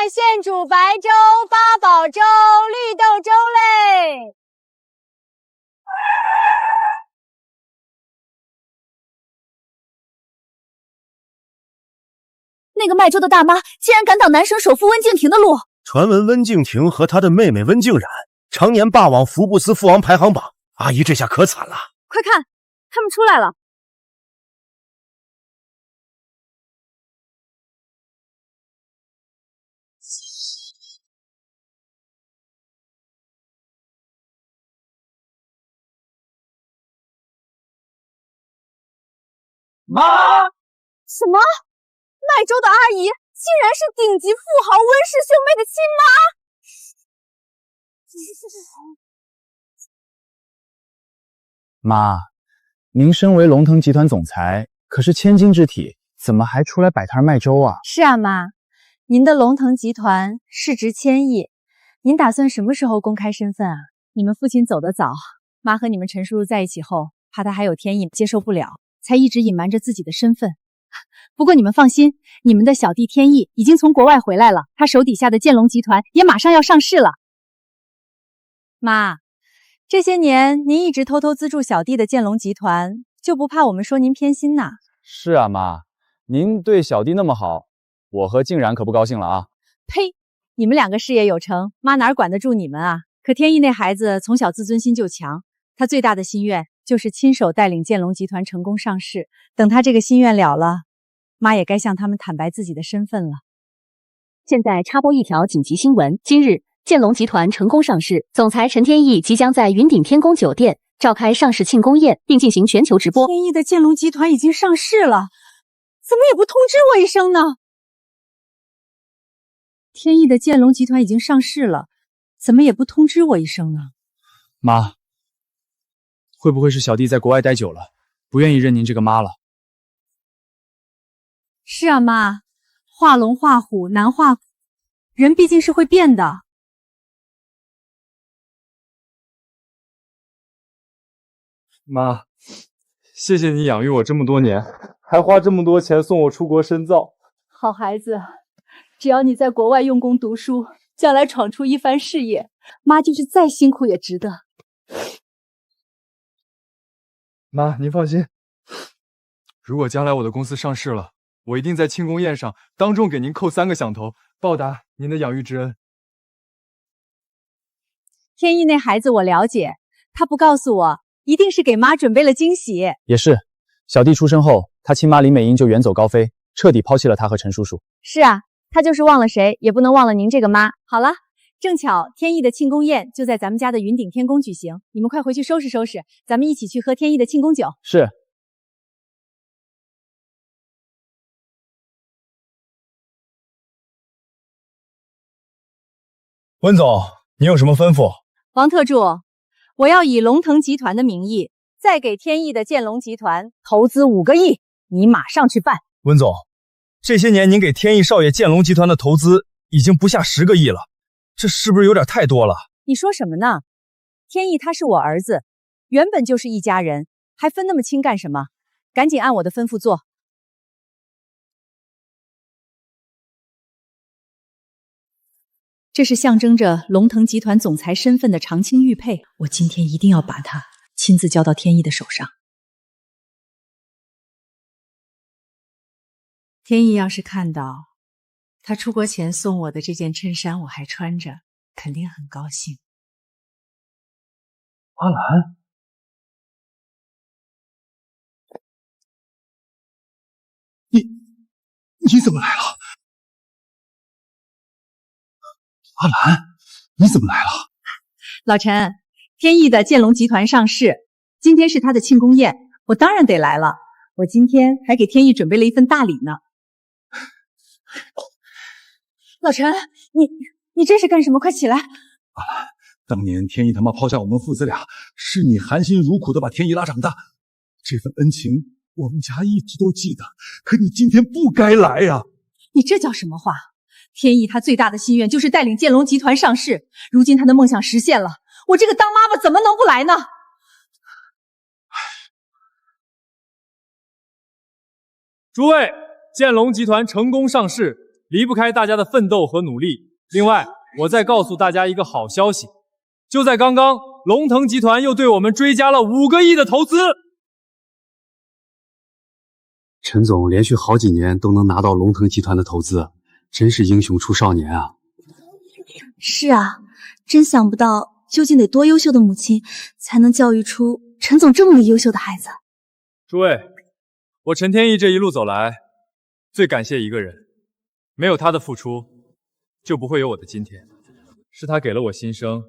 卖现煮白粥、八宝粥、绿豆粥嘞。那个卖粥的大妈竟然敢挡男神首富温敬亭的路！传闻温敬亭和他的妹妹温静冉常年霸榜福布斯富王排行榜，阿姨这下可惨了。快看，他们出来了！妈！什么？卖粥的阿姨竟然是顶级富豪温氏兄妹的亲妈！妈，您身为龙腾集团总裁，可是千金之体，怎么还出来摆摊卖粥啊？是啊，妈，您的龙腾集团市值1000亿，您打算什么时候公开身份啊？你们父亲走得早，妈和你们陈叔叔在一起后，怕他还有天意接受不了，才一直隐瞒着自己的身份。不过你们放心，你们的小弟天意已经从国外回来了，他手底下的建龙集团也马上要上市了。妈，这些年您一直偷偷资助小弟的建龙集团，就不怕我们说您偏心呐？是啊，妈，您对小弟那么好，我和静冉可不高兴了啊！呸！你们两个事业有成，妈哪管得住你们啊？可天意那孩子从小自尊心就强，他最大的心愿就是亲手带领建龙集团成功上市。等他这个心愿了了，妈也该向他们坦白自己的身份了。现在插播一条紧急新闻：今日，建龙集团成功上市，总裁陈天意即将在云顶天宫酒店召开上市庆功宴，并进行全球直播。天意的建龙集团已经上市了，怎么也不通知我一声呢？天意的建龙集团已经上市了，怎么也不通知我一声呢？妈，会不会是小弟在国外待久了，不愿意认您这个妈了？是啊，妈，画龙画虎难画骨，人毕竟是会变的。妈，谢谢你养育我这么多年，还花这么多钱送我出国深造。好孩子，只要你在国外用功读书，将来闯出一番事业，妈就是再辛苦也值得。妈，您放心，如果将来我的公司上市了，我一定在庆功宴上当众给您叩3个响头，报答您的养育之恩。天意那孩子我了解，他不告诉我，一定是给妈准备了惊喜。也是，小弟出生后，他亲妈林美英就远走高飞，彻底抛弃了他和陈叔叔。是啊，他就是忘了谁，也不能忘了您这个妈。好了，正巧天意的庆功宴就在咱们家的云顶天宫举行，你们快回去收拾收拾，咱们一起去喝天意的庆功酒。是。温总，你有什么吩咐？王特助，我要以龙腾集团的名义，再给天意的建龙集团投资5个亿，你马上去办。温总，这些年您给天意少爷建龙集团的投资已经不下10个亿了，这是不是有点太多了？你说什么呢？天意他是我儿子，原本就是一家人，还分那么清干什么？赶紧按我的吩咐做。这是象征着龙腾集团总裁身份的长青玉佩，我今天一定要把它亲自交到天意的手上。天意要是看到他出国前送我的这件衬衫我还穿着，肯定很高兴。阿兰，你怎么来了？阿兰，你怎么来了？老陈，天意的建龙集团上市，今天是他的庆功宴，我当然得来了。我今天还给天意准备了一份大礼呢。老陈，你这是干什么？快起来！阿兰，当年天意他妈抛下我们父子俩，是你含辛茹苦的把天意拉长大，这份恩情我们家一直都记得。可你今天不该来呀！你这叫什么话？天意他最大的心愿就是带领建龙集团上市，如今他的梦想实现了，我这个当妈妈怎么能不来呢？诸位，建龙集团成功上市，离不开大家的奋斗和努力。另外，我再告诉大家一个好消息，就在刚刚，龙腾集团又对我们追加了5个亿的投资。陈总连续好几年都能拿到龙腾集团的投资，真是英雄出少年啊！是啊，真想不到，究竟得多优秀的母亲才能教育出陈总这么个优秀的孩子。诸位，我陈天意这一路走来，最感谢一个人，没有他的付出，就不会有我的今天。是他给了我新生，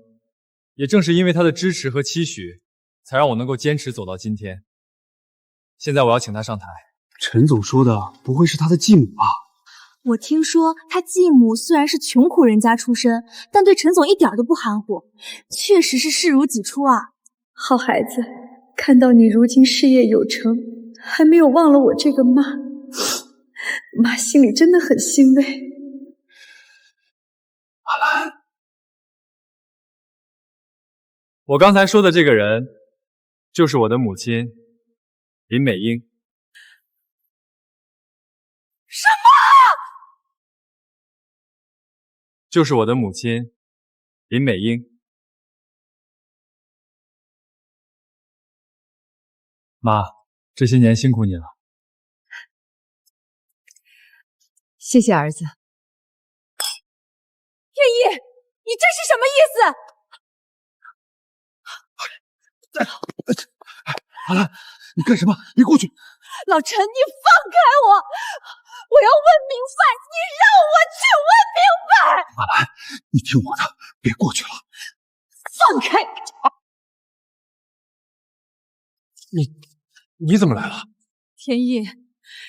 也正是因为他的支持和期许，才让我能够坚持走到今天。现在我要请他上台。陈总说的不会是他的继母吧？我听说他继母虽然是穷苦人家出身，但对陈总一点都不含糊，确实是视如己出啊。好孩子，看到你如今事业有成，还没有忘了我这个妈，妈心里真的很欣慰。阿兰，我刚才说的这个人，就是我的母亲林美英。什么？就是我的母亲林美英。妈，这些年辛苦你了。谢谢儿子。天意，你这是什么意思？阿兰，你干什么？别过去！老陈，你放开我！我要问明白，你让我去问明白！阿兰，你听我的，别过去了。放开！你怎么来了？天意，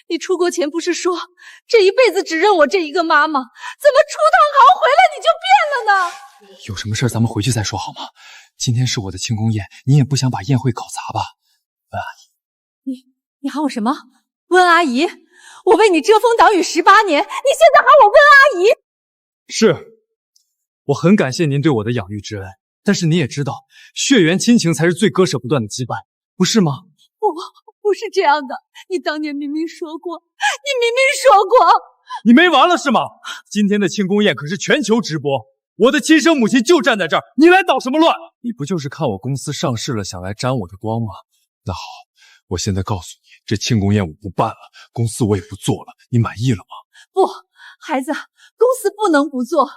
你出国前不是说这一辈子只认我这一个妈吗？怎么出趟航回来你就变了呢？有什么事咱们回去再说好吗？今天是我的庆功宴，你也不想把宴会搞砸吧？温阿姨，你喊我什么？温阿姨？我为你遮风挡雨18年，你现在喊我温阿姨？是，我很感谢您对我的养育之恩，但是你也知道，血缘亲情才是最割舍不断的羁绊，不是吗？不是这样的，你当年明明说过，你没完了是吗？今天的庆功宴可是全球直播，我的亲生母亲就站在这儿，你来捣什么乱？你不就是看我公司上市了，想来沾我的光吗？那好，我现在告诉你，这庆功宴我不办了，公司我也不做了，你满意了吗？不，孩子，公司不能不做，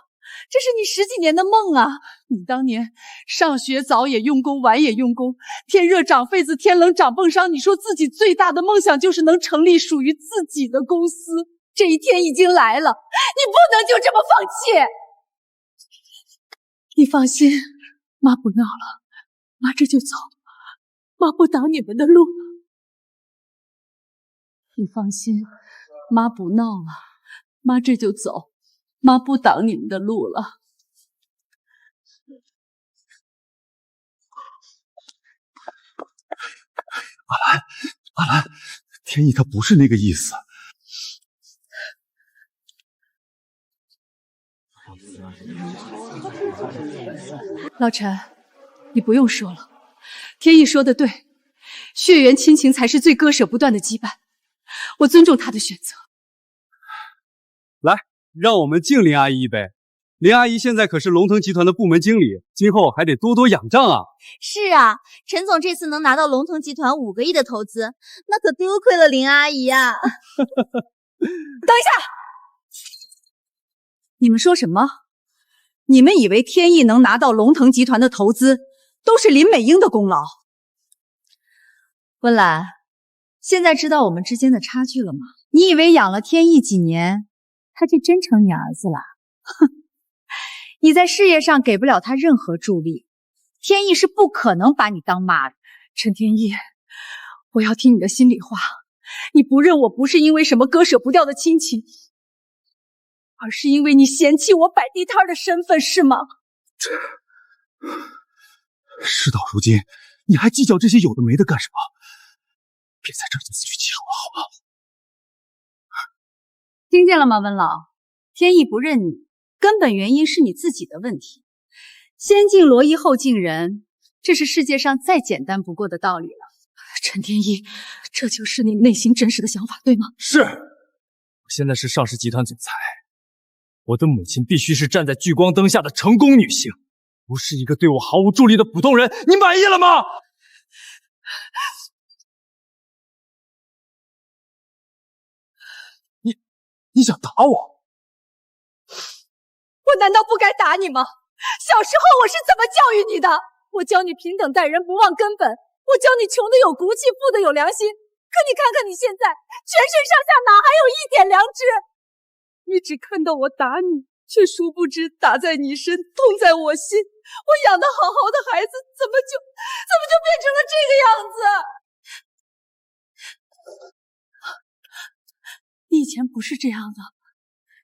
这是你10几年的梦啊！你当年上学早也用功，晚也用功，天热长痱子，天冷长蹦伤。你说自己最大的梦想就是能成立属于自己的公司，这一天已经来了，你不能就这么放弃。你放心，妈不闹了，妈这就走，妈不挡你们的路。你放心，妈不闹了，妈这就走，妈不挡你们的路了。阿兰，天意他不是那个意思。老陈，你不用说了，天意说的对，血缘亲情才是最割舍不断的羁绊，我尊重他的选择。来，让我们敬林阿姨一杯。林阿姨现在可是龙腾集团的部门经理，今后还得多多仰仗啊。是啊，陈总这次能拿到龙腾集团5个亿的投资，那可多亏了林阿姨啊。等一下，你们说什么？你们以为天意能拿到龙腾集团的投资，都是林美英的功劳？温岚，现在知道我们之间的差距了吗？你以为养了天意几年，他就真成你儿子了？哼！你在事业上给不了他任何助力，天意是不可能把你当妈的。陈天意，我要听你的心里话，你不认我不是因为什么割舍不掉的亲情，而是因为你嫌弃我摆地摊的身份，是吗？事到如今，你还计较这些有的没的干什么？别在这儿自取其辱了，好吗？听见了吗，温老？天意不认你，根本原因是你自己的问题。先敬罗衣后敬人，这是世界上再简单不过的道理了。陈天意，这就是你内心真实的想法，对吗？是，我现在是上市集团总裁，我的母亲必须是站在聚光灯下的成功女性，不是一个对我毫无助力的普通人。你满意了吗？你想打我？我难道不该打你吗？小时候我是怎么教育你的？我教你平等待人，不忘根本。我教你穷的有骨气，富的有良心。可你看看你现在，全身上下哪还有一点良知？你只看到我打你，却殊不知打在你身，痛在我心。我养得好好的孩子，怎么就变成了这个样子？你以前不是这样的。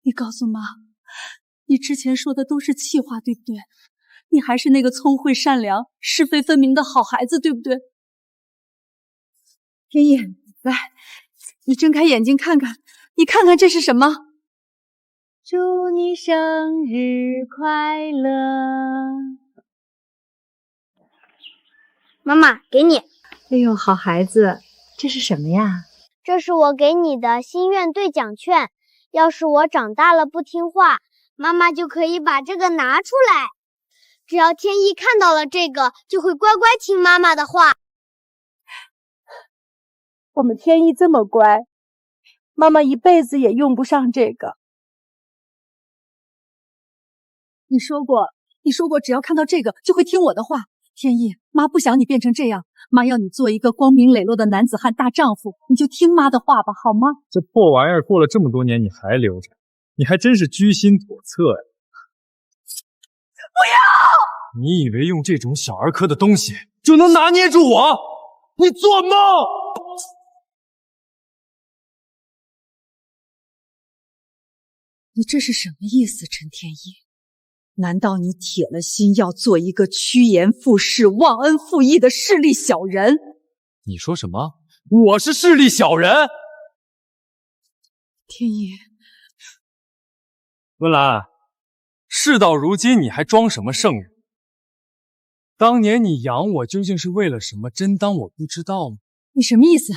你告诉妈，你之前说的都是气话，对不对？你还是那个聪慧善良、是非分明的好孩子，对不对？天意，来，你睁开眼睛看看，你看看这是什么？祝你生日快乐！妈妈，给你。哎呦，好孩子，这是什么呀？这是我给你的心愿兑奖券。要是我长大了不听话，妈妈就可以把这个拿出来。只要天意看到了这个，就会乖乖听妈妈的话。我们天意这么乖，妈妈一辈子也用不上这个。你说过只要看到这个就会听我的话。天意，妈不想你变成这样，妈要你做一个光明磊落的男子汉大丈夫，你就听妈的话吧，好吗？这破玩意儿过了这么多年你还留着，你还真是居心叵测呀！不要！你以为用这种小儿科的东西就能拿捏住我？你做梦！你这是什么意思，陈天意？难道你铁了心要做一个趋炎附势、忘恩负义的势利小人？你说什么？我是势利小人？天意，温岚，事到如今你还装什么圣人？当年你养我究竟是为了什么？真当我不知道吗？你什么意思？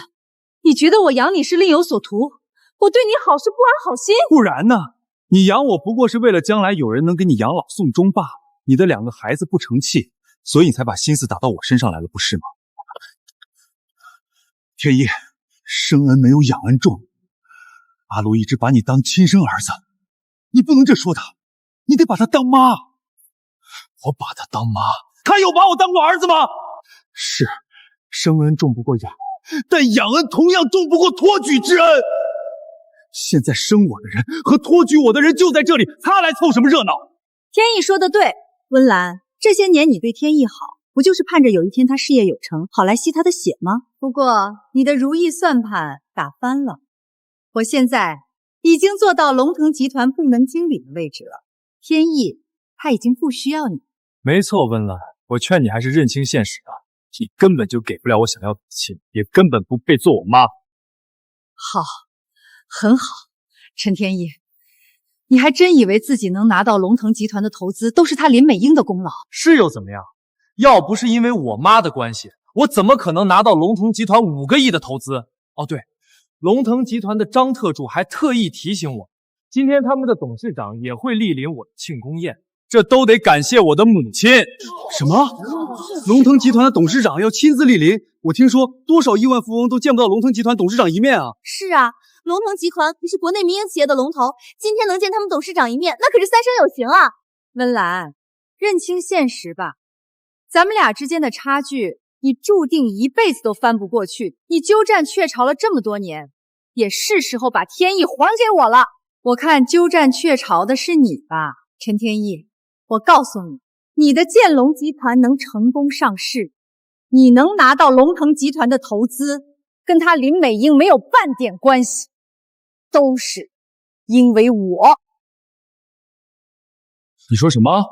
你觉得我养你是另有所图？我对你好是不安好心？不然呢？你养我不过是为了将来有人能给你养老送终罢了。你的2个孩子不成器，所以你才把心思打到我身上来了，不是吗？天意，生恩没有养恩重，阿禄一直把你当亲生儿子，你不能这说他，你得把他当妈。我把他当妈，他有把我当过儿子吗？是，生恩重不过养，但养恩同样重不过托举之恩。现在生我的人和托举我的人就在这里，他来凑什么热闹？天意说的对，温岚，这些年你对天意好，不就是盼着有一天他事业有成，好来吸他的血吗？不过你的如意算盘打翻了，我现在已经做到龙腾集团部门经理的位置了，天意他已经不需要你。没错，温岚，我劝你还是认清现实吧，你根本就给不了我想要的亲，也根本不配做我妈。好，很好，陈天意，你还真以为自己能拿到龙腾集团的投资都是他林美英的功劳？是又怎么样？要不是因为我妈的关系，我怎么可能拿到龙腾集团5个亿的投资？哦对，龙腾集团的张特助还特意提醒我，今天他们的董事长也会莅临我的庆功宴，这都得感谢我的母亲。什么？龙腾集团的董事长要亲自莅临？我听说多少亿万富翁都见不到龙腾集团董事长一面啊！是啊，龙腾集团可是国内民营企业的龙头，今天能见他们董事长一面，那可是三生有情啊！温岚，认清现实吧，咱们俩之间的差距，你注定一辈子都翻不过去。你鸠占鹊巢了这么多年，也是时候把天意还给我了。我看鸠占鹊巢的是你吧，陈天意。我告诉你，你的建龙集团能成功上市，你能拿到龙腾集团的投资，跟他林美英没有半点关系，都是因为我。你说什么？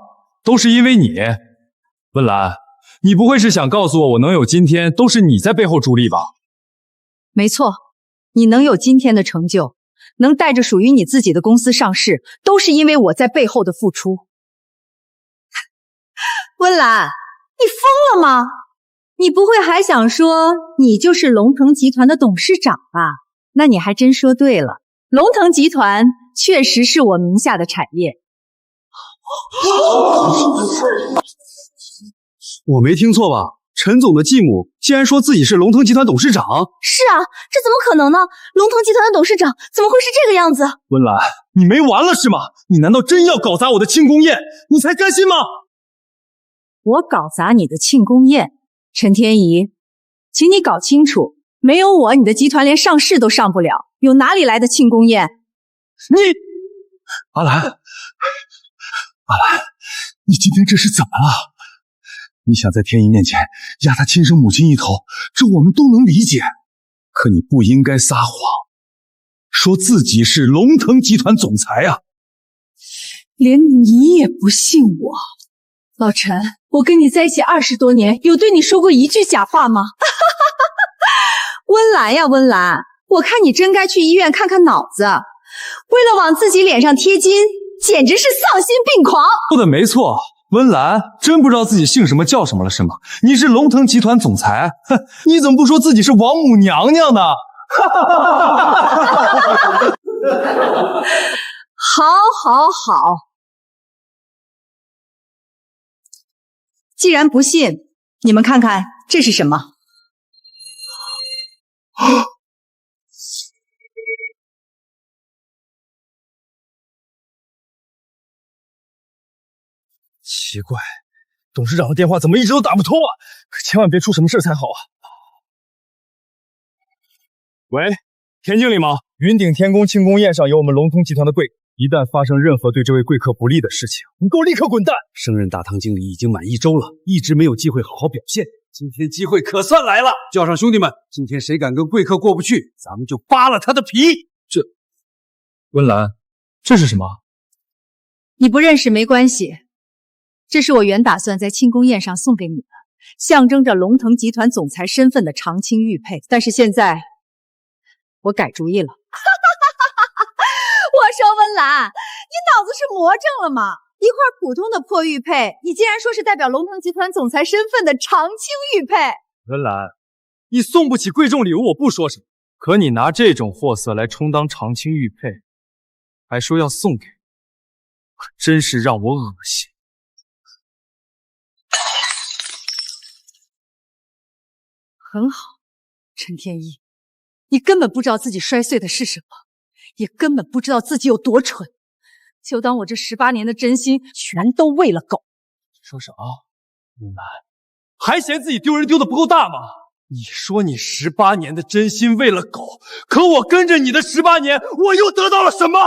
都是因为你？温岚，你不会是想告诉我，我能有今天都是你在背后助力吧？没错，你能有今天的成就，能带着属于你自己的公司上市，都是因为我在背后的付出。温岚，你疯了吗？你不会还想说你就是龙腾集团的董事长吧？那你还真说对了，龙腾集团确实是我名下的产业。我没听错吧？陈总的继母竟然说自己是龙腾集团董事长？是啊，这怎么可能呢？龙腾集团的董事长怎么会是这个样子？温岚，你没完了是吗？你难道真要搞砸我的庆功宴？你才甘心吗？我搞砸你的庆功宴，陈天怡，请你搞清楚，没有我，你的集团连上市都上不了，有哪里来的庆功宴？你，阿兰，你今天这是怎么了？你想在天意面前压他亲生母亲一头，这我们都能理解。可你不应该撒谎，说自己是龙腾集团总裁啊！连你也不信我，老陈，我跟你在一起20多年，有对你说过一句假话吗？温岚呀，温岚，我看你真该去医院看看脑子。为了往自己脸上贴金，简直是丧心病狂。说的没错。温岚真不知道自己姓什么叫什么了是吗？你是龙腾集团总裁，哼，你怎么不说自己是王母娘娘呢？好，既然不信，你们看看这是什么？奇怪，董事长的电话怎么一直都打不通啊？可千万别出什么事才好啊！喂，田经理吗？云顶天宫庆功宴上有我们龙腾集团的贵客，一旦发生任何对这位贵客不利的事情，你给我立刻滚蛋！升任大堂经理已经满1周了，一直没有机会好好表现。今天机会可算来了，叫上兄弟们，今天谁敢跟贵客过不去，咱们就扒了他的皮。温岚，这是什么？你不认识没关系，这是我原打算在庆功宴上送给你的，象征着龙腾集团总裁身份的长青玉佩。但是现在我改主意了。我说温岚，你脑子是魔怔了吗？一块普通的破玉佩，你竟然说是代表龙腾集团总裁身份的长青玉佩。温岚，你送不起贵重礼物我不说什么，可你拿这种货色来充当长青玉佩，还说要送给我，可真是让我恶心。很好，陈天一，你根本不知道自己摔碎的是什么，也根本不知道自己有多蠢，就当我这18年的真心全都喂了狗。说什么？温岚，还嫌自己丢人丢的不够大吗？你说你18年的真心喂了狗，可我跟着你的18年，我又得到了什么？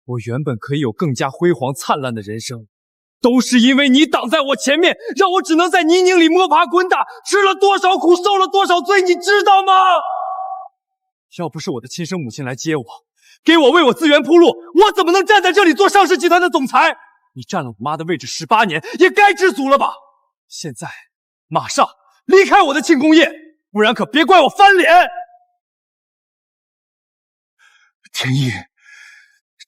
我原本可以有更加辉煌灿烂的人生，都是因为你挡在我前面，让我只能在泥泞里摸爬滚打，吃了多少苦，受了多少罪，你知道吗？要不是我的亲生母亲来接我，给我为我资源铺路，我怎么能站在这里做上市集团的总裁？你占了我妈的位置18年，也该知足了吧？现在马上离开我的庆功宴，不然可别怪我翻脸。天意，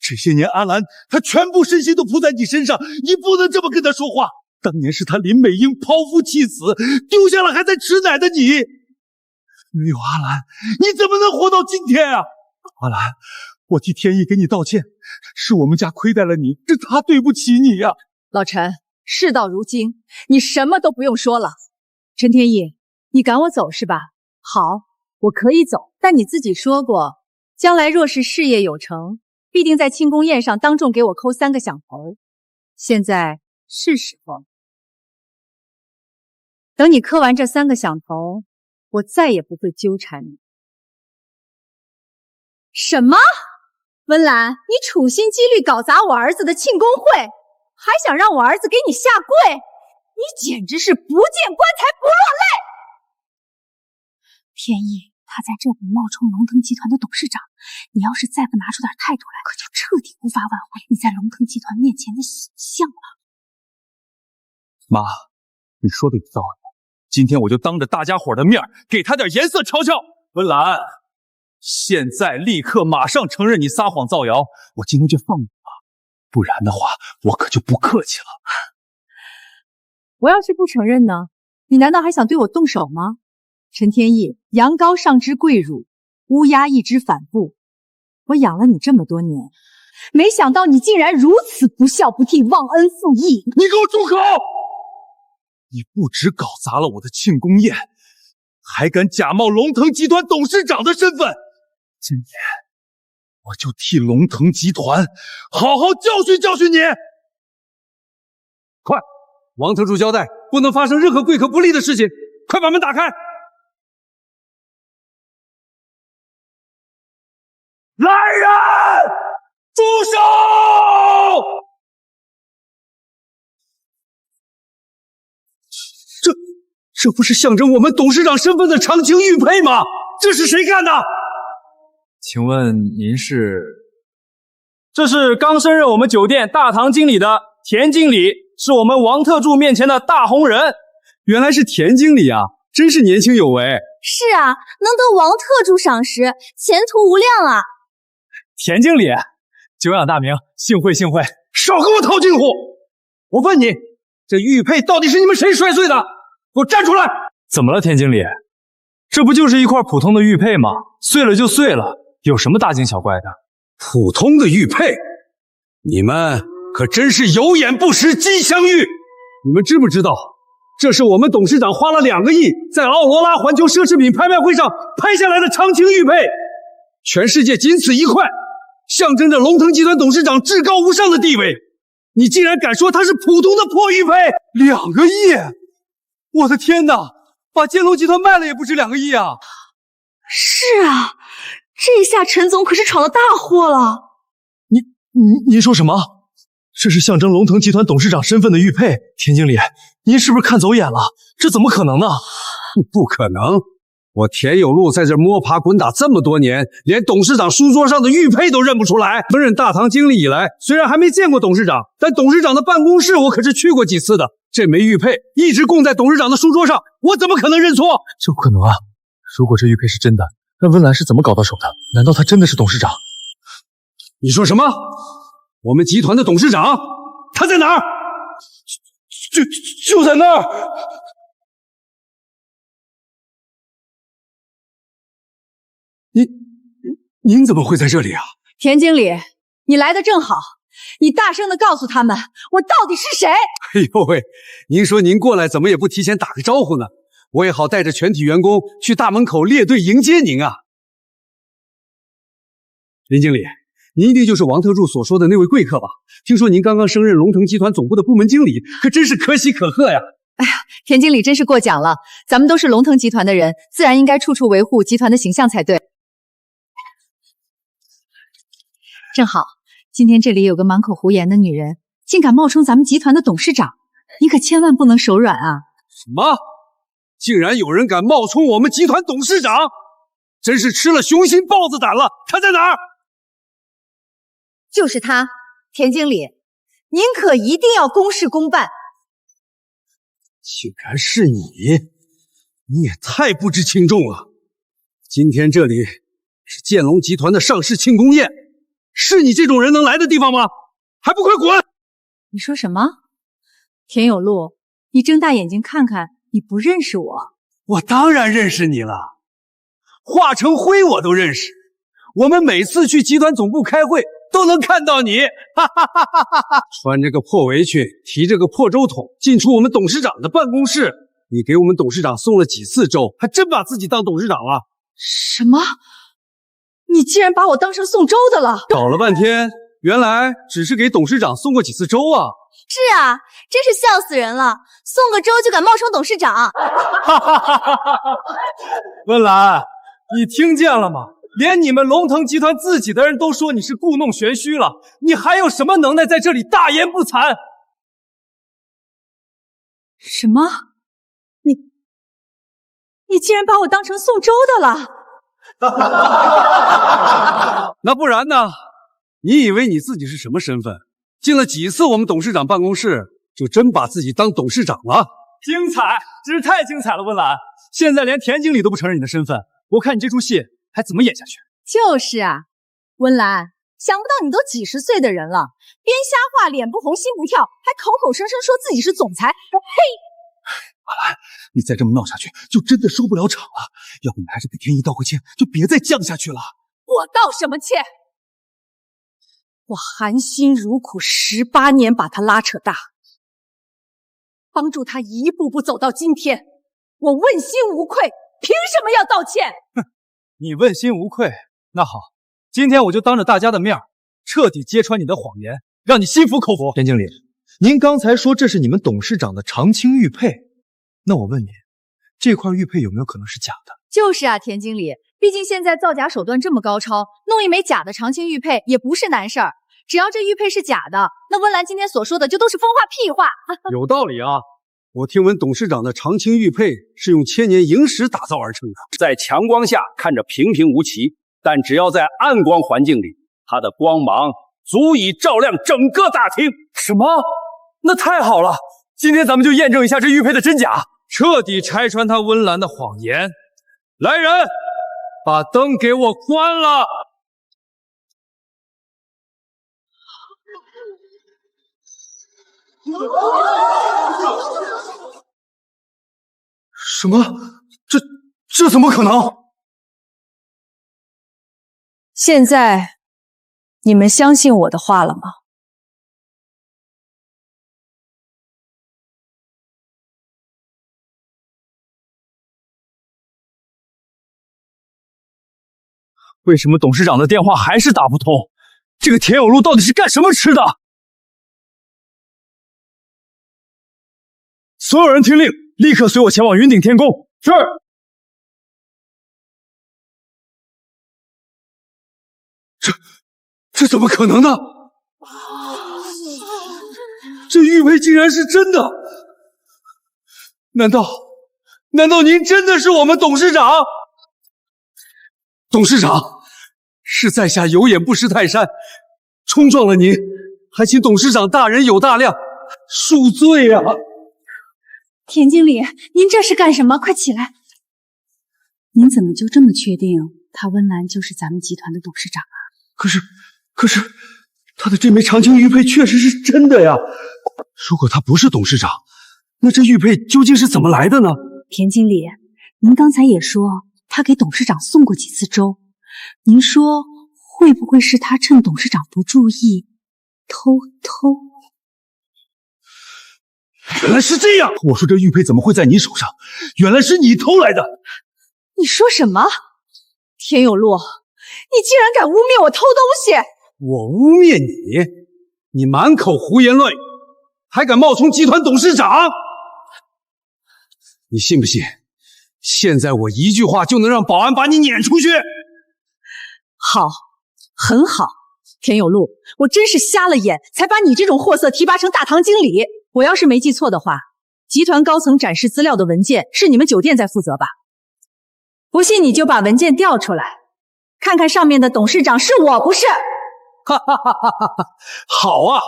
这些年阿兰她全部身心都扑在你身上，你不能这么跟她说话。当年是她林美英抛夫弃子，丢下了还在吃奶的你。没有阿兰，你怎么能活到今天啊？阿兰，我替天意给你道歉，是我们家亏待了你，是他对不起你呀。老陈，事到如今，你什么都不用说了。陈天意，你赶我走是吧？好，我可以走，但你自己说过，将来若是事业有成，必定在庆功宴上当众给我抠3个响头。现在是时候了，等你磕完这3个响头，我再也不会纠缠你。什么？温岚，你处心积虑搞砸我儿子的庆功会，还想让我儿子给你下跪？你简直是不见棺材不落泪！天意，他在这里冒充龙腾集团的董事长，你要是再不拿出点态度来，可就彻底无法挽回你在龙腾集团面前的形象了。妈，你说的有道理，今天我就当着大家伙的面给他点颜色瞧瞧。温岚，现在立刻马上承认你撒谎造谣，我今天就放你吧，不然的话我可就不客气了。我要是不承认呢？你难道还想对我动手吗？陈天意，羊羔上只跪乳，乌鸦一只反步。我养了你这么多年，没想到你竟然如此不孝不悌、忘恩负义！你给我住口！你不止搞砸了我的庆功宴，还敢假冒龙腾集团董事长的身份！今天我就替龙腾集团好好教训教训你！快，王特助交代，不能发生任何贵客不利的事情，快把门打开！来人，住手！这不是象征我们董事长身份的长青玉佩吗？这是谁干的？请问您是？这是刚升任我们酒店大堂经理的田经理，是我们王特助面前的大红人。原来是田经理啊，真是年轻有为。是啊，能得王特助赏识，前途无量啊！田经理，久仰大名，幸会幸会。少给我套近乎！我问你，这玉佩到底是你们谁摔碎的？给我站出来！怎么了，田经理？这不就是一块普通的玉佩吗？碎了就碎了，有什么大惊小怪的？普通的玉佩，你们可真是有眼不识金镶玉！你们知不知道，这是我们董事长花了2个亿在奥罗拉环球奢侈品拍卖会上拍下来的长青玉佩，全世界仅此一块，象征着龙腾集团董事长至高无上的地位。你竟然敢说它是普通的破玉佩2个亿！我的天哪，把建龙集团卖了也不止2个亿啊！是啊，这下陈总可是闯了大祸了。您说什么？这是象征龙腾集团董事长身份的玉佩？田经理，您是不是看走眼了？这怎么可能呢？不可能！我田有路在这摸爬滚打这么多年，连董事长书桌上的玉佩都认不出来。担任大堂经理以来，虽然还没见过董事长，但董事长的办公室我可是去过几次的。这枚玉佩一直供在董事长的书桌上，我怎么可能认错？这不可能啊！如果这玉佩是真的，那温岚是怎么搞到手的？难道她真的是董事长？你说什么？我们集团的董事长，他在哪儿？就在那儿。您怎么会在这里啊？田经理，你来的正好，你大声的告诉他们，我到底是谁？哎呦喂，您说您过来怎么也不提前打个招呼呢？我也好带着全体员工去大门口列队迎接您啊。林经理，您一定就是王特助所说的那位贵客吧？听说您刚刚升任龙腾集团总部的部门经理，可真是可喜可贺呀！哎呀，田经理真是过奖了，咱们都是龙腾集团的人，自然应该处处维护集团的形象才对。正好，今天这里有个满口胡言的女人，竟敢冒充咱们集团的董事长，你可千万不能手软啊！什么？竟然有人敢冒充我们集团董事长？真是吃了雄心豹子胆了！他在哪儿？就是他，田经理，您可一定要公事公办。竟然是你，你也太不知轻重了！今天这里是建龙集团的上市庆功宴，是你这种人能来的地方吗？还不快滚！你说什么？田有路，你睁大眼睛看看，你不认识我？我当然认识你了，华成辉我都认识，我们每次去集团总部开会都能看到你，哈哈哈哈哈哈！穿着个破围裙，提着个破粥桶，进出我们董事长的办公室。你给我们董事长送了几次粥，还真把自己当董事长了？什么？你竟然把我当成送粥的了？搞了半天，原来只是给董事长送过几次粥啊！是啊，真是笑死人了！送个粥就敢冒充董事长？哈哈哈哈哈！温岚，你听见了吗？连你们龙腾集团自己的人都说你是故弄玄虚了，你还有什么能耐在这里大言不惭？什么？你竟然把我当成送粥的了？那不然呢？你以为你自己是什么身份？进了几次我们董事长办公室，就真把自己当董事长了？精彩，真是太精彩了，温岚！现在连田经理都不承认你的身份，我看你这出戏还怎么演下去？就是啊，温岚，想不到你都几十岁的人了，边瞎话脸不红心不跳，还口口声声说自己是总裁，我呸！阿兰，你再这么闹下去，就真的收不了场了。要不你还是给天一道个歉，就别再犟下去了。我道什么歉？我含辛茹苦18年把他拉扯大，帮助他一步步走到今天，我问心无愧，凭什么要道歉？哼，你问心无愧，那好，今天我就当着大家的面彻底揭穿你的谎言，让你心服口服。田经理，您刚才说这是你们董事长的长青玉佩，那我问您，这块玉佩有没有可能是假的？就是啊，田经理，毕竟现在造假手段这么高超，弄一枚假的长青玉佩也不是难事儿。只要这玉佩是假的，那温岚今天所说的就都是风话屁话。有道理啊！我听闻董事长的长青玉佩是用千年萤石打造而成的，在强光下看着平平无奇，但只要在暗光环境里，它的光芒足以照亮整个大厅。什么？那太好了！今天咱们就验证一下这玉佩的真假，彻底拆穿他温岚的谎言。来人，把灯给我关了！什么？这怎么可能？现在你们相信我的话了吗？为什么董事长的电话还是打不通？这个田有路到底是干什么吃的？所有人听令，立刻随我前往云顶天宫。是。这怎么可能呢？这玉佩竟然是真的！难道您真的是我们董事长？董事长，是在下有眼不识泰山，冲撞了您，还请董事长大人有大量，恕罪啊！田经理，您这是干什么？快起来！您怎么就这么确定他温岚就是咱们集团的董事长啊？可是，他的这枚长青玉佩确实是真的呀！如果他不是董事长，那这玉佩究竟是怎么来的呢？田经理，您刚才也说他给董事长送过几次粥，您说会不会是他趁董事长不注意偷？原来是这样！我说这玉佩怎么会在你手上？原来是你偷来的！你说什么？田有路，你竟然敢污蔑我偷东西！我污蔑你？你满口胡言乱语，还敢冒充集团董事长？你信不信？现在我一句话就能让保安把你撵出去。好，很好，田有路，我真是瞎了眼，才把你这种货色提拔成大堂经理。我要是没记错的话，集团高层展示资料的文件是你们酒店在负责吧？不信你就把文件调出来，看看上面的董事长是我不是？哈哈哈哈哈！好啊，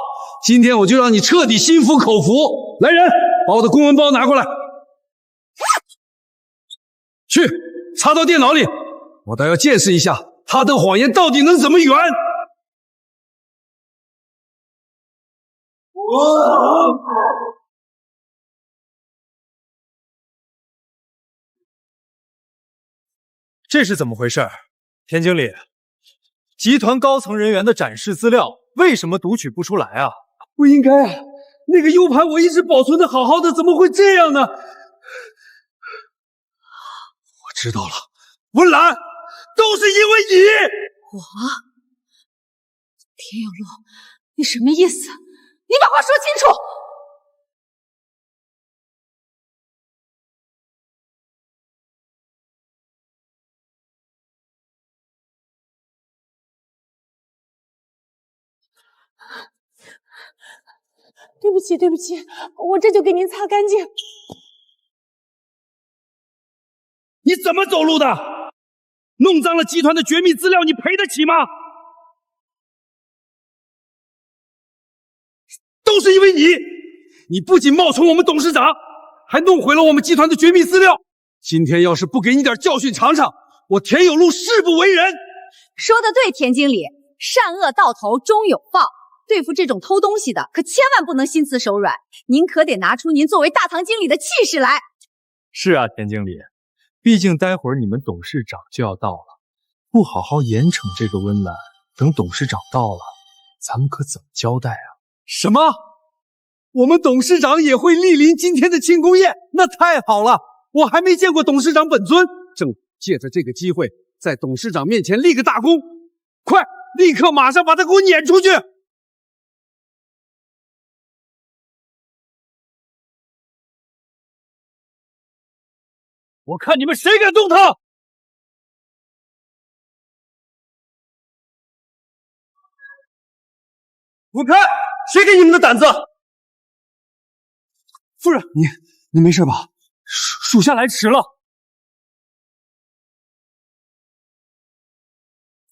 今天我就让你彻底心服口服。来人，把我的公文包拿过来。去，插到电脑里，我倒要见识一下他的谎言到底能怎么圆。这是怎么回事？田经理，集团高层人员的展示资料为什么读取不出来啊？不应该啊，那个 U 盘我一直保存的好好的，怎么会这样呢？我知道了，温岚，都是因为你！我？田有路，你什么意思？你把话说清楚！对不起，我这就给您擦干净。你怎么走路的？弄脏了集团的绝密资料，你赔得起吗？都是因为你！你不仅冒充我们董事长，还弄毁了我们集团的绝密资料。今天要是不给你点教训尝尝，我田有路誓不为人。说得对，田经理，善恶到头终有报。对付这种偷东西的，可千万不能心慈手软。您可得拿出您作为大堂经理的气势来。是啊，田经理，毕竟待会儿你们董事长就要到了，不好好严惩这个温岚，等董事长到了，咱们可怎么交代啊？什么？我们董事长也会莅临今天的庆功宴？那太好了！我还没见过董事长本尊，正借着这个机会，在董事长面前立个大功。快，立刻马上把他给我撵出去！我看你们谁敢动他！滚开！谁给你们的胆子？夫人，你没事吧？属下来迟了。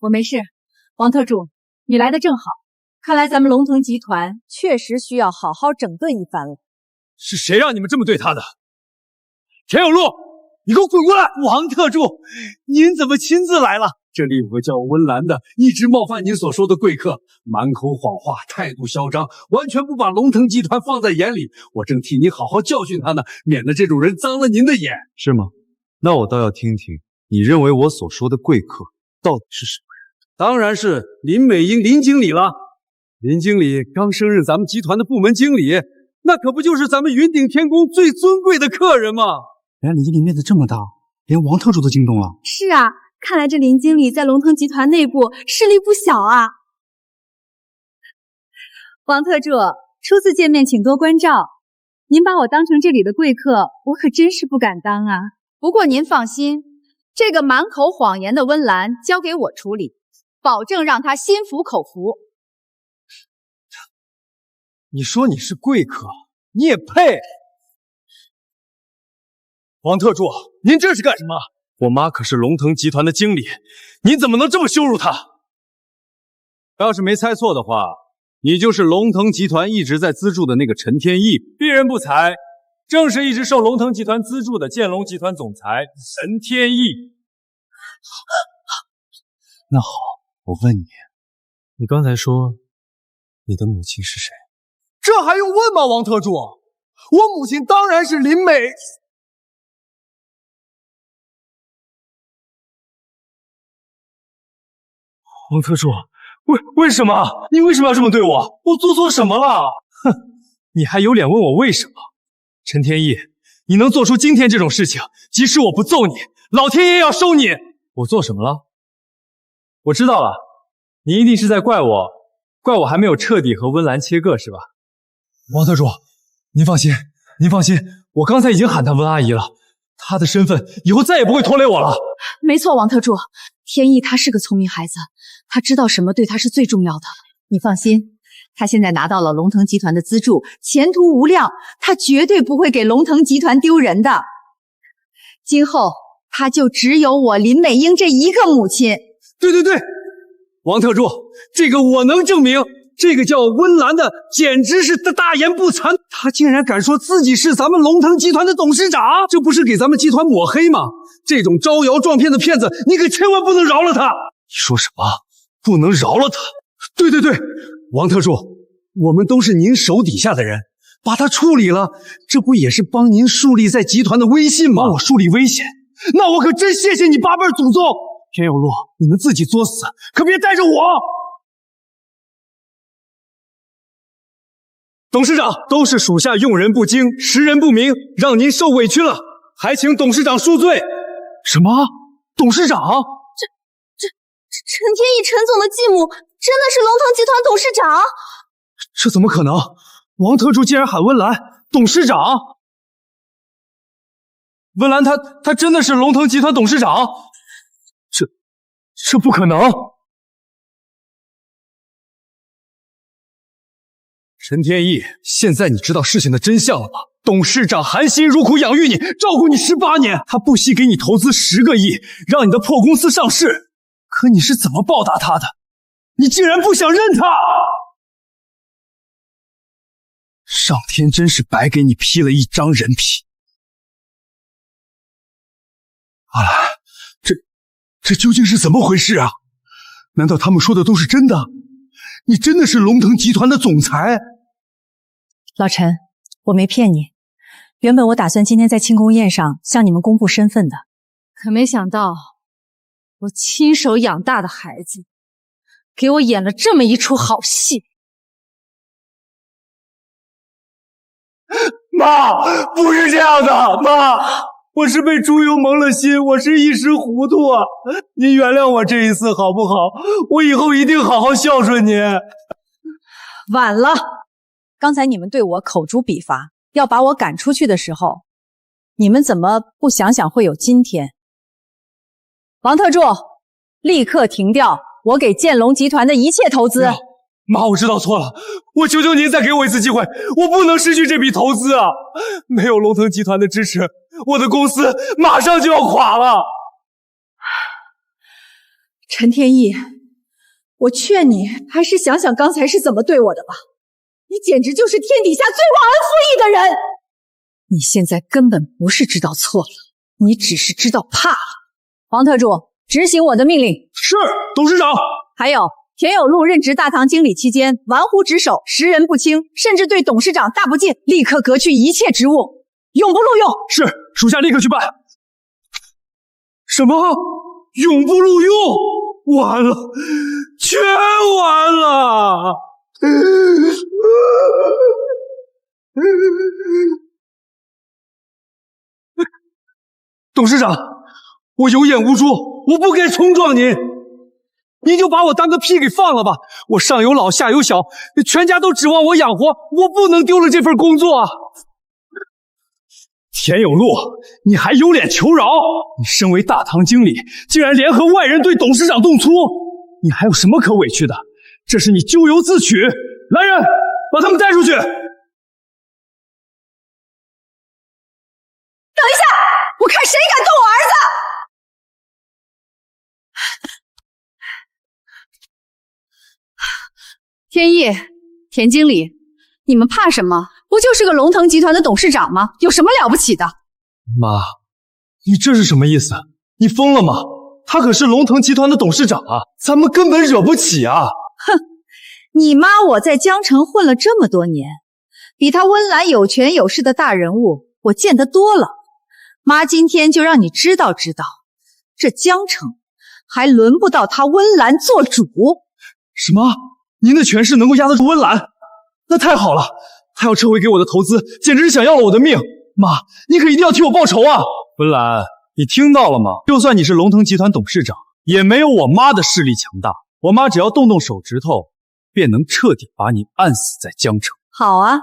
我没事。王特助，你来的正好，看来咱们龙腾集团确实需要好好整顿一番了。是谁让你们这么对他的？田有路，你给我滚过来！王特助，您怎么亲自来了？这里有个叫温岚的，一直冒犯您所说的贵客，满口谎话，态度嚣张，完全不把龙腾集团放在眼里。我正替你好好教训他呢，免得这种人脏了您的眼。是吗？那我倒要听听，你认为我所说的贵客到底是什么人？当然是林美英林经理了。林经理刚升任咱们集团的部门经理，那可不就是咱们云顶天宫最尊贵的客人吗？原来林经理面子这么大，连王特助都惊动了。是啊，看来这林经理在龙腾集团内部势力不小啊。王特助，初次见面请多关照。您把我当成这里的贵客，我可真是不敢当啊。不过您放心，这个满口谎言的温岚交给我处理，保证让他心服口服。你说你是贵客，你也配？王特助，您这是干什么？我妈可是龙腾集团的经理，您怎么能这么羞辱她？要是没猜错的话，你就是龙腾集团一直在资助的那个陈天意。鄙人不才，正是一直受龙腾集团资助的建龙集团总裁陈天意。那好，我问你，你刚才说你的母亲是谁？这还用问吗，王特助？我母亲当然是林美。王特助，为什么？你为什么要这么对我？我做错什么了？哼，你还有脸问我为什么？陈天意，你能做出今天这种事情，即使我不揍你，老天爷要收你。我做什么了？我知道了，你一定是在怪我还没有彻底和温岚切割，是吧？王特助，您放心，我刚才已经喊她温阿姨了，她的身份以后再也不会拖累我了。没错，王特助，天意他是个聪明孩子，他知道什么对他是最重要的。你放心，他现在拿到了龙腾集团的资助，前途无量，他绝对不会给龙腾集团丢人的。今后他就只有我林美英这一个母亲。对，王特助，这个我能证明。这个叫温岚的简直是大言不惭，他竟然敢说自己是咱们龙腾集团的董事长，这不是给咱们集团抹黑吗？这种招摇撞骗的骗子，你可千万不能饶了他！你说什么？不能饶了他？对，王特助，我们都是您手底下的人，把他处理了，这不也是帮您树立在集团的威信吗？帮我树立威信，那我可真谢谢你八辈祖宗！田有路，你们自己作死，可别带着我！董事长，都是属下用人不精，识人不明，让您受委屈了，还请董事长恕罪。什么？董事长？陈天意陈总的继母真的是龙腾集团董事长？这怎么可能？王特助竟然喊温岚董事长？温岚她真的是龙腾集团董事长？这不可能！陈天意，现在你知道事情的真相了吗？董事长含辛茹苦养育你，照顾你18年，他不惜给你投资10个亿，让你的破公司上市。可你是怎么报答他的？你竟然不想认他！上天真是白给你披了一张人皮。阿兰，这究竟是怎么回事啊？难道他们说的都是真的？你真的是龙腾集团的总裁？老陈，我没骗你，原本我打算今天在庆功宴上向你们公布身份的，可没想到我亲手养大的孩子给我演了这么一出好戏。妈，不是这样的，妈，我是被猪油蒙了心，我是一时糊涂啊，您原谅我这一次好不好？我以后一定好好孝顺您。晚了，刚才你们对我口诛笔伐，要把我赶出去的时候，你们怎么不想想会有今天？王特助，立刻停掉我给建龙集团的一切投资。妈，我知道错了，我求求您再给我一次机会，我不能失去这笔投资啊！没有龙腾集团的支持，我的公司马上就要垮了。陈天意，我劝你还是想想刚才是怎么对我的吧。你简直就是天底下最忘恩负义的人！你现在根本不是知道错了，你只是知道怕了。王特助，执行我的命令。是，董事长。还有，田有路任职大堂经理期间玩忽职守，识人不清，甚至对董事长大不敬，立刻革去一切职务，永不录用。是，属下立刻去办。什么？永不录用？完了，全完了！董事长，我有眼无珠，我不该冲撞您。您就把我当个屁给放了吧！我上有老下有小，全家都指望我养活，我不能丢了这份工作啊！田有路，你还有脸求饶？你身为大堂经理，竟然联合外人对董事长动粗，你还有什么可委屈的？这是你咎由自取！来人，把他们带出去！等一下，我看谁敢动我儿子！天意，田经理，你们怕什么？不就是个龙腾集团的董事长吗？有什么了不起的？妈，你这是什么意思？你疯了吗？他可是龙腾集团的董事长啊，咱们根本惹不起啊！哼，你妈我在江城混了这么多年，比他温岚有权有势的大人物我见得多了。妈今天就让你知道知道，这江城还轮不到他温岚做主。什么？您的权势能够压得住温岚？那太好了！他要撤回给我的投资，简直是想要了我的命！妈，你可一定要替我报仇啊！温岚，你听到了吗？就算你是龙腾集团董事长，也没有我妈的势力强大。我妈只要动动手指头，便能彻底把你按死在江城。好啊，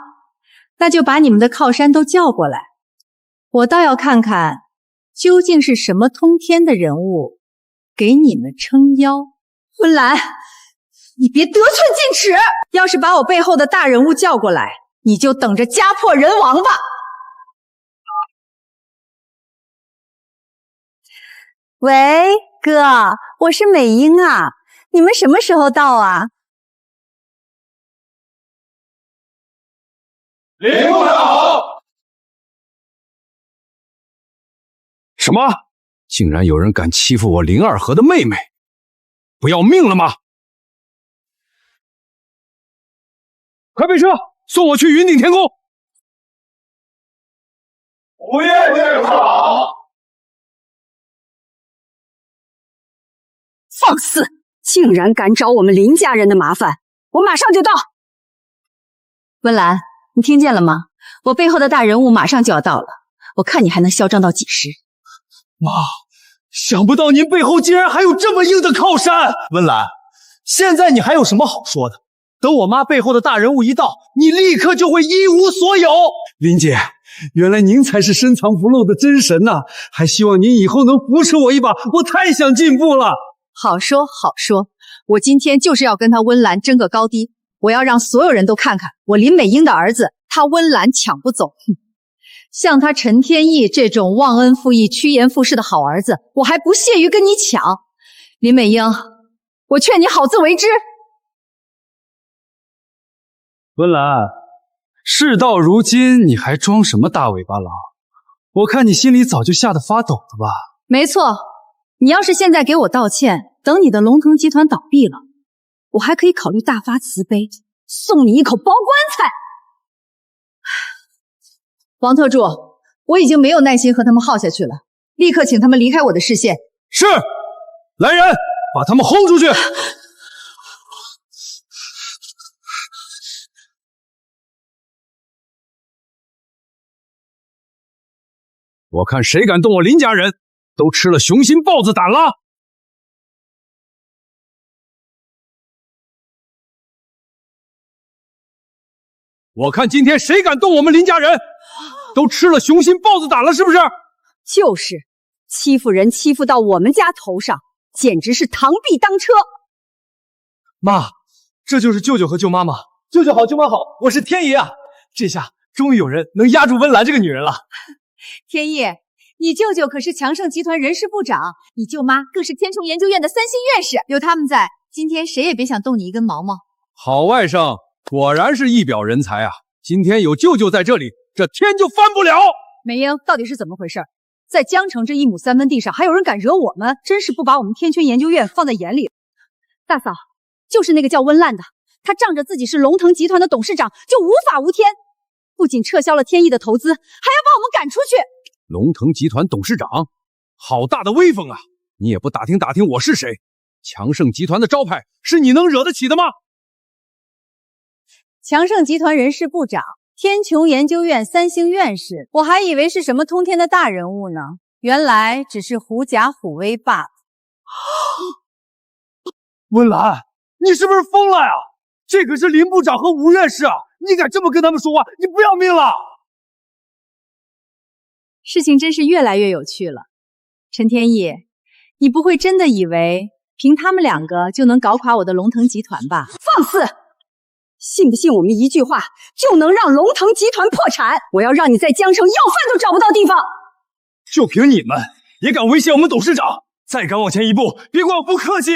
那就把你们的靠山都叫过来，我倒要看看究竟是什么通天的人物给你们撑腰。温岚，你别得寸进尺！要是把我背后的大人物叫过来，你就等着家破人亡吧！喂，哥，我是美英啊，你们什么时候到啊？林部长好！什么？竟然有人敢欺负我林二河的妹妹，不要命了吗？快备车，送我去云顶天宫！午夜见好。放肆！竟然敢找我们林家人的麻烦，我马上就到。温岚，你听见了吗？我背后的大人物马上就要到了，我看你还能嚣张到几时？妈，想不到您背后竟然还有这么硬的靠山！温岚，现在你还有什么好说的？等我妈背后的大人物一到，你立刻就会一无所有。林姐，原来您才是深藏不露的真神呐！还希望您以后能扶持我一把，我太想进步了。好说好说，我今天就是要跟他温岚争个高低，我要让所有人都看看我林美英的儿子，他温岚抢不走。哼，像他陈天意这种忘恩负义、趋炎附势的好儿子，我还不屑于跟你抢。林美英，我劝你好自为之。温岚，事到如今，你还装什么大尾巴狼？我看你心里早就吓得发抖了吧？没错，你要是现在给我道歉，等你的龙腾集团倒闭了，我还可以考虑大发慈悲，送你一口包棺材。王特助，我已经没有耐心和他们耗下去了，立刻请他们离开我的视线。是，来人，把他们轰出去！我看谁敢动我林家人，都吃了雄心豹子胆了。我看今天谁敢动我们林家人，都吃了雄心豹子胆了，是不是？就是，欺负人欺负到我们家头上，简直是螳臂当车。妈，这就是舅舅和舅妈吗？舅舅好，舅妈好，我是天爷啊！这下终于有人能压住温岚这个女人了。天意，你舅舅可是强盛集团人事部长，你舅妈更是天穹研究院的3星院士，有他们在，今天谁也别想动你一根毛毛。好外甥，果然是一表人才啊！今天有舅舅在这里，这天就翻不了。美英，到底是怎么回事？在江城这1亩3分地上，还有人敢惹我们，真是不把我们天穹研究院放在眼里。大嫂，就是那个叫温岚的，他仗着自己是龙腾集团的董事长，就无法无天，不仅撤销了天意的投资，还要把我们赶出去。龙腾集团董事长，好大的威风啊！你也不打听打听我是谁？强盛集团的招牌是你能惹得起的吗？强盛集团人事部长，天穹研究院3星院士，我还以为是什么通天的大人物呢，原来只是狐假虎威罢了。温岚，你是不是疯了呀？这可是林部长和吴院士啊！你敢这么跟他们说话，你不要命了？事情真是越来越有趣了。陈天意，你不会真的以为凭他们2个就能搞垮我的龙腾集团吧？放肆！信不信我们一句话就能让龙腾集团破产？我要让你在江城要饭都找不到地方！就凭你们也敢威胁我们董事长？再敢往前一步，别怪我不客气！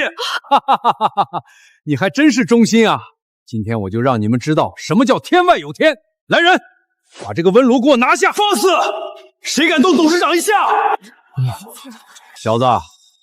哈哈哈哈哈！你还真是忠心啊！今天我就让你们知道什么叫天外有天！来人，把这个温炉给我拿下！放肆！谁敢动董事长一下？小子，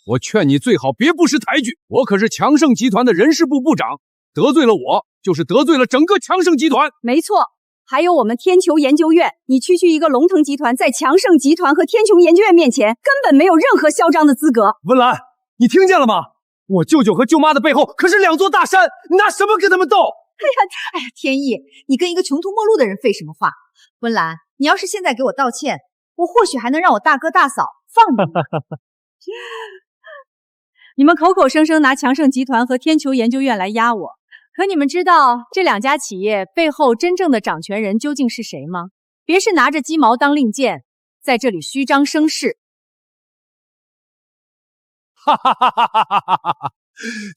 我劝你最好别不识抬举，我可是强盛集团的人事部部长，得罪了我，就是得罪了整个强盛集团。没错，还有我们天穹研究院，你区一个龙腾集团，在强盛集团和天穹研究院面前，根本没有任何嚣张的资格。温岚，你听见了吗？我舅舅和舅妈的背后可是2座大山，你拿什么跟他们斗？哎呀，天意，你跟一个穷途末路的人废什么话？温岚，你要是现在给我道歉，我或许还能让我大哥大嫂放你。你们口口声声拿强盛集团和天穹研究院来压我，可你们知道这2家企业背后真正的掌权人究竟是谁吗？别是拿着鸡毛当令箭，在这里虚张声势。哈哈哈哈哈哈！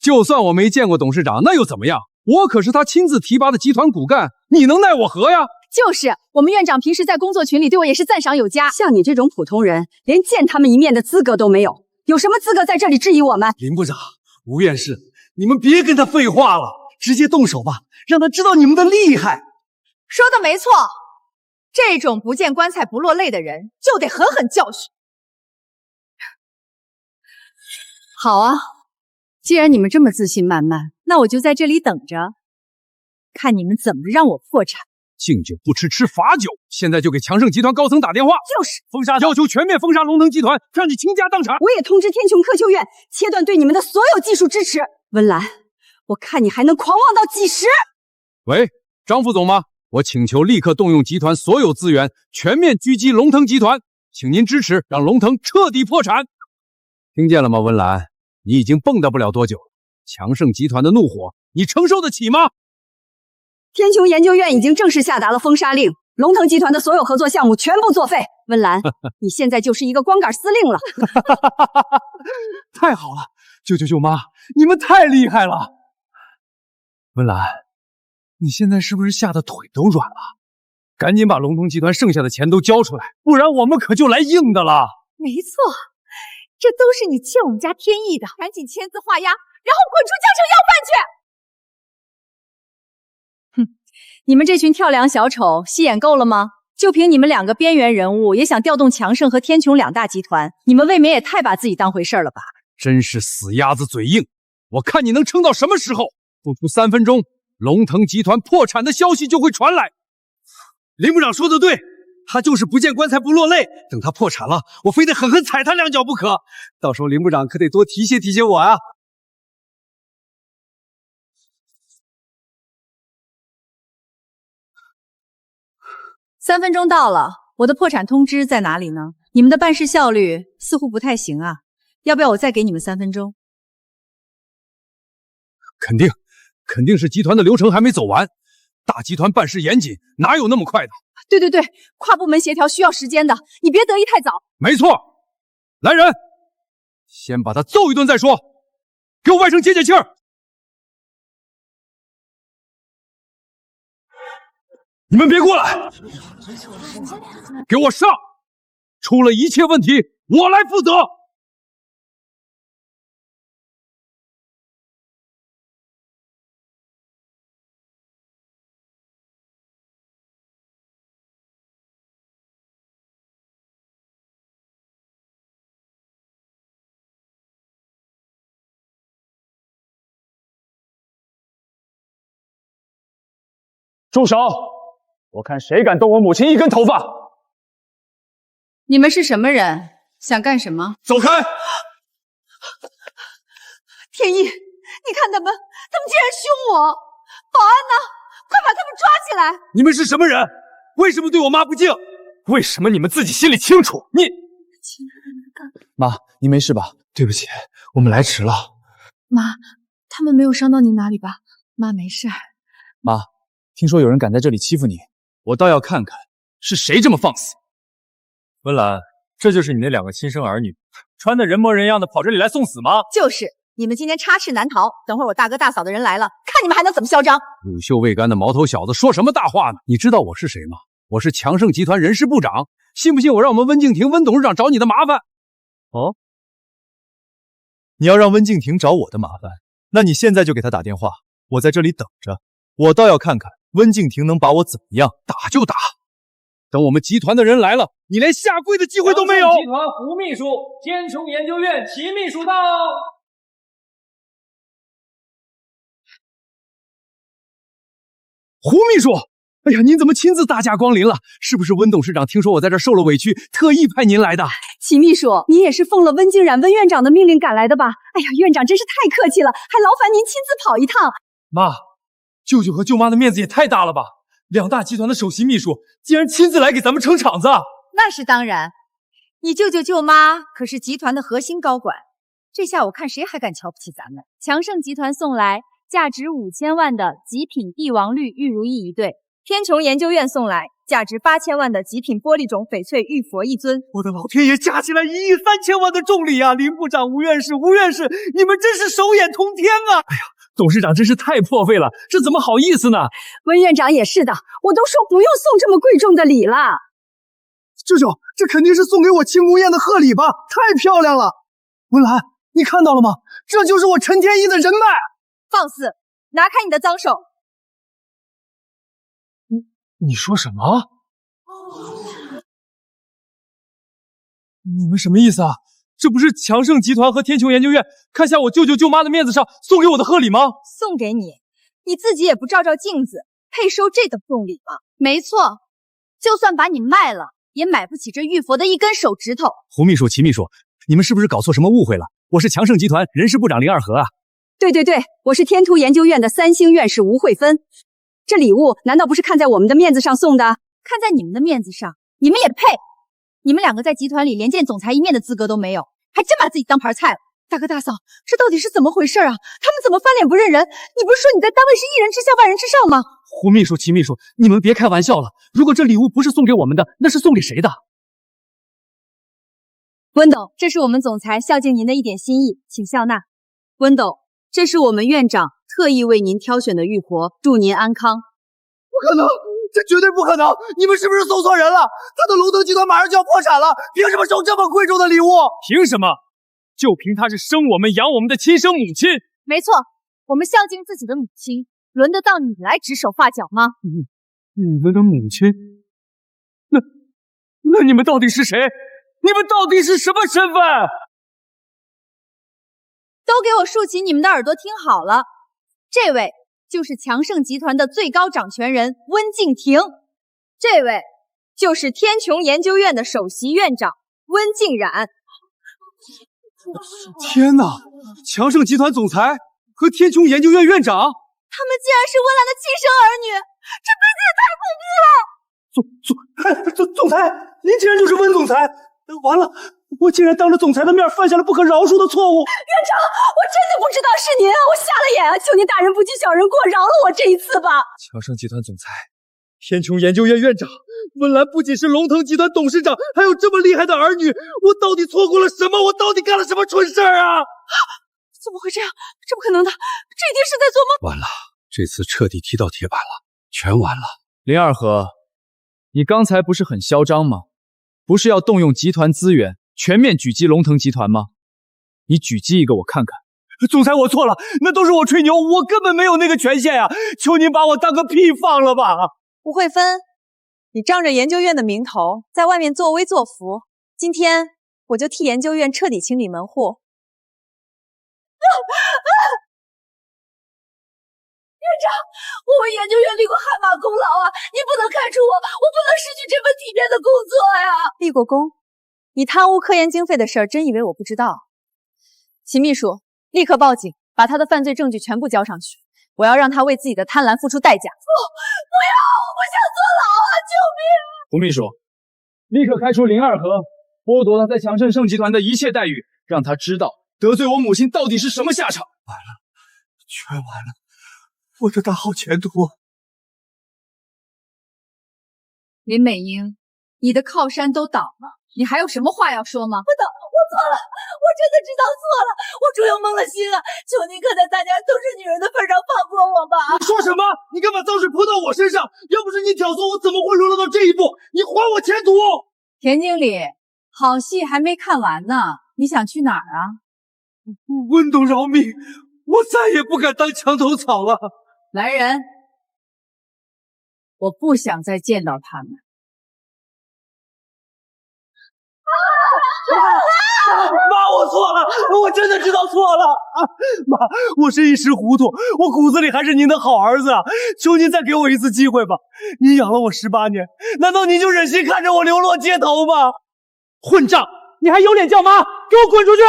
就算我没见过董事长，那又怎么样？我可是他亲自提拔的集团骨干，你能奈我何呀？就是，我们院长平时在工作群里对我也是赞赏有加。像你这种普通人，连见他们一面的资格都没有，有什么资格在这里质疑我们？林部长、吴院士，你们别跟他废话了，直接动手吧，让他知道你们的厉害。说的没错，这种不见棺材不落泪的人，就得狠狠教训。好啊，既然你们这么自信满满，那我就在这里等着，看你们怎么让我破产。敬酒不吃吃罚酒，现在就给强盛集团高层打电话，就是封杀，要求全面封杀龙腾集团，让你倾家荡产。我也通知天穹科修院，切断对你们的所有技术支持。温岚，我看你还能狂妄到几时？喂，张副总吗？我请求立刻动用集团所有资源，全面狙击龙腾集团，请您支持，让龙腾彻底破产。听见了吗，温岚？你已经蹦跶不了多久了，强盛集团的怒火，你承受得起吗？天穹研究院已经正式下达了封杀令，龙腾集团的所有合作项目全部作废。温岚，你现在就是一个光杆司令了。太好了，舅舅舅妈，你们太厉害了。温岚，你现在是不是吓得腿都软了？赶紧把龙腾集团剩下的钱都交出来，不然我们可就来硬的了。没错，这都是你欠我们家天意的，赶紧签字画押，然后滚出江城要饭去。你们这群跳梁小丑戏演够了吗？就凭你们2个边缘人物也想调动强盛和天穹2大集团，你们未免也太把自己当回事了吧？真是死鸭子嘴硬，我看你能撑到什么时候？不出3分钟，龙腾集团破产的消息就会传来。林部长说的对，他就是不见棺材不落泪，等他破产了，我非得狠狠踩他2脚不可。到时候林部长可得多提携提携我啊。3分钟到了，我的破产通知在哪里呢？你们的办事效率似乎不太行啊，要不要我再给你们3分钟？肯定是集团的流程还没走完。大集团办事严谨，哪有那么快的？对，跨部门协调需要时间的，你别得意太早。没错，来人，先把他揍一顿再说，给我外甥解解气儿。你们别过来，给我上！出了一切问题，我来负责。住手！我看谁敢动我母亲一根头发！你们是什么人？想干什么？走开！天意，你看他们竟然凶我！保安呢？快把他们抓起来！你们是什么人？为什么对我妈不敬？为什么你们自己心里清楚？妈，你没事吧？对不起，我们来迟了。妈，他们没有伤到你哪里吧？妈没事。妈，听说有人敢在这里欺负你，我倒要看看是谁这么放肆。温岚，这就是你那2个亲生儿女，穿得人模人样的跑这里来送死吗？就是，你们今天插翅难逃。等会儿我大哥大嫂的人来了，看你们还能怎么嚣张！乳臭未干的毛头小子，说什么大话呢？你知道我是谁吗？我是强盛集团人事部长，信不信我让我们温敬亭温董事长找你的麻烦？哦，你要让温敬亭找我的麻烦，那你现在就给他打电话，我在这里等着。我倒要看看温敬亭能把我怎么样。打就打，等我们集团的人来了，你连下跪的机会都没有。集团胡秘书，天穹研究院齐秘书到。胡秘书，哎呀，您怎么亲自大驾光临了？是不是温董事长听说我在这受了委屈，特意派您来的？齐秘书，您也是奉了温静冉温院长的命令赶来的吧？哎呀，院长真是太客气了，还劳烦您亲自跑一趟。妈，舅舅和舅妈的面子也太大了吧！2大集团的首席秘书竟然亲自来给咱们撑场子。那是当然，你舅舅舅妈可是集团的核心高管，这下我看谁还敢瞧不起咱们。强盛集团送来价值5000万的极品帝王绿玉如意1对，天穹研究院送来价值8000万的极品玻璃种翡翠玉佛1尊。我的老天爷，加起来1亿3千万的重礼啊！林部长、吴院士，你们真是手眼通天啊！哎呀，董事长真是太破费了，这怎么好意思呢？温院长也是的，我都说不用送这么贵重的礼了。舅舅，这肯定是送给我庆功宴的贺礼吧？太漂亮了！温岚，你看到了吗？这就是我陈天一的人脉。放肆！拿开你的脏手！你说什么？你们什么意思啊？这不是强盛集团和天穹研究院看下我舅舅舅妈的面子上送给我的贺礼吗？送给你，你自己也不照照镜子，配收这等送礼吗？没错，就算把你卖了，也买不起这玉佛的1根手指头。胡秘书、齐秘书，你们是不是搞错什么误会了？我是强盛集团人事部长林二和啊。对，我是天图研究院的3星院士吴慧芬。这礼物难道不是看在我们的面子上送的？看在你们的面子上，你们也配？你们2个在集团里连见总裁一面的资格都没有，还真把自己当盘菜了。大哥大嫂，这到底是怎么回事啊？他们怎么翻脸不认人？你不是说你在单位是1人之下万人之上吗？胡秘书、齐秘书，你们别开玩笑了。如果这礼物不是送给我们的，那是送给谁的？温董，这是我们总裁孝敬您的一点心意，请笑纳。温董，这是我们院长特意为您挑选的玉佛，祝您安康。不可能，这绝对不可能！你们是不是送错人了？他的龙腾集团马上就要破产了，凭什么送这么贵重的礼物？凭什么？就凭他是生我们养我们的亲生母亲。没错，我们孝敬自己的母亲，轮得到你来指手画脚吗？你们的母亲？那你们到底是谁？你们到底是什么身份？都给我竖起你们的耳朵听好了，这位就是强盛集团的最高掌权人温敬亭，这位就是天穹研究院的首席院长温静冉。天哪，强盛集团总裁和天穹研究院院长，他们竟然是温岚的亲生儿女，这辈子也太恐怖了！总裁，您竟然就是温总裁！完了，我竟然当着总裁的面犯下了不可饶恕的错误。院长，我真的不知道是您，我瞎了眼啊！求您大人不计小人过，饶了我这一次吧。强盛集团总裁，天穹研究院院长，温岚不仅是龙腾集团董事长，还有这么厉害的儿女，我到底错过了什么？我到底干了什么蠢事儿啊？怎么会这样？这不可能的，这一定是在做梦。完了，这次彻底踢到铁板了，全完了。林二和，你刚才不是很嚣张吗？不是要动用集团资源全面狙击龙腾集团吗？你狙击一个我看看。总裁，我错了，那都是我吹牛，我根本没有那个权限啊！求您把我当个屁放了吧！吴慧芬，你仗着研究院的名头，在外面作威作福，今天我就替研究院彻底清理门户。院长，我为研究院立过汗马功劳啊！你不能开除我，我不能失去这份体面的工作呀！立过功，你贪污科研经费的事儿，真以为我不知道？秦秘书，立刻报警，把他的犯罪证据全部交上去，我要让他为自己的贪婪付出代价。不要，我不想坐牢啊！救命！胡秘书，立刻开除林二和，剥夺他在强盛盛集团的一切待遇，让他知道得罪我母亲到底是什么下场。完了，全完了，我的大好前途。林美英，你的靠山都倒了，你还有什么话要说吗？不懂，我错了，我真的知道错了，我终于蒙了心了，求您看在大家都是女人的份上放过我吧！你说什么？你敢把脏水泼到我身上？要不是你挑唆，我怎么会沦落到这一步？你还我前途！田经理，好戏还没看完呢，你想去哪儿啊？温董饶命，我再也不敢当墙头草了。来人，我不想再见到他们。妈，我错了，我真的知道错了。妈，我是一时糊涂，我骨子里还是您的好儿子啊！求您再给我一次机会吧。您养了我18年，难道您就忍心看着我流落街头吗？混账！你还有脸叫妈？给我滚出去！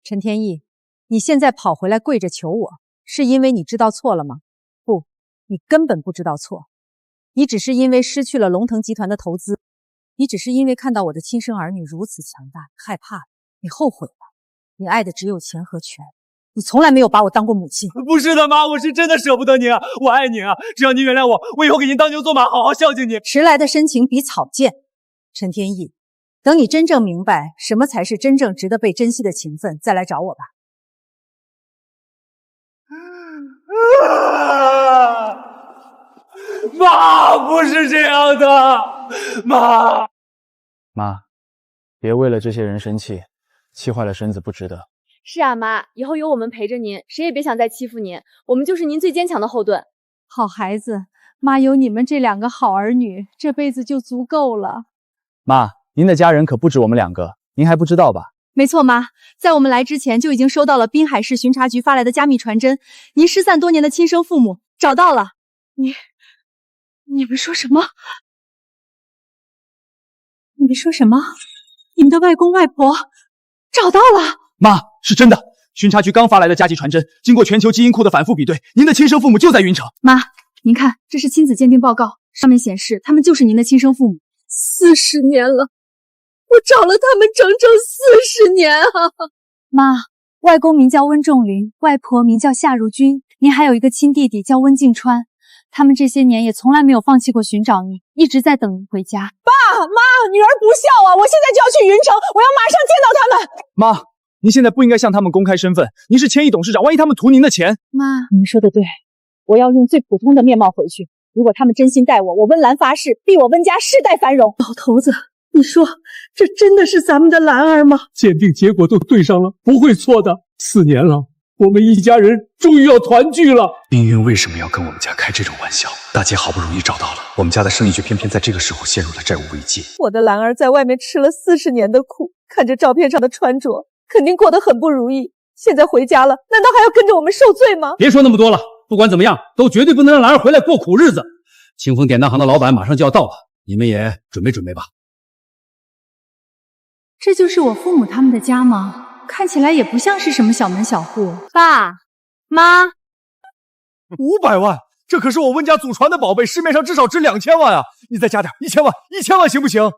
陈天意，你现在跑回来跪着求我，是因为你知道错了吗？不，你根本不知道错，你只是因为失去了龙腾集团的投资。你只是因为看到我的亲生儿女如此强大，害怕了，你后悔了。你爱的只有钱和权，你从来没有把我当过母亲。不是的，妈，我是真的舍不得您啊，我爱您啊！只要您原谅我，我以后给您当牛做马，好好孝敬您。迟来的深情比草贱，陈天意，等你真正明白什么才是真正值得被珍惜的情分，再来找我吧。妈，不是这样的，妈。妈，别为了这些人生气，气坏了身子不值得。是啊，妈，以后有我们陪着您，谁也别想再欺负您，我们就是您最坚强的后盾。好孩子，妈有你们这2个好儿女，这辈子就足够了。妈，您的家人可不止我们2个，您还不知道吧？没错，妈，在我们来之前就已经收到了滨海市巡查局发来的加密传真，您失散多年的亲生父母找到了。你们说什么？你们说什么？你们的外公外婆找到了？妈，是真的，巡查局刚发来的加急传真，经过全球基因库的反复比对，您的亲生父母就在云城。妈，您看，这是亲子鉴定报告，上面显示他们就是您的亲生父母。40年了，我找了他们整整40年啊！妈，外公名叫温仲林，外婆名叫夏如君，您还有一个亲弟弟叫温敬川。他们这些年也从来没有放弃过寻找你，一直在等你回家。爸妈，女儿不孝啊！我现在就要去云城，我要马上见到他们。妈，您现在不应该向他们公开身份，您是千亿董事长，万一他们图您的钱。妈，你们说的对，我要用最普通的面貌回去。如果他们真心待我，我温岚发誓，必我温家世代繁荣。老头子，你说这真的是咱们的兰儿吗？鉴定结果都对上了，不会错的。4年了，我们一家人终于要团聚了。命运为什么要跟我们家开这种玩笑？大姐好不容易找到了，我们家的生意却偏偏在这个时候陷入了债务危机。我的兰儿在外面吃了40年的苦，看着照片上的穿着，肯定过得很不如意。现在回家了，难道还要跟着我们受罪吗？别说那么多了，不管怎么样，都绝对不能让兰儿回来过苦日子。清风典当行的老板马上就要到了，你们也准备准备吧。这就是我父母他们的家吗？看起来也不像是什么小门小户。爸妈500万，这可是我温家祖传的宝贝，市面上至少值2000万啊！你再加点，1000万，1000万行不行？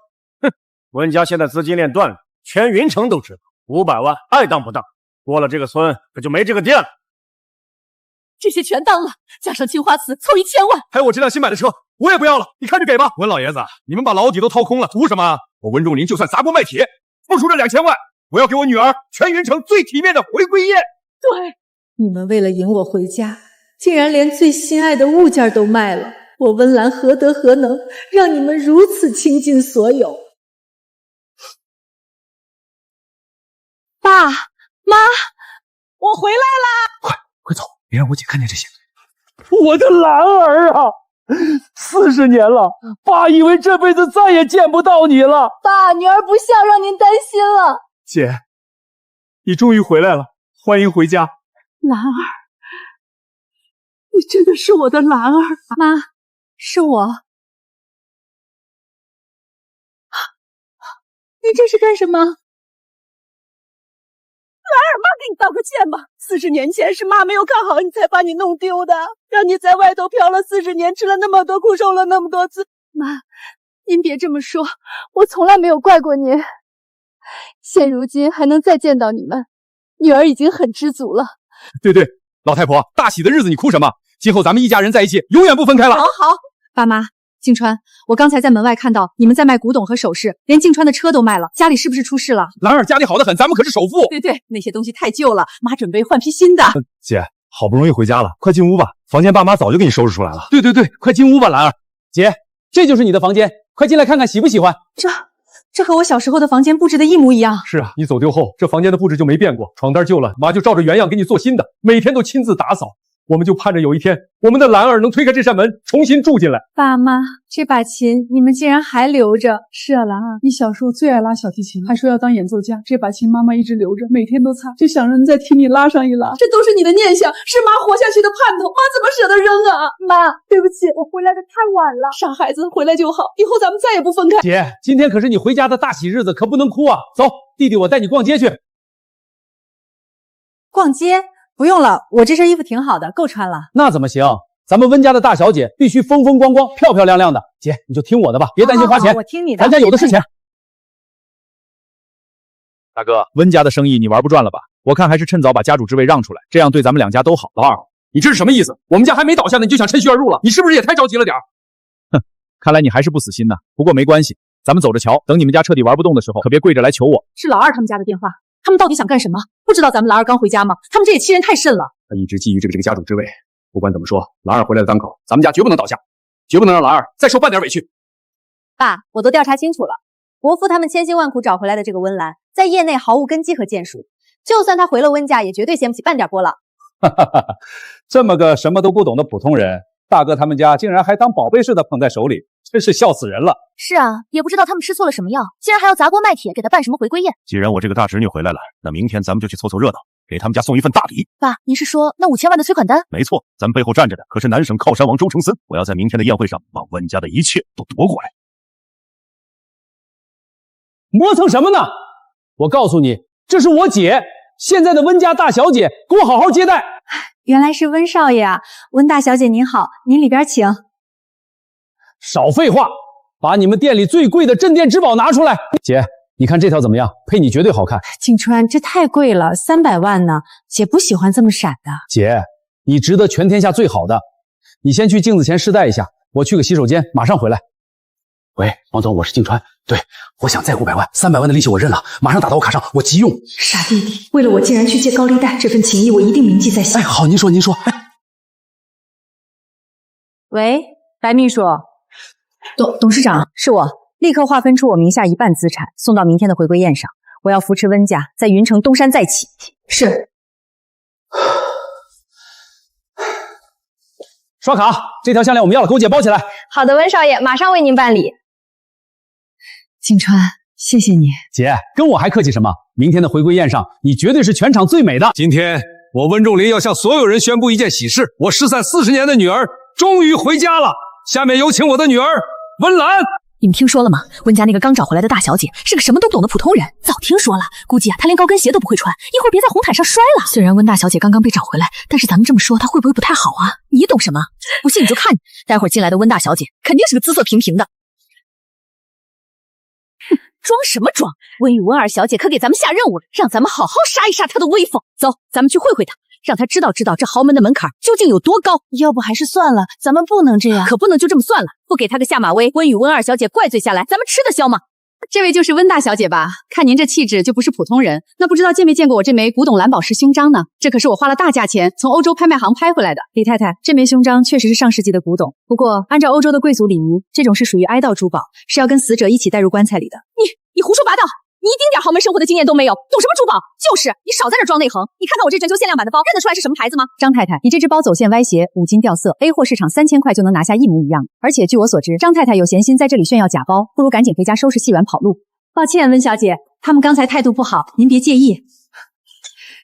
温家现在资金链断了，全云城都知道，500万爱当不当。过了这个村，可就没这个店了。这些全当了，加上青花瓷，凑1000万。还有我这辆新买的车，我也不要了，你看着给吧。温老爷子，你们把老底都掏空了，图什么？我温仲林就算砸锅卖铁，付出这2000万，我要给我女儿全云城最体面的回归宴。对，你们为了迎我回家，竟然连最心爱的物件都卖了。我温岚何德何能，让你们如此倾尽所有？爸妈，我回来啦！快走，别让我姐看见这些。我的兰儿啊，40年了，爸以为这辈子再也见不到你了。爸，女儿不孝，让您担心了。姐，你终于回来了，欢迎回家。兰儿，你真的是我的兰儿。妈，是我。你这是干什么？兰儿，妈给你道个歉吧。40年前是妈没有看好你，才把你弄丢的，让你在外头漂了40年，吃了那么多苦，受了那么多罪。妈，您别这么说，我从来没有怪过您。现如今还能再见到你们，女儿已经很知足了。对，老太婆，大喜的日子你哭什么？今后咱们一家人在一起，永远不分开了。好，爸妈，静川，我刚才在门外看到你们在卖古董和首饰，连静川的车都卖了，家里是不是出事了？兰儿家里好得很，咱们可是首富。对，那些东西太旧了，妈准备换批新的。姐，好不容易回家了，快进屋吧，房间爸妈早就给你收拾出来了。对，快进屋吧，兰儿姐，这就是你的房间，快进来看看喜不喜欢。这和我小时候的房间布置的一模一样。是啊，你走丢后，这房间的布置就没变过，床单旧了，妈就照着原样给你做新的，每天都亲自打扫。我们就盼着有一天，我们的兰儿能推开这扇门，重新住进来。爸妈，这把琴你们竟然还留着？是啊，兰儿，你小时候最爱拉小提琴，还说要当演奏家，这把琴妈妈一直留着，每天都擦，就想着能再替你拉上一拉。这都是你的念想，是妈活下去的盼头，妈怎么舍得扔啊？妈，对不起，我回来的太晚了。傻孩子，回来就好，以后咱们再也不分开。姐，今天可是你回家的大喜日子，可不能哭啊！走，弟弟我带你逛街去。逛街？不用了，我这身衣服挺好的，够穿了。那怎么行？咱们温家的大小姐必须风风光光、漂漂亮亮的。姐，你就听我的吧，别担心花钱。我听你的，咱家有的是钱。大哥，温家的生意你玩不转了吧？我看还是趁早把家主之位让出来，这样对咱们两家都好。老二，你这是什么意思？我们家还没倒下呢，你就想趁虚而入了？你是不是也太着急了点？哼，看来你还是不死心呐。不过没关系，咱们走着瞧。等你们家彻底玩不动的时候，可别跪着来求我。是老二他们家的电话，他们到底想干什么？不知道咱们兰儿刚回家吗？他们这也欺人太甚了。他一直觊觎这个家主之位。不管怎么说，兰儿回来的当口，咱们家绝不能倒下，绝不能让兰儿再受半点委屈。爸，我都调查清楚了，伯父他们千辛万苦找回来的这个温岚，在业内毫无根基和建树，就算他回了温家，也绝对掀不起半点波浪。这么个什么都不懂的普通人，大哥他们家竟然还当宝贝似的捧在手里，真是笑死人了。是啊，也不知道他们吃错了什么药，竟然还要砸锅卖铁给他办什么回归宴。既然我这个大侄女回来了，那明天咱们就去凑凑热闹，给他们家送一份大礼。爸，您是说那5000万的催款单？没错，咱背后站着的可是南省靠山王周承森，我要在明天的宴会上把温家的一切都夺过来。磨蹭什么呢？我告诉你，这是我姐，现在的温家大小姐，给我好好接待。原来是温少爷啊，温大小姐您好，您里边请。少废话，把你们店里最贵的镇店之宝拿出来。姐，你看这条怎么样？配你绝对好看。景川，这太贵了，300万呢，姐不喜欢这么闪的。姐，你值得全天下最好的。你先去镜子前试戴一下，我去个洗手间，马上回来。喂，王总，我是静川。对，我想再500万，300万的利息我认了，马上打到我卡上，我急用。傻弟弟，为了我竟然去借高利贷，这份情谊我一定铭记在心。哎，好，您说。喂，白秘书，董事长，是我，立刻划分出我名下1半资产，送到明天的回归宴上。我要扶持温家在云城东山再起。是。刷卡，这条项链我们要了，给我姐包起来。好的，温少爷，马上为您办理。景川，谢谢你。姐，跟我还客气什么？明天的回归宴上，你绝对是全场最美的。今天我温仲林要向所有人宣布一件喜事，我失散40年的女儿终于回家了。下面有请我的女儿温岚。你们听说了吗？温家那个刚找回来的大小姐是个什么都不懂的普通人，早听说了，估计啊她连高跟鞋都不会穿，一会儿别在红毯上摔了。虽然温大小姐刚刚被找回来，但是咱们这么说，她会不会不太好啊？你懂什么？不信你就看，待会儿进来的温大小姐肯定是个姿色平平的。装什么装？温雨温二小姐可给咱们下任务了，让咱们好好杀一杀她的威风。走，咱们去会会她，让她知道知道这豪门的门槛究竟有多高。要不还是算了，咱们不能这样。可不能就这么算了，不给她个下马威，温雨温二小姐怪罪下来，咱们吃得消吗？这位就是温大小姐吧？看您这气质就不是普通人。那不知道见没见过我这枚古董蓝宝石胸章呢？这可是我花了大价钱从欧洲拍卖行拍回来的。李太太，这枚胸章确实是上世纪的古董，不过按照欧洲的贵族礼仪，这种是属于哀悼珠宝，是要跟死者一起带入棺材里的。你胡说八道！你一丁点豪门生活的经验都没有，懂什么珠宝？就是你少在这装内行。你看看我这全球限量版的包，认得出来是什么牌子吗？张太太，你这只包走线歪斜，五金掉色 ，A 货市场3000块就能拿下一模一样。而且据我所知，张太太有闲心在这里炫耀假包，不如赶紧回家收拾细软跑路。抱歉，温小姐，他们刚才态度不好，您别介意。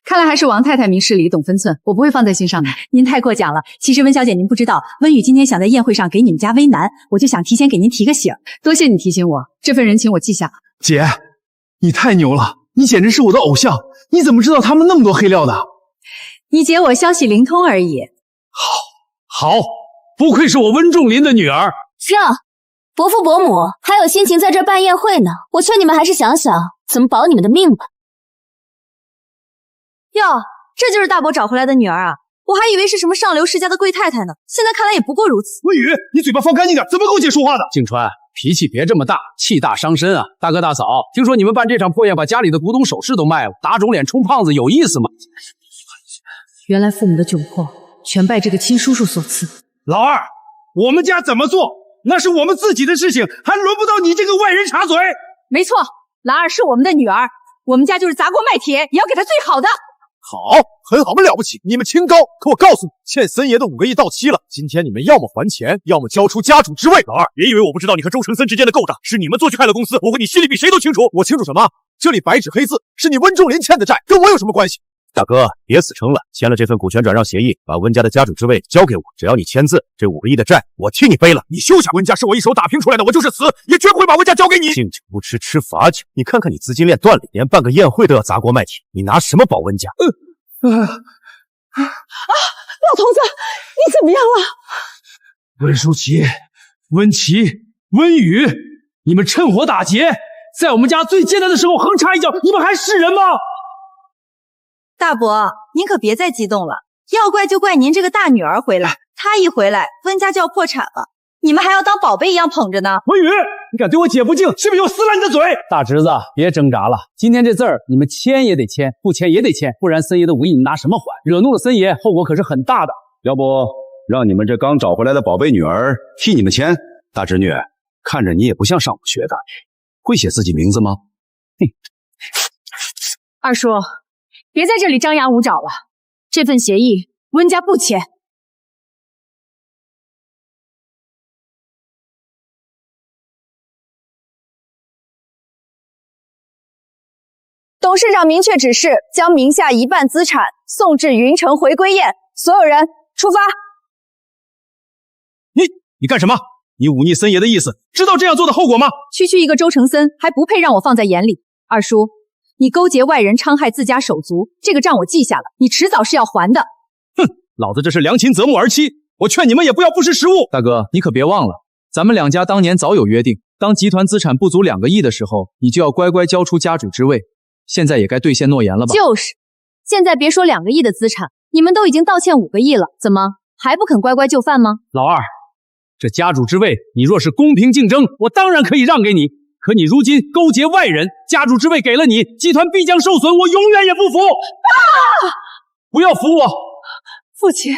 看来还是王太太明事理，懂分寸，我不会放在心上的。您太过奖了。其实温小姐您不知道，温雨今天想在宴会上给你们家为难，我就想提前给您提个醒。多谢你提醒我，这份人情我记下了。姐，你太牛了，你简直是我的偶像。你怎么知道他们那么多黑料的？你姐我消息灵通而已。好，不愧是我温仲林的女儿。这伯父伯母还有心情在这儿办宴会呢，我劝你们还是想想怎么保你们的命吧。哟，这就是大伯找回来的女儿啊！我还以为是什么上流世家的贵太太呢，现在看来也不过如此。温雨，你嘴巴放干净点，怎么跟我姐说话的？静川，脾气别这么大，气大伤身啊！大哥大嫂，听说你们办这场破宴，把家里的古董首饰都卖了，打肿脸充胖子，有意思吗？原来父母的窘迫全拜这个亲叔叔所赐。老二，我们家怎么做，那是我们自己的事情，还轮不到你这个外人插嘴。没错，兰儿是我们的女儿，我们家就是砸锅卖铁也要给她最好的。好，很好，了不起，你们清高。可我告诉你，欠森爷的5个亿到期了，今天你们要么还钱，要么交出家主之位。老二，别以为我不知道你和周成森之间的勾当，是你们做去害了公司，我和你心里比谁都清楚。我清楚什么？这里白纸黑字，是你温仲林欠的债，跟我有什么关系？大哥，别死撑了，签了这份股权转让协议，把温家的家主之位交给我，只要你签字，这5个亿的债我替你背了。你休想！温家是我一手打拼出来的，我就是死也绝不会把温家交给你。敬酒不吃吃罚酒，你看看你资金链断了，连办个宴会都要砸锅卖铁，你拿什么保温家？老头子，你怎么样了？温舒淇、温琪、温雨，你们趁火打劫，在我们家最艰难的时候横插一脚，你们还是人吗？大伯，您可别再激动了，要怪就怪您这个大女儿回来，她一回来，温家就要破产了，你们还要当宝贝一样捧着呢。温雨，你敢对我姐不敬，信不信我撕烂你的嘴？大侄子，别挣扎了，今天这字儿你们签也得签，不签也得签，不然森爷的5个亿你们拿什么还？惹怒了森爷，后果可是很大的。要不让你们这刚找回来的宝贝女儿替你们签？大侄女，看着你也不像上我学的，会写自己名字吗？二叔，别在这里张牙舞爪了，这份协议温家不签。董事长明确指示，将名下一半资产送至云城回归宴，所有人出发。你干什么？你忤逆森爷的意思，知道这样做的后果吗？区区一个周成森还不配让我放在眼里。二叔，你勾结外人戕害自家手足，这个账我记下了，你迟早是要还的。哼，老子这是良禽择木而栖，我劝你们也不要不识时务。大哥，你可别忘了，咱们两家当年早有约定，当集团资产不足2个亿的时候，你就要乖乖交出家主之位。现在也该兑现诺言了吧？就是，现在别说2个亿的资产，你们都已经倒欠5个亿了，怎么还不肯乖乖就范吗？老二，这家主之位，你若是公平竞争，我当然可以让给你。可你如今勾结外人，家主之位给了你，集团必将受损，我永远也不服。不要服我，父亲。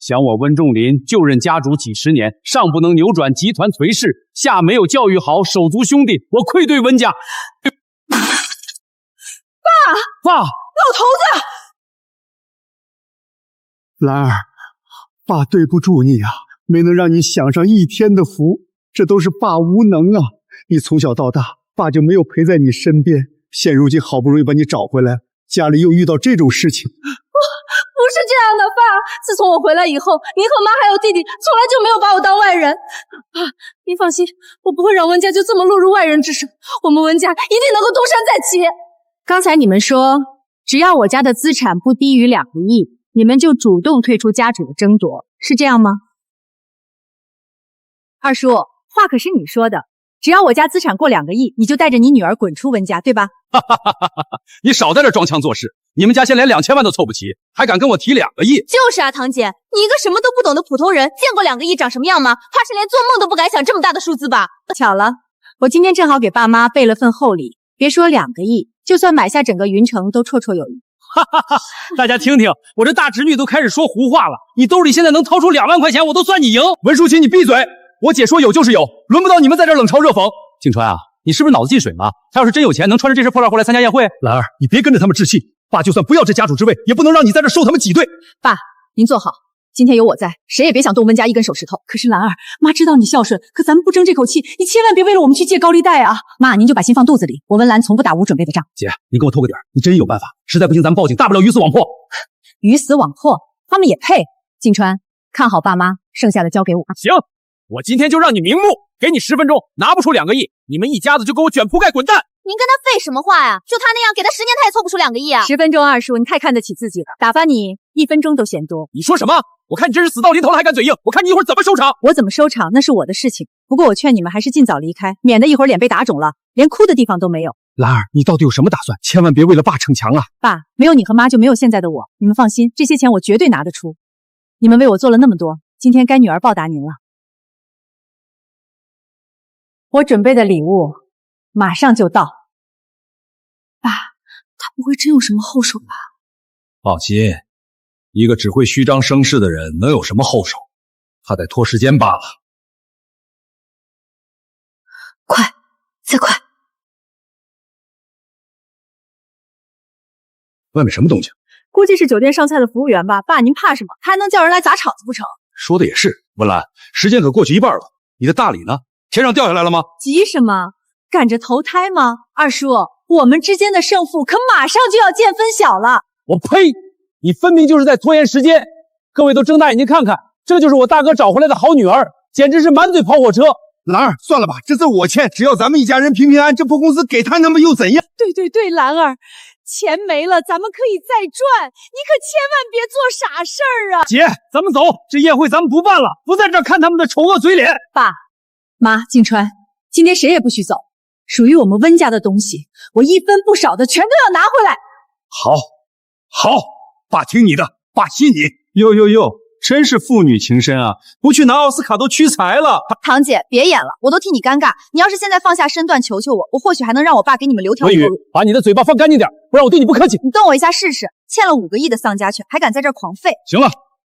想我温仲林就任家主几十年，上不能扭转集团颓势，下没有教育好手足兄弟，我愧对温家。爸，老头子，兰儿，爸对不住你啊，没能让你享上一天的福，这都是爸无能啊。你从小到大，爸就没有陪在你身边，现如今好不容易把你找回来，家里又遇到这种事情。不是这样的，爸，自从我回来以后，您和妈还有弟弟从来就没有把我当外人。爸，您放心，我不会让温家就这么落入外人之手，我们温家一定能够东山再起。刚才你们说，只要我家的资产不低于2个亿，你们就主动退出家主的争夺，是这样吗？二叔，话可是你说的，只要我家资产过2个亿，你就带着你女儿滚出温家，对吧？你少在这装腔作势，你们家现在连2000万都凑不齐，还敢跟我提2个亿？就是啊，堂姐，你一个什么都不懂的普通人，见过2个亿长什么样吗？怕是连做梦都不敢想这么大的数字吧？巧了，我今天正好给爸妈备了份厚礼，别说2个亿，就算买下整个云城都绰绰有余。大家听听，我这大侄女都开始说胡话了。你兜里现在能掏出2万块钱，我都算你赢。文淑琴，你闭嘴！我姐说有就是有，轮不到你们在这冷嘲热讽。景川啊，你是不是脑子进水吗？他要是真有钱，能穿着这身破烂货来参加宴会？兰儿，你别跟着他们置气。爸就算不要这家主之位，也不能让你在这受他们挤兑。爸，您坐好，今天有我在，谁也别想动温家一根手指头。可是兰儿，妈知道你孝顺，可咱们不争这口气，你千万别为了我们去借高利贷啊！妈，您就把心放肚子里，我温岚从不打无准备的仗。姐，你给我透个底儿，你真有办法？实在不行，咱们报警，大不了鱼死网破。鱼死网破，他们也配？静川，看好爸妈，剩下的交给我。行，我今天就让你瞑目，给你10分钟，拿不出2个亿，你们一家子就给我卷铺盖滚蛋！您跟他废什么话呀？就他那样，给他10年他也凑不出2个亿啊！10分钟，二叔，你太看得起自己了，打发你1分钟都嫌多。你说什么？我看你真是死到临头了还敢嘴硬，我看你一会儿怎么收场！我怎么收场那是我的事情，不过我劝你们还是尽早离开，免得一会儿脸被打肿了，连哭的地方都没有。兰儿，你到底有什么打算？千万别为了爸逞强啊！爸，没有你和妈就没有现在的我，你们放心，这些钱我绝对拿得出。你们为我做了那么多，今天该女儿报答您了。我准备的礼物马上就到。爸，他不会真有什么后手吧？放心，一个只会虚张声势的人能有什么后手？他得拖时间罢了。快，再快！外面什么动静？估计是酒店上菜的服务员吧。爸，您怕什么？他还能叫人来砸场子不成？说的也是，文兰，时间可过去一半了，你的大礼呢？天上掉下来了吗？急什么？赶着投胎吗？二叔，我们之间的胜负可马上就要见分晓了。我呸！你分明就是在拖延时间。各位都睁大眼睛看看，这就是我大哥找回来的好女儿，简直是满嘴跑火车。兰儿，算了吧，这字我欠，只要咱们一家人平平安，这破公司给他那么又怎样？对，兰儿，钱没了咱们可以再赚，你可千万别做傻事儿啊！姐，咱们走，这宴会咱们不办了，不在这儿看他们的丑恶嘴脸。爸妈，静川，今天谁也不许走，属于我们温家的东西，我1分不少的全都要拿回来。好，爸听你的，爸信你。哟，真是父女情深啊！不去拿奥斯卡都屈才了。堂姐，别演了，我都替你尴尬。你要是现在放下身段求求我，我或许还能让我爸给你们留条后路。把你的嘴巴放干净点，不然我对你不客气。你动我一下试试，欠了5个亿的丧家犬，还敢在这儿狂吠？行了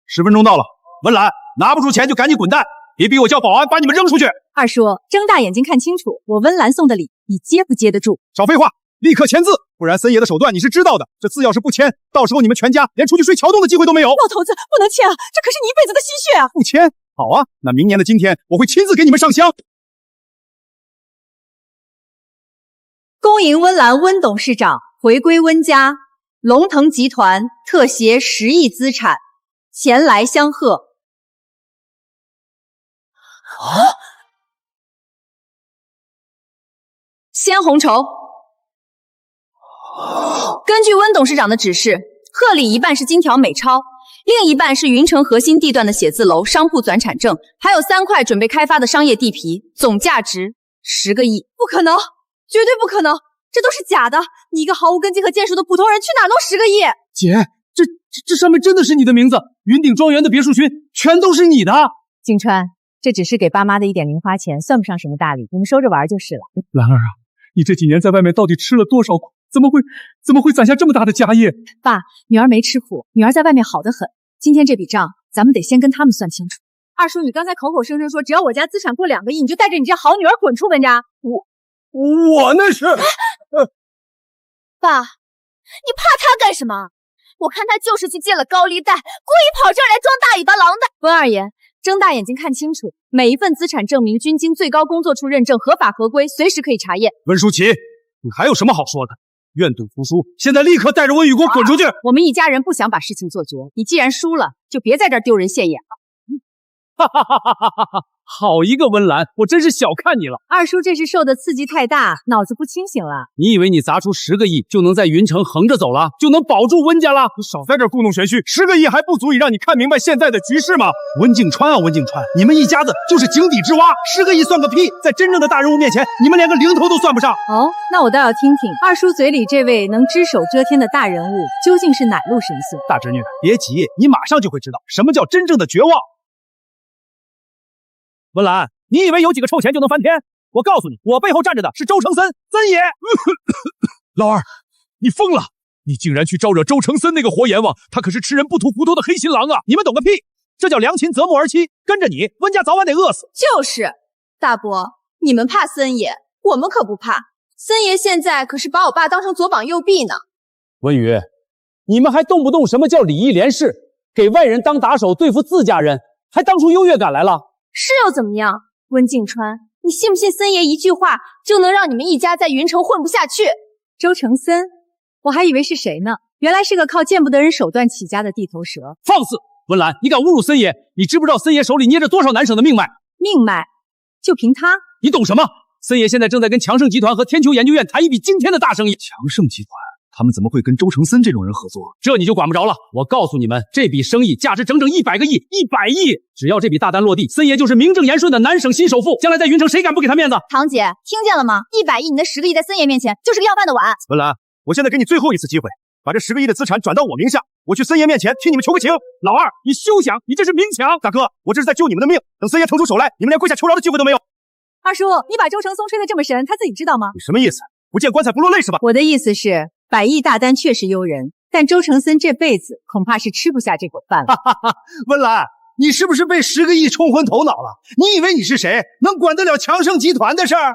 ，10分钟到了，文兰，拿不出钱就赶紧滚蛋，别逼我叫保安把你们扔出去。二叔，睁大眼睛看清楚，我温岚送的礼，你接不接得住？少废话，立刻签字，不然森爷的手段你是知道的。这字要是不签，到时候你们全家连出去睡桥洞的机会都没有。老头子，不能签啊，这可是你一辈子的心血啊！不签，好啊，那明年的今天我会亲自给你们上香。恭迎温岚温董事长回归温家，龙腾集团特携10亿资产前来相贺。鲜红绸。根据温董事长的指示，贺礼一半是金条美钞，另一半是云城核心地段的写字楼、商铺转产证，还有3块准备开发的商业地皮，总价值10个亿。不可能，绝对不可能，这都是假的！你一个毫无根基和建树的普通人，去哪弄10个亿？姐，这上面真的是你的名字，云顶庄园的别墅群全都是你的。景川，这只是给爸妈的一点零花钱，算不上什么大礼，你们收着玩就是了。兰儿啊，你这几年在外面到底吃了多少苦？怎么会攒下这么大的家业？爸，女儿没吃苦，女儿在外面好得很。今天这笔账，咱们得先跟他们算清楚。二叔，你刚才口口声声说，只要我家资产过2个亿，你就带着你这好女儿滚出温家。我那是……爸，你怕他干什么？我看他就是去借了高利贷，故意跑这儿来装大尾巴狼的。温二爷，睁大眼睛看清楚，每一份资产证明均经最高工作处认证，合法合规，随时可以查验。温淑琪，你还有什么好说的？愿赌服输，现在立刻带着温雨给我滚出去！我们一家人不想把事情做绝，你既然输了，就别在这儿丢人现眼了。哈哈哈哈哈哈！好一个温岚，我真是小看你了。二叔这是受的刺激太大，脑子不清醒了。你以为你砸出10个亿就能在云城横着走了，就能保住温家了？你少在这故弄玄虚，10个亿还不足以让你看明白现在的局势吗？温静川啊，温静川，你们一家子就是井底之蛙，10个亿算个屁，在真正的大人物面前，你们连个零头都算不上。哦，那我倒要听听二叔嘴里这位能只手遮天的大人物究竟是哪路神仙？大侄女，别急，你马上就会知道什么叫真正的绝望。温岚，你以为有几个臭钱就能翻天？我告诉你，我背后站着的是周承森森爷。老二，你疯了！你竟然去招惹周承森那个活阎王，他可是吃人不吐骨头的黑心狼啊！你们懂个屁！这叫良禽择木而栖，跟着你，温家早晚得饿死。就是，大伯，你们怕森爷，我们可不怕。森爷现在可是把我爸当成左膀右臂呢。文宇，你们还动不动什么叫礼义廉耻，给外人当打手对付自家人，还当出优越感来了？是又怎么样？温静川，你信不信森爷一句话就能让你们一家在云城混不下去？周承森，我还以为是谁呢，原来是个靠见不得人手段起家的地头蛇。放肆！温岚，你敢侮辱森爷？你知不知道森爷手里捏着多少难省的命脉？命脉？就凭他？你懂什么？森爷现在正在跟强盛集团和天球研究院谈一笔惊天的大生意。强盛集团？他们怎么会跟周承森这种人合作？这你就管不着了。我告诉你们，这笔生意价值整整100个亿，100亿！只要这笔大单落地，森爷就是名正言顺的南省新首富。将来在云城，谁敢不给他面子？堂姐，听见了吗？100亿，你的10个亿在森爷面前就是个要饭的碗。温岚，我现在给你最后一次机会，把这10个亿的资产转到我名下，我去森爷面前替你们求个情。老二，你休想！你这是明抢！大哥，我这是在救你们的命。等森爷腾出手来，你们连跪下求饶的机会都没有。二叔，你把周承松吹得这么神，他自己知道吗？你什么意思？不见棺材不落泪是吧？我的意思是，100亿大单确实诱人，但周承森这辈子恐怕是吃不下这口饭了。温岚，你是不是被10个亿冲昏头脑了？你以为你是谁，能管得了强盛集团的事儿？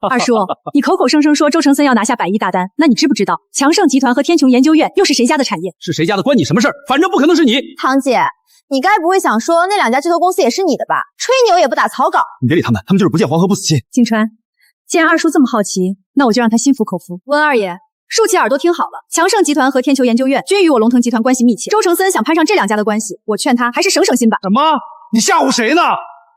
二叔，你口口声声说周承森要拿下100亿大单，那你知不知道强盛集团和天穹研究院又是谁家的产业？是谁家的关你什么事儿？反正不可能是你。堂姐，你该不会想说那2家巨头公司也是你的吧？吹牛也不打草稿。你别理他们，他们就是不见黄河不死心。静川，既然二叔这么好奇，那我就让他心服口服。温二爷，竖起耳朵听好了，强盛集团和天球研究院均与我龙腾集团关系密切，周承森想攀上这2家的关系，我劝他还是省省心吧。什么？你吓唬谁呢？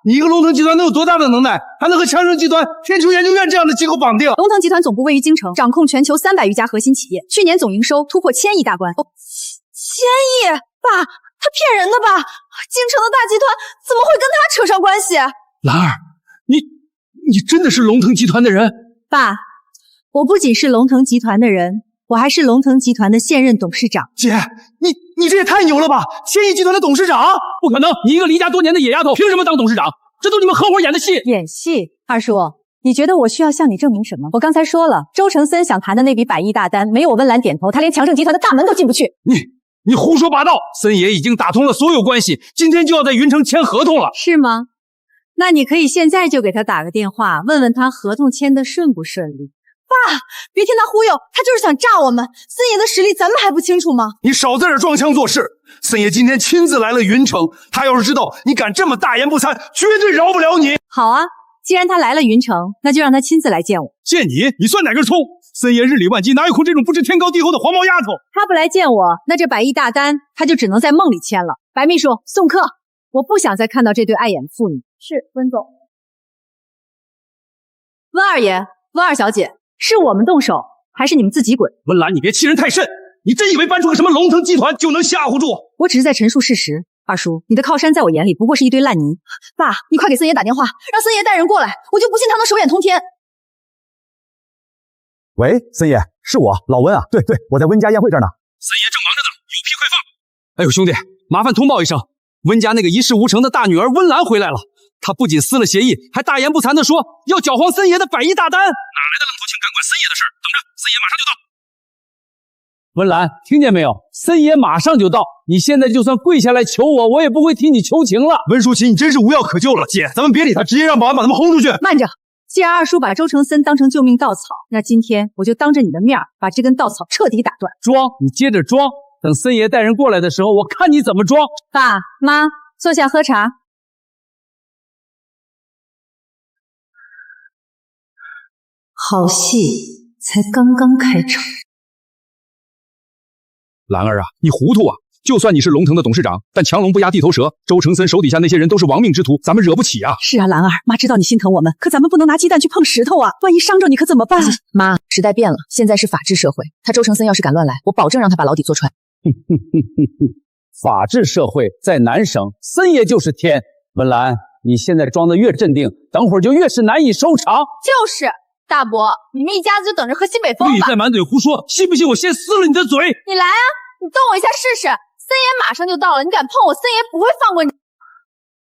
你一个龙腾集团能有多大的能耐，还能和强盛集团、天球研究院这样的机构绑定？龙腾集团总部位于京城，掌控全球300余家核心企业，去年总营收突破1000亿大关。1000亿？爸，他骗人的吧？京城的大集团怎么会跟他扯上关系？兰儿，你真的是龙腾集团的人？爸，我不仅是龙腾集团的人，我还是龙腾集团的现任董事长。姐，你这也太牛了吧！1000亿集团的董事长？不可能！你一个离家多年的野丫头，凭什么当董事长？这都你们合伙演的戏。演戏？二叔，你觉得我需要向你证明什么？我刚才说了，周承森想谈的那笔100亿大单，没有我温岚点头，他连强盛集团的大门都进不去。你胡说八道！森爷已经打通了所有关系，今天就要在云城签合同了。是吗？那你可以现在就给他打个电话，问问他合同签的顺不顺利。爸，别听他忽悠，他就是想炸我们。森爷的实力咱们还不清楚吗？你少在这装腔作势。森爷今天亲自来了云城，他要是知道你敢这么大言不惭，绝对饶不了你。好啊，既然他来了云城，那就让他亲自来见我。见你？你算哪根葱？森爷日理万机，哪有空这种不知天高地厚的黄毛丫头？他不来见我，那这100亿大单他就只能在梦里签了。白秘书送客，我不想再看到这对碍眼妇女。是，温总。温二爷，温二小姐，是我们动手，还是你们自己滚？温岚，你别欺人太甚！你真以为搬出个什么龙腾集团就能吓唬住我？我只是在陈述事实。二叔，你的靠山在我眼里不过是一堆烂泥。爸，你快给森爷打电话，让森爷带人过来，我就不信他能手眼通天。喂，森爷，是我老温啊。对，我在温家宴会这儿呢。森爷正忙着呢，有屁快放！哎呦，兄弟，麻烦通报一声，温家那个一事无成的大女儿温岚回来了。她不仅撕了协议，还大言不惭地说要搅黄森爷的100亿大单。哪来的愣头青敢管森爷的事？等着，森爷马上就到。温岚，听见没有？森爷马上就到，你现在就算跪下来求我，我也不会替你求情了。温淑琪，你真是无药可救了。姐，咱们别理他，直接让保安把他们轰出去。慢着，既然二叔把周承森当成救命稻草，那今天我就当着你的面把这根稻草彻底打断。装，你接着装，等森爷带人过来的时候，我看你怎么装。爸妈，坐下喝茶。好戏才刚刚开场。兰儿啊，你糊涂啊！就算你是龙腾的董事长，但强龙不压地头蛇，周承森手底下那些人都是亡命之徒，咱们惹不起啊。是啊，兰儿，妈知道你心疼我们，可咱们不能拿鸡蛋去碰石头啊，万一伤着你可怎么办？妈，时代变了，现在是法治社会，他周承森要是敢乱来，我保证让他把牢底坐穿。法治社会在南省，森爷就是天。文兰，你现在装得越镇定，等会儿就越是难以收场。就是大伯，你们一家子就等着喝西北风吧。你再满嘴胡说，信不信我先撕了你的嘴？你来啊，你动我一下试试。森爷马上就到了，你敢碰我，森爷不会放过你。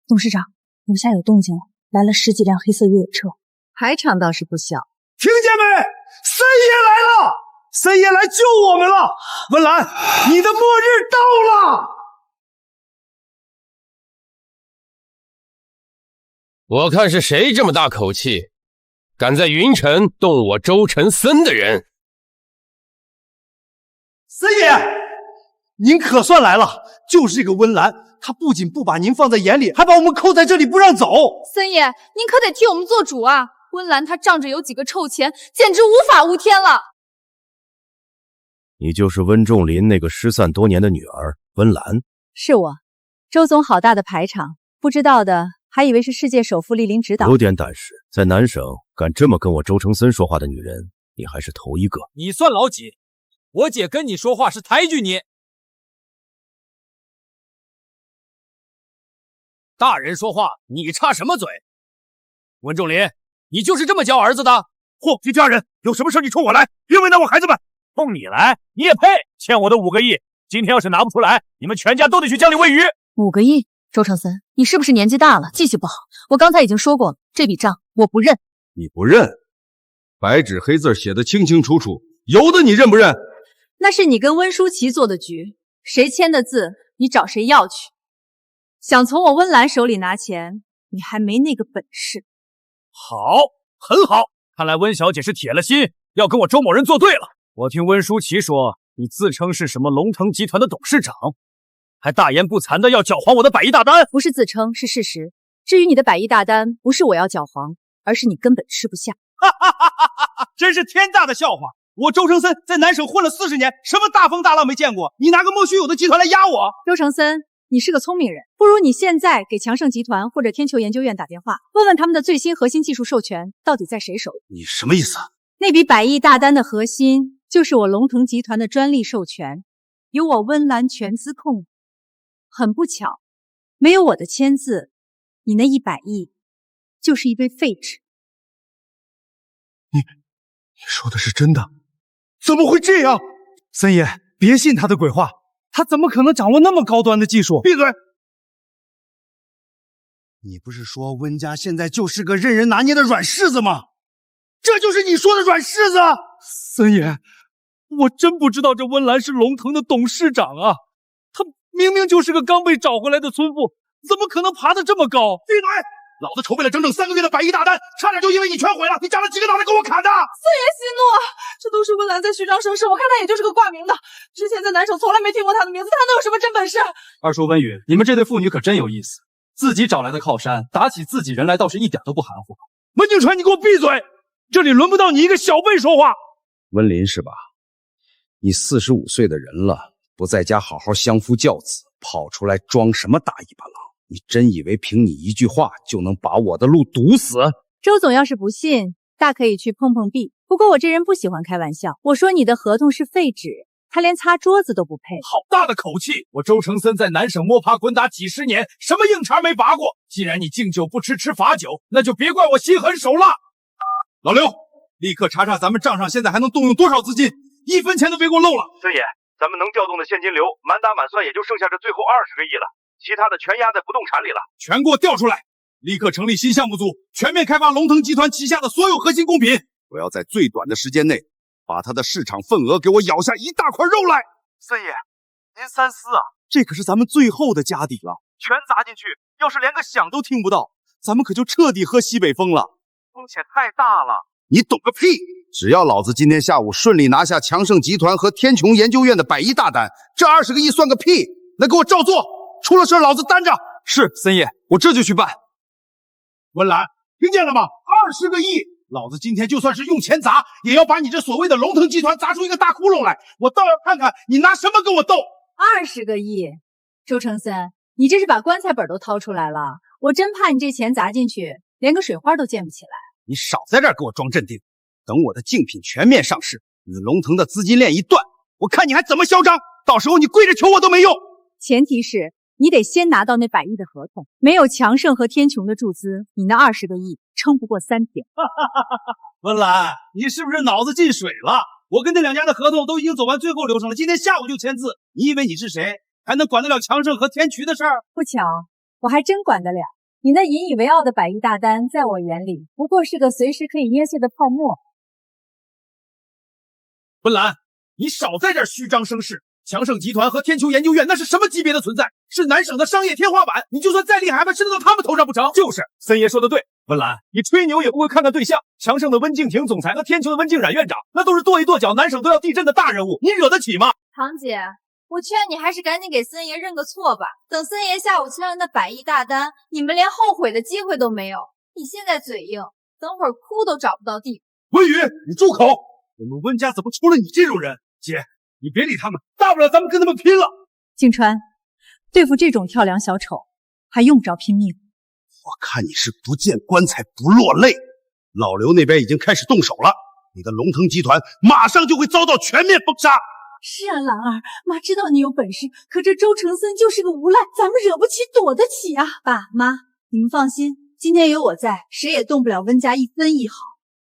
董事长，楼下有动静了，来了10几辆黑色越野车，排场倒是不小。听见没？森爷来了，森爷来救我们了。文兰，你的末日到了。我看是谁这么大口气，敢在云城动我周承森的人。森爷，您可算来了，就是这个温岚，她不仅不把您放在眼里，还把我们扣在这里不让走。森爷，您可得替我们做主啊！温岚她仗着有几个臭钱，简直无法无天了。你就是温仲林那个失散多年的女儿温岚？是我。周总好大的排场，不知道的还以为是世界首富莅临指导。有点胆识，在南省敢这么跟我周承森说话的女人，你还是头一个。你算老几？我姐跟你说话是抬举你。大人说话，你插什么嘴？温仲林，你就是这么教儿子的？嚯，这家人有什么事你冲我来，别为难我孩子们。冲你来，你也配？欠我的5个亿，今天要是拿不出来，你们全家都得去江里喂鱼。5个亿？周承森，你是不是年纪大了，记性不好？我刚才已经说过了，这笔账我不认。你不认？白纸黑字写的清清楚楚，有的你认不认？那是你跟温舒淇做的局，谁签的字，你找谁要去。想从我温岚手里拿钱，你还没那个本事。好，很好，看来温小姐是铁了心要跟我周某人作对了。我听温舒淇说，你自称是什么龙腾集团的董事长，还大言不惭的要搅黄我的100亿大单。不是自称，是事实。至于你的100亿大单，不是我要搅黄，而是你根本吃不下。真是天大的笑话！我周承森在南省混了40年，什么大风大浪没见过？你拿个莫须有的集团来压我？周承森，你是个聪明人，不如你现在给强盛集团或者天球研究院打电话，问问他们的最新核心技术授权到底在谁手里。你什么意思？那笔100亿大单的核心就是我龙腾集团的专利授权，由我温岚全资控。很不巧，没有我的签字，你那100亿就是一堆废纸。你说的是真的？怎么会这样？森爷，别信他的鬼话，他怎么可能掌握那么高端的技术？闭嘴！你不是说温家现在就是个任人拿捏的软柿子吗？这就是你说的软柿子？森爷，我真不知道这温岚是龙腾的董事长啊！他明明就是个刚被找回来的村妇，怎么可能爬得这么高？闭嘴！老子筹备了整整3个月的100亿大单，差点就因为你全毁了！你长了几个脑袋给我砍的？四爷息怒，这都是温岚在虚张声势，我看他也就是个挂名的。之前在南省从来没听过他的名字，他能有什么真本事？二叔温宇，你们这对父女可真有意思，自己找来的靠山，打起自己人来倒是一点都不含糊。文景川，你给我闭嘴！这里轮不到你一个小辈说话。温林是吧？你45岁的人了，不在家好好相夫教子，跑出来装什么大尾巴狼？你真以为凭你一句话就能把我的路堵死？周总要是不信，大可以去碰碰壁。不过我这人不喜欢开玩笑，我说你的合同是废纸，他连擦桌子都不配。好大的口气！我周承森在南省摸爬滚打几10年，什么硬茬没拔过。既然你敬酒不吃吃罚酒，那就别怪我心狠手辣。老刘，立刻查查咱们账上现在还能动用多少资金，1分钱都别给我漏了。孙爷，咱们能调动的现金流，满打满算也就剩下这最后20个亿了。其他的全压在不动产里了，全给我调出来！立刻成立新项目组，全面开发龙腾集团旗下的所有核心贡品。我要在最短的时间内，把它的市场份额给我咬下一大块肉来。孙爷，您三思啊！这可是咱们最后的家底了，全砸进去，要是连个响都听不到，咱们可就彻底喝西北风了。风险太大了。你懂个屁！只要老子今天下午顺利拿下强盛集团和天穹研究院的100亿大单，这20个亿算个屁！那给我照做！出了事老子担着。是森爷，我这就去办。温岚，听见了吗？20个亿，老子今天就算是用钱砸，也要把你这所谓的龙腾集团砸出一个大窟窿来。我倒要看看你拿什么跟我斗。20个亿，周承森，你这是把棺材本都掏出来了，我真怕你这钱砸进去，连个水花都溅不起来。你少在这儿给我装镇定，等我的竞品全面上市，你龙腾的资金链一断，我看你还怎么嚣张，到时候你跪着求我都没用。前提是你得先拿到那100亿的合同，没有强盛和天穹的注资，你那20个亿撑不过3天。温岚，你是不是脑子进水了？我跟那2家的合同都已经走完最后流程了，今天下午就签字。你以为你是谁，还能管得了强盛和天渠的事儿？不巧，我还真管得了。你那引以为傲的100亿大单，在我眼里不过是个随时可以捏碎的泡沫。温岚，你少在这儿虚张声势。强盛集团和天球研究院那是什么级别的存在？是南省的商业天花板。你就算再厉害，还怕伸到他们头上不成？就是森爷说的对，温岚，你吹牛也不会看看对象。强盛的温敬亭总裁和天球的温敬冉院长，那都是跺一跺脚，南省都要地震的大人物，你惹得起吗？堂姐，我劝你还是赶紧给森爷认个错吧。等森爷下午签了那100亿大单，你们连后悔的机会都没有。你现在嘴硬，等会儿哭都找不到地方。文宇，你住口！我们温家怎么出了你这种人？姐，你别理他们，大不了咱们跟他们拼了。静川，对付这种跳梁小丑，还用不着拼命。我看你是不见棺材不落泪。老刘那边已经开始动手了，你的龙腾集团马上就会遭到全面封杀。是啊，兰儿，妈知道你有本事，可这周承森就是个无赖，咱们惹不起躲得起啊！爸妈，你们放心，今天有我在，谁也动不了温家1分1毫。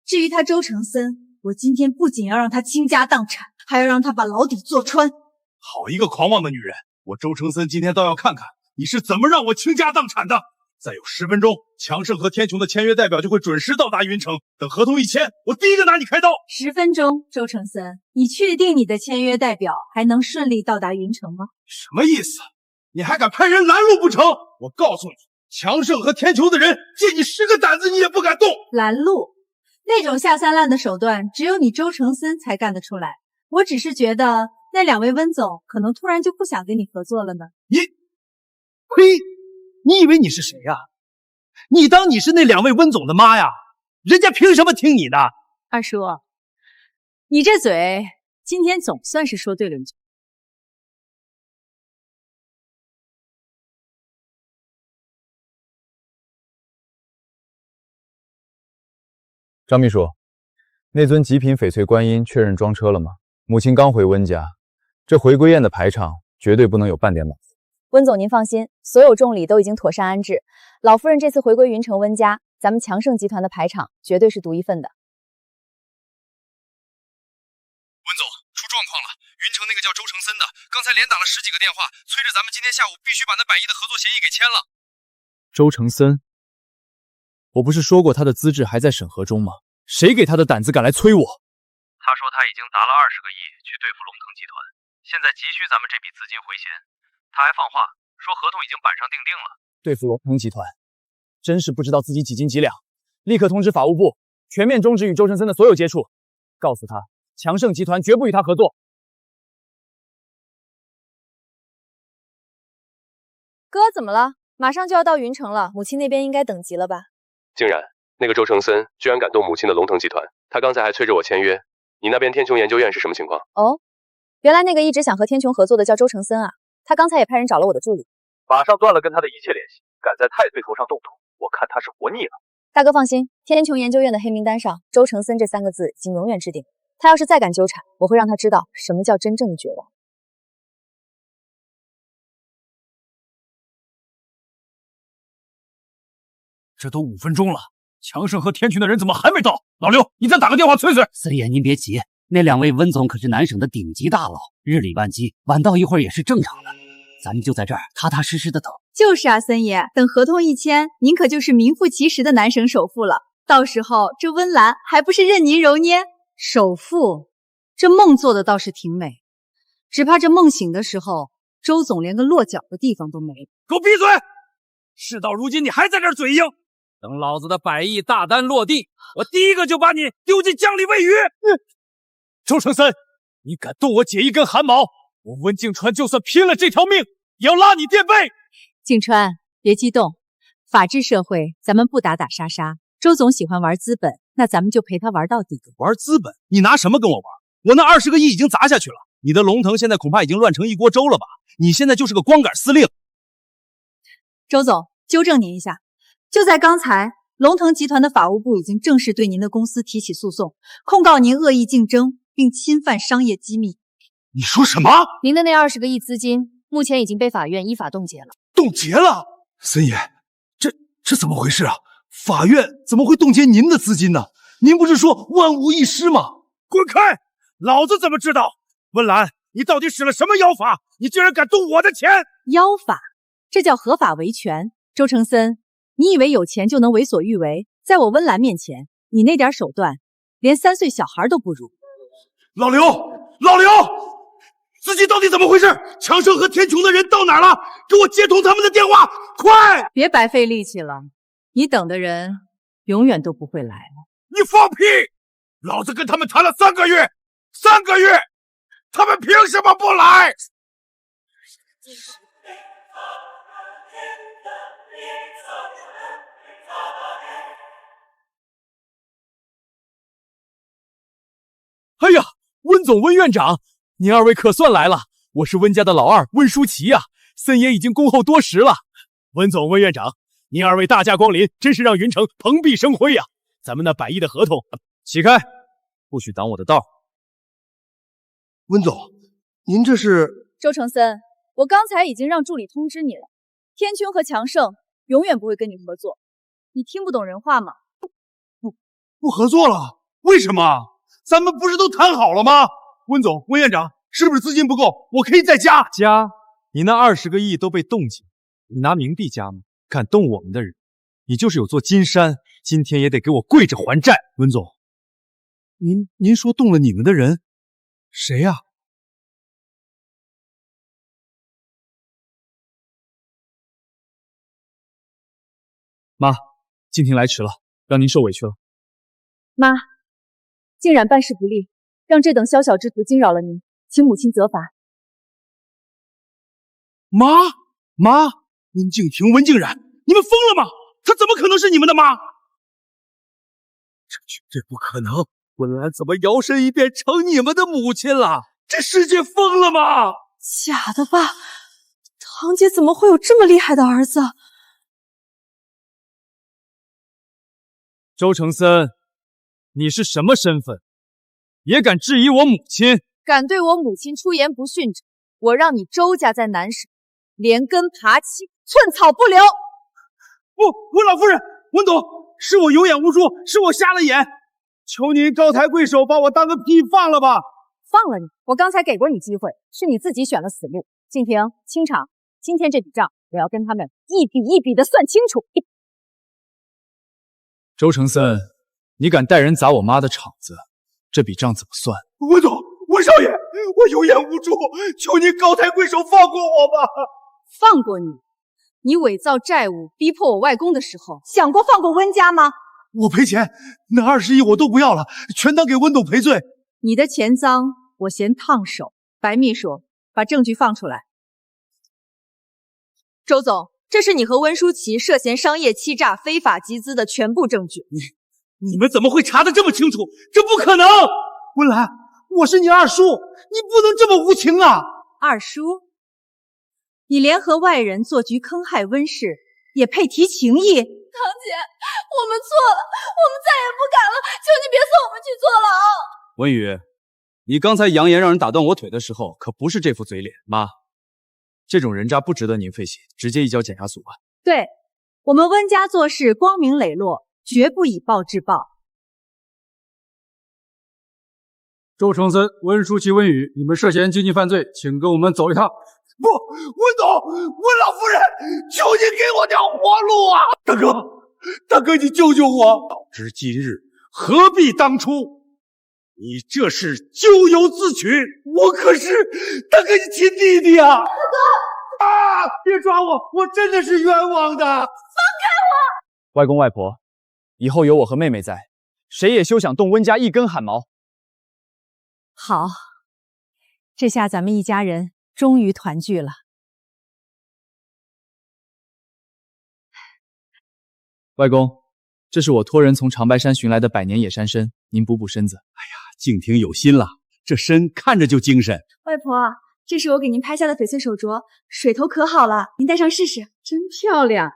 至于他周承森，我今天不仅要让他倾家荡产，还要让他把牢底坐穿。好一个狂妄的女人！我周承森今天倒要看看你是怎么让我倾家荡产的。再有10分钟，强盛和天穹的签约代表就会准时到达云城。等合同一签，我第一个拿你开刀。10分钟，周承森，你确定你的签约代表还能顺利到达云城吗？什么意思？你还敢派人拦路不成？我告诉你，强盛和天穹的人借你10个胆子，你也不敢动。拦路？那种下三滥的手段，只有你周承森才干得出来。我只是觉得那2位温总可能突然就不想跟你合作了呢。呸！你以为你是谁呀？你当你是那2位温总的妈呀？人家凭什么听你的？二叔，你这嘴今天总算是说对了一句。张秘书，那尊极品翡翠观音确认装车了吗？母亲刚回温家，这回归宴的排场绝对不能有半点马虎。温总您放心，所有重礼都已经妥善安置。老夫人这次回归云城温家，咱们强盛集团的排场绝对是独一份的。温总，出状况了！云城那个叫周承森的，刚才连打了10几个电话，催着咱们今天下午必须把那100亿的合作协议给签了。周承森，我不是说过他的资质还在审核中吗？谁给他的胆子敢来催我？他说他已经砸了20个亿去对付龙腾集团，现在急需咱们这笔资金回钱。他还放话说合同已经板上钉钉了。对付龙腾集团，真是不知道自己几斤几两。立刻通知法务部，全面终止与周承森的所有接触，告诉他强盛集团绝不与他合作。哥怎么了？马上就要到云城了，母亲那边应该等急了吧？竟然，那个周承森居然敢动母亲的龙腾集团，他刚才还催着我签约。你那边天穹研究院是什么情况？哦，原来那个一直想和天穹合作的叫周承森啊，他刚才也派人找了我的助理，马上断了跟他的一切联系，敢在太岁头上动土，我看他是活腻了。大哥放心，天穹研究院的黑名单上，周承森这3个字已经永远置顶。他要是再敢纠缠，我会让他知道什么叫真正的绝望。这都5分钟了，强盛和天穹的人怎么还没到？老刘，你再打个电话催催。森爷您别急，那2位温总可是南省的顶级大佬，日理万机，晚到一会儿也是正常的。咱们就在这儿踏踏实实的等。就是啊，森爷，等合同一签，您可就是名副其实的南省首富了。到时候这温岚还不是任您揉捏？首富，这梦做的倒是挺美，只怕这梦醒的时候，周总连个落脚的地方都没。给我闭嘴！事到如今你还在这儿嘴硬，等老子的100亿大单落地，我第一个就把你丢进江里喂鱼。周承森，你敢动我姐一根汗毛，我温敬川就算拼了这条命也要拉你垫背。敬川，别激动，法治社会咱们不打打杀杀。周总喜欢玩资本，那咱们就陪他玩到底。玩资本？你拿什么跟我玩？我那20个亿已经砸下去了，你的龙腾现在恐怕已经乱成一锅粥了吧？你现在就是个光杆司令。周总，纠正您一下，就在刚才，龙腾集团的法务部已经正式对您的公司提起诉讼，控告您恶意竞争并侵犯商业机密。你说什么？您的那20个亿资金目前已经被法院依法冻结了。冻结了？森爷，这怎么回事啊？法院怎么会冻结您的资金呢？您不是说万无一失吗？滚开！老子怎么知道？温岚，你到底使了什么妖法？你竟然敢动我的钱！妖法？这叫合法维权。周承森，你以为有钱就能为所欲为？在我温岚面前，你那点手段，连3岁小孩都不如。老刘，资金到底怎么回事？强生和天穹的人到哪儿了？给我接通他们的电话，快！别白费力气了，你等的人永远都不会来了。你放屁！老子跟他们谈了3个月，3个月，他们凭什么不来？哎呀，温总、温院长，您2位可算来了！我是温家的老二温舒淇呀，森爷已经恭候多时了。温总、温院长，您2位大驾光临，真是让云城蓬荜生辉呀！咱们那100亿的合同，起开，不许挡我的道。温总，您这是？周承森，我刚才已经让助理通知你了，天穹和强盛永远不会跟你合作。你听不懂人话吗？不合作了？为什么？咱们不是都谈好了吗？温总、温院长，是不是资金不够？我可以再加。加？你那20个亿都被冻结，你拿冥币加吗？敢动我们的人，你就是有座金山，今天也得给我跪着还债。温总，您说动了你们的人，谁呀？妈，静婷来迟了，让您受委屈了。妈，竟然办事不力，让这等宵小之徒惊扰了您，请母亲责罚。妈，温静婷、温静冉，你们疯了吗？她怎么可能是你们的妈？这绝对不可能！温岚怎么摇身一变成你们的母亲了？这世界疯了吗？假的吧？堂姐怎么会有这么厉害的儿子？周承森，你是什么身份？也敢质疑我母亲？敢对我母亲出言不逊者，我让你周家在南省连根拔起，寸草不留！不，温老夫人，温董，是我有眼无珠，是我瞎了眼，求您高抬贵手，把我当个屁放了吧！放了你！我刚才给过你机会，是你自己选了死路。静婷，清场！今天这笔账，我要跟他们一笔一笔的算清楚。周承森，你敢带人砸我妈的场子，这笔账怎么算？温总，温少爷，我有眼无珠，求您高抬贵手放过我吧！放过你？你伪造债务逼迫我外公的时候，想过放过温家吗？我赔钱，那20亿我都不要了，全当给温董赔罪。你的钱赃，我嫌烫手。白秘书，把证据放出来。周总，这是你和温舒淇涉嫌商业欺诈、非法集资的全部证据。你们怎么会查得这么清楚？这不可能！温岚，我是你二叔，你不能这么无情啊！二叔，你联合外人做局坑害温氏，也配提情义？堂姐，我们错了，我们再也不敢了，求你别送我们去坐牢。文宇，你刚才扬言让人打断我腿的时候，可不是这副嘴脸。妈，这种人渣不值得您费心，直接移交检察组吧。对，我们温家做事光明磊落，绝不以暴制暴。周承森、温舒淇、温宇，你们涉嫌经济犯罪，请跟我们走一趟。不，温总，温老夫人，求您给我条活路啊！大哥，你救救我！早知今日，何必当初？你这是咎由自取，我可是大哥你亲弟弟啊！大哥啊！别抓我，我真的是冤枉的！放开我！外公外婆，以后有我和妹妹在，谁也休想动温家一根汗毛。好，这下咱们一家人终于团聚了。外公，这是我托人从长白山寻来的百年野山参，您补补身子。静婷有心了，这身看着就精神。外婆，这是我给您拍下的翡翠手镯，水头可好了，您戴上试试。真漂亮，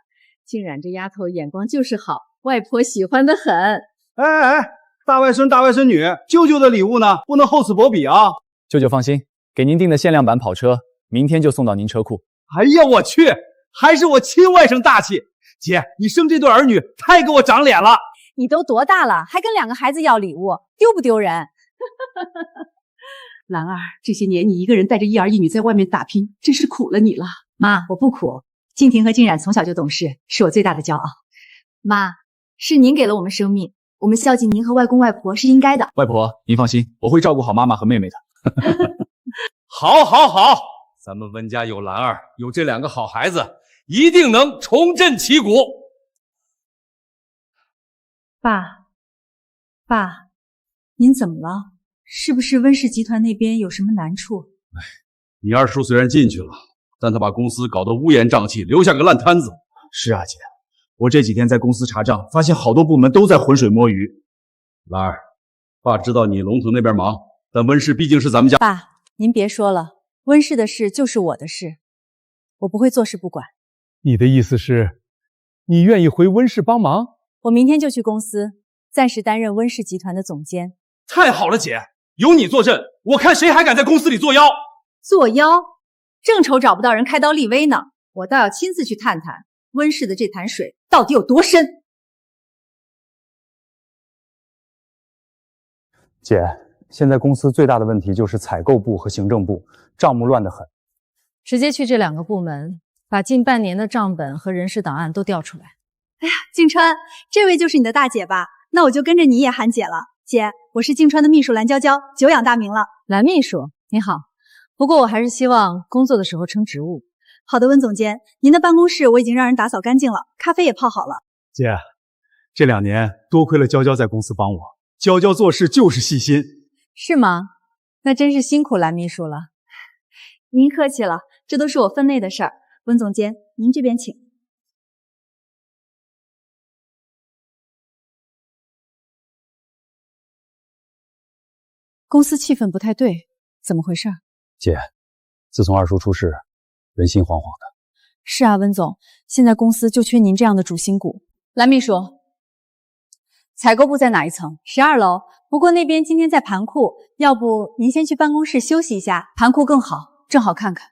静冉这丫头眼光就是好，外婆喜欢的很。哎，大外孙大外孙女，舅舅的礼物呢，不能厚此薄彼啊。舅舅放心，给您订的限量版跑车，明天就送到您车库。哎呀，我去，还是我亲外甥大气。姐，你生这对儿女太给我长脸了。你都多大了，还跟2个孩子要礼物，丢不丢人？兰儿，这些年你一个人带着一儿一女在外面打拼，真是苦了你了。妈，我不苦。静婷和静冉从小就懂事，是我最大的骄傲。妈，是您给了我们生命，我们孝敬您和外公外婆是应该的。外婆，您放心，我会照顾好妈妈和妹妹的。好，咱们温家有兰儿，有这2个好孩子，一定能重振旗鼓。爸，您怎么了？是不是温氏集团那边有什么难处？你二叔虽然进去了，但他把公司搞得乌烟瘴气，留下个烂摊子。是啊，姐，我这几天在公司查账，发现好多部门都在浑水摸鱼。兰儿，爸知道你龙腾那边忙，但温氏毕竟是咱们家。爸，您别说了，温氏的事就是我的事，我不会坐视不管。你的意思是，你愿意回温氏帮忙？我明天就去公司，暂时担任温氏集团的总监。太好了，姐，有你坐镇，我看谁还敢在公司里作妖。作妖？正愁找不到人开刀立威呢，我倒要亲自去探探温氏的这潭水到底有多深。姐，现在公司最大的问题就是采购部和行政部账目乱得很。直接去这2个部门，把近半年的账本和人事档案都调出来。哎呀，静川，这位就是你的大姐吧？那我就跟着你也喊姐了。姐，我是静川的秘书蓝娇娇，久仰大名了。蓝秘书，你好。不过我还是希望工作的时候称职务。好的，温总监，您的办公室我已经让人打扫干净了，咖啡也泡好了。姐，这2年多亏了娇娇在公司帮我，娇娇做事就是细心。是吗？那真是辛苦蓝秘书了。您客气了，这都是我分内的事儿。温总监，您这边请。公司气氛不太对，怎么回事？姐，自从二叔出事，人心惶惶的。是啊，温总，现在公司就缺您这样的主心骨。蓝秘书，采购部在哪一层？12楼。不过那边今天在盘库，要不您先去办公室休息一下，盘库更好，正好看看。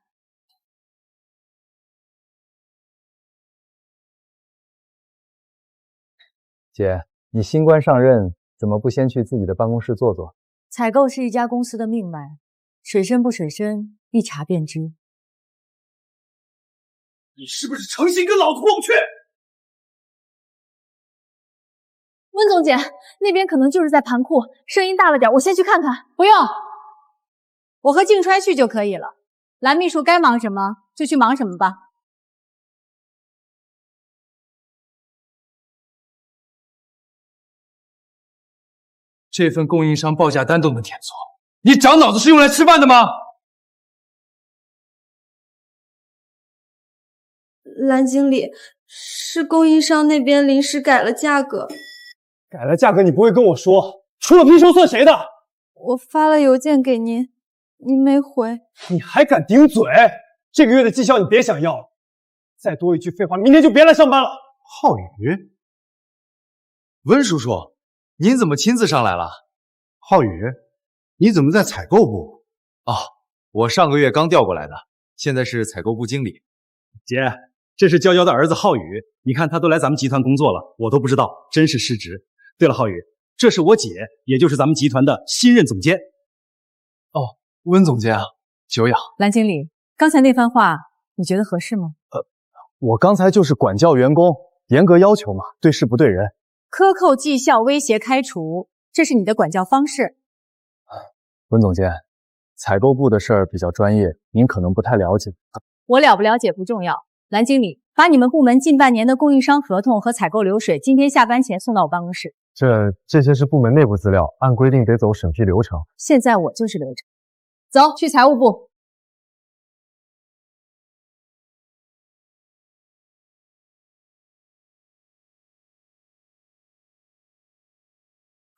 姐，你新官上任，怎么不先去自己的办公室坐坐？采购是一家公司的命脉，水深不水深，一查便知。你是不是诚心跟老子过不去？温总监，那边可能就是在盘库，声音大了点，我先去看看。不用，我和静川去就可以了。蓝秘书该忙什么就去忙什么吧。这份供应商报价单都能填错，你长脑子是用来吃饭的吗？蓝经理，是供应商那边临时改了价格。改了价格你不会跟我说，出了纰漏算谁的？我发了邮件给您，您没回。你还敢顶嘴？这个月的绩效你别想要了，再多一句废话，明天就别来上班了。浩宇，温叔叔，您怎么亲自上来了？浩宇，你怎么在采购部？哦，我上个月刚调过来的，现在是采购部经理。姐，这是娇娇的儿子浩宇，你看他都来咱们集团工作了，我都不知道，真是失职。对了，浩宇，这是我姐，也就是咱们集团的新任总监。哦，温总监啊，久仰。蓝经理，刚才那番话你觉得合适吗？我刚才就是管教员工，严格要求嘛，对事不对人。克扣绩效、威胁开除，这是你的管教方式。温总监，采购部的事儿比较专业，您可能不太了解。我了不了解不重要。蓝经理，把你们部门近半年的供应商合同和采购流水，今天下班前送到我办公室。这些是部门内部资料，按规定得走审批流程。现在我就是流程。走，去财务部。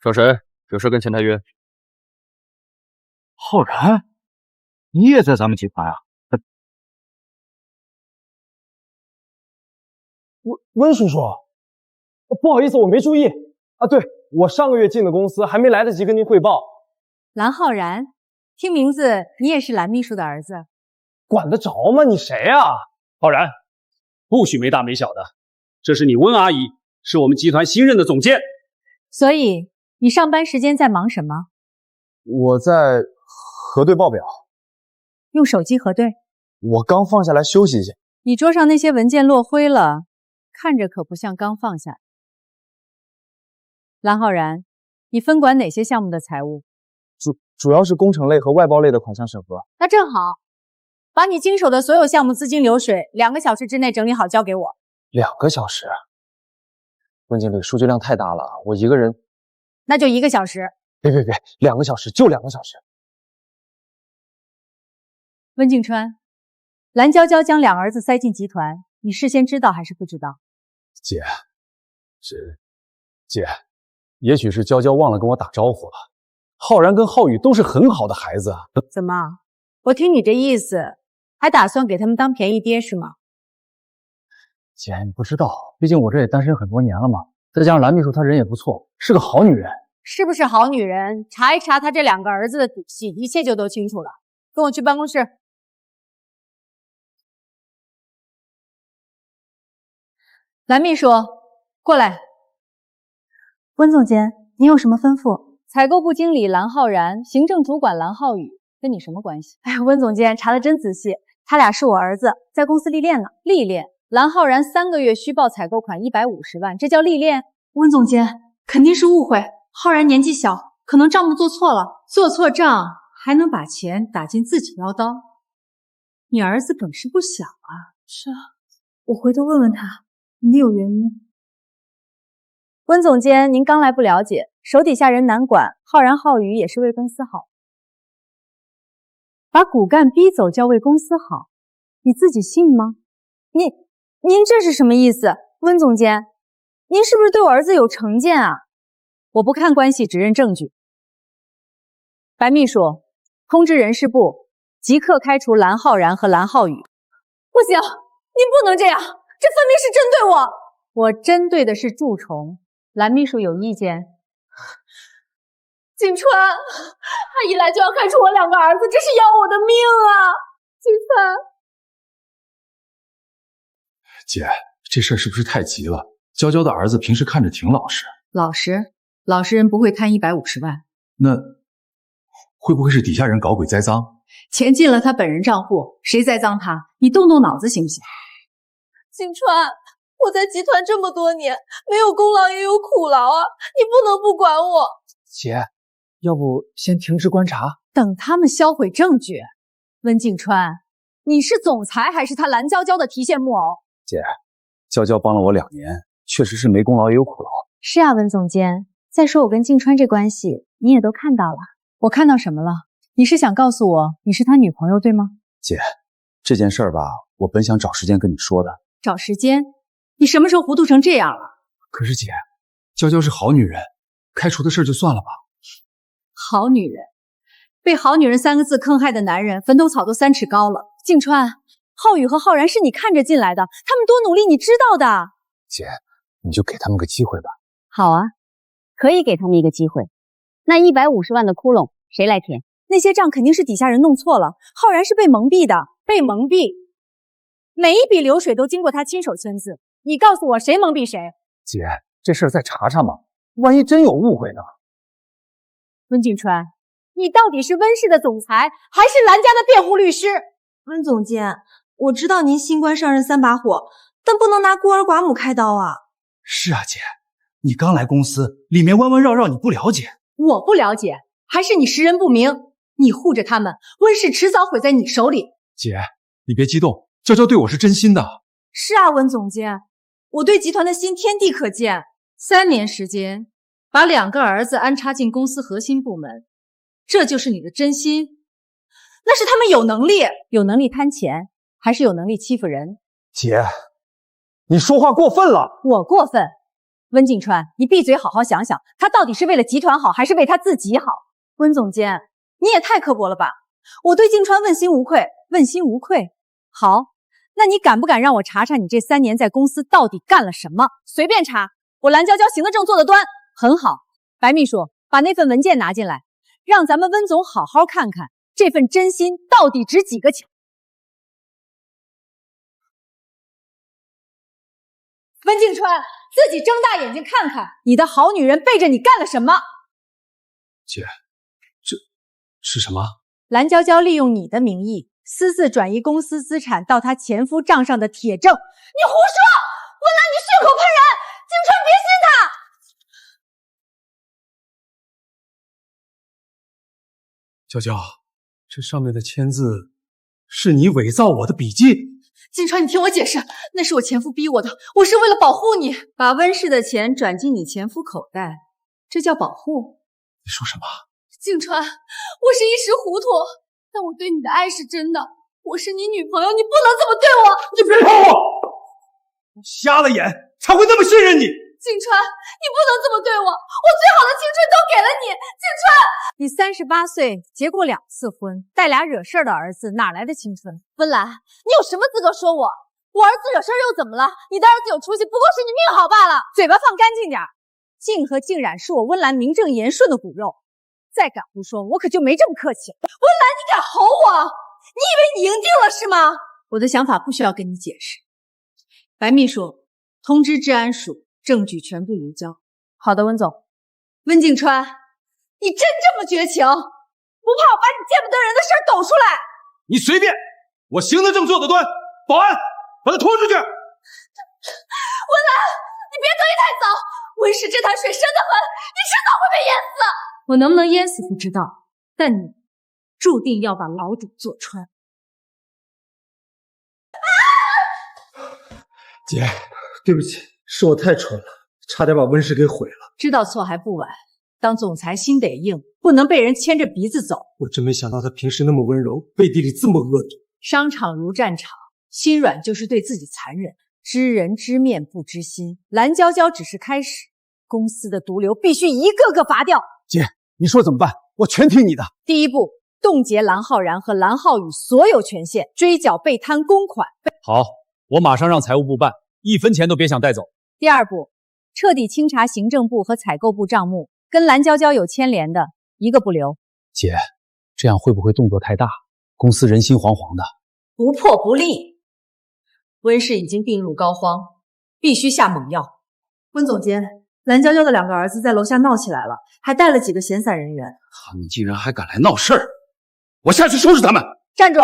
找谁？有事跟前台约。浩然，你也在咱们集团啊？温叔叔，不好意思，我没注意啊。对，我上个月进的公司，还没来得及跟您汇报。蓝浩然，听名字你也是蓝秘书的儿子？管得着吗？你谁啊？浩然，不许没大没小的。这是你温阿姨，是我们集团新任的总监。所以你上班时间在忙什么？我在核对报表。用手机核对？我刚放下来休息一下。你桌上那些文件落灰了，看着可不像刚放下。蓝浩然，你分管哪些项目的财务？主要是工程类和外包类的款项审核。那正好，把你经手的所有项目资金流水2个小时之内整理好交给我。2个小时？温经理，数据量太大了，我一个人。那就1个小时。别，2个小时就2个小时。温静川，蓝娇娇将2儿子塞进集团，你事先知道还是不知道？姐，也许是娇娇忘了跟我打招呼了。浩然跟浩宇都是很好的孩子啊。怎么？我听你这意思，还打算给他们当便宜爹是吗？姐，你不知道，毕竟我这也单身很多年了嘛。再加上蓝秘书她人也不错，是个好女人。是不是好女人？查一查她这2个儿子的底细，一切就都清楚了。跟我去办公室。蓝秘书，过来。温总监，您有什么吩咐？采购部经理蓝浩然，行政主管蓝浩宇，跟你什么关系？哎呀，温总监查得真仔细，他俩是我儿子，在公司历练呢。历练？蓝浩然3个月虚报采购款150万，这叫历练？温总监，肯定是误会。浩然年纪小，可能账目做错了，做错账还能把钱打进自己腰刀。你儿子本事不小啊。是啊，我回头问问他，肯定有原因。温总监，您刚来不了解，手底下人难管，浩然浩宇也是为公司好。把骨干逼走叫为公司好，你自己信吗？您这是什么意思？温总监，您是不是对我儿子有成见啊？我不看关系，只认证据。白秘书，通知人事部，即刻开除蓝浩然和蓝浩宇。不行，您不能这样，这分明是针对我。我针对的是蛀虫。蓝秘书有意见？景川，他一来就要开除我2个儿子，这是要我的命啊！景川，姐，这事儿是不是太急了？娇娇的儿子平时看着挺老实，老实人不会贪150万。那会不会是底下人搞鬼栽赃？钱进了他本人账户，谁栽赃他？你动动脑子行不行？景川，我在集团这么多年，没有功劳也有苦劳啊！你不能不管我。姐，要不先停职观察，等他们销毁证据。温静川，你是总裁还是他蓝娇娇的提线木偶？姐，娇娇帮了我2年，确实是没功劳也有苦劳。是啊，温总监。再说我跟静川这关系，你也都看到了。我看到什么了？你是想告诉我你是他女朋友对吗？姐，这件事儿吧，我本想找时间跟你说的。找时间？你什么时候糊涂成这样了？可是姐，娇娇是好女人，开除的事就算了吧。好女人，被好女人3个字坑害的男人，坟头草都3尺高了。静川，浩宇和浩然是你看着进来的，他们多努力你知道的。姐，你就给他们个机会吧。好啊，可以给他们一个机会。那150万的窟窿谁来填？那些账肯定是底下人弄错了，浩然是被蒙蔽的。被蒙蔽？每一笔流水都经过他亲手签字，你告诉我谁蒙蔽谁？姐，这事儿再查查嘛，万一真有误会呢？温景川，你到底是温氏的总裁，还是蓝家的辩护律师？温总监，我知道您新官上任3把火，但不能拿孤儿寡母开刀啊。是啊，姐，你刚来公司，里面弯弯绕绕你不了解。我不了解，还是你识人不明？你护着他们，温氏迟早毁在你手里。姐，你别激动，娇娇对我是真心的。是啊，温总监，我对集团的心天地可见。3年时间，把2个儿子安插进公司核心部门，这就是你的真心？那是他们有能力贪钱，还是有能力欺负人？姐，你说话过分了。我过分？温景川，你闭嘴，好好想想，他到底是为了集团好，还是为他自己好？温总监，你也太刻薄了吧！我对静川问心无愧，问心无愧。好，那你敢不敢让我查查你这3年在公司到底干了什么？随便查，我蓝娇娇行得正，坐得端。很好，白秘书，把那份文件拿进来，让咱们温总好好看看这份真心到底值几个钱。温静川，自己睁大眼睛看看，你的好女人背着你干了什么？姐，这是什么？蓝娇娇利用你的名义，私自转移公司资产到她前夫账上的铁证。你胡说！温岚，你血口喷人！静川，别信他！娇娇，这上面的签字是你伪造我的笔记？静川，你听我解释，那是我前夫逼我的，我是为了保护你，把温氏的钱转进你前夫口袋，这叫保护？你说什么？静川，我是一时糊涂，但我对你的爱是真的，我是你女朋友，你不能这么对我！你别碰我！我瞎了眼才会那么信任你。静川，你不能这么对我，我最好的青春都给了你，静川。你38岁，结过2次婚，带俩惹事儿的儿子，哪来的青春？温岚，你有什么资格说我？我儿子惹事儿又怎么了？你的儿子有出息，不过是你命好罢了。嘴巴放干净点。静和静冉是我温岚名正言顺的骨肉，再敢胡说，我可就没这么客气。温岚，你敢吼我？你以为你赢定了是吗？我的想法不需要跟你解释。白秘书，通知治安署，证据全部移交。好的，温总。温静川，你真这么绝情？不怕我把你见不得人的事儿抖出来？你随便，我行得正，坐得端。保安，把他拖出去。温岚，你别得意太早，温氏这潭水深得很，你迟早会被淹死。我能不能淹死不知道，但你注定要把牢底坐穿。姐，对不起，是我太蠢了，差点把温氏给毁了。知道错还不晚，当总裁心得硬，不能被人牵着鼻子走。我真没想到他平时那么温柔，背地里这么恶毒。商场如战场，心软就是对自己残忍。知人知面不知心，蓝娇娇只是开始，公司的毒瘤必须一个个拔掉。姐，你说怎么办？我全听你的。第一步，冻结蓝浩然和蓝浩宇所有权限，追缴被贪公款。好，我马上让财务部办，1分钱都别想带走。第二步，彻底清查行政部和采购部账目，跟蓝娇娇有牵连的一个不留。姐，这样会不会动作太大？公司人心惶惶的。不破不立。温氏已经病入膏肓，必须下猛药。温总监，蓝娇娇的2个儿子在楼下闹起来了，还带了几个闲散人员。他们竟然还敢来闹事儿！我下去收拾他们。站住！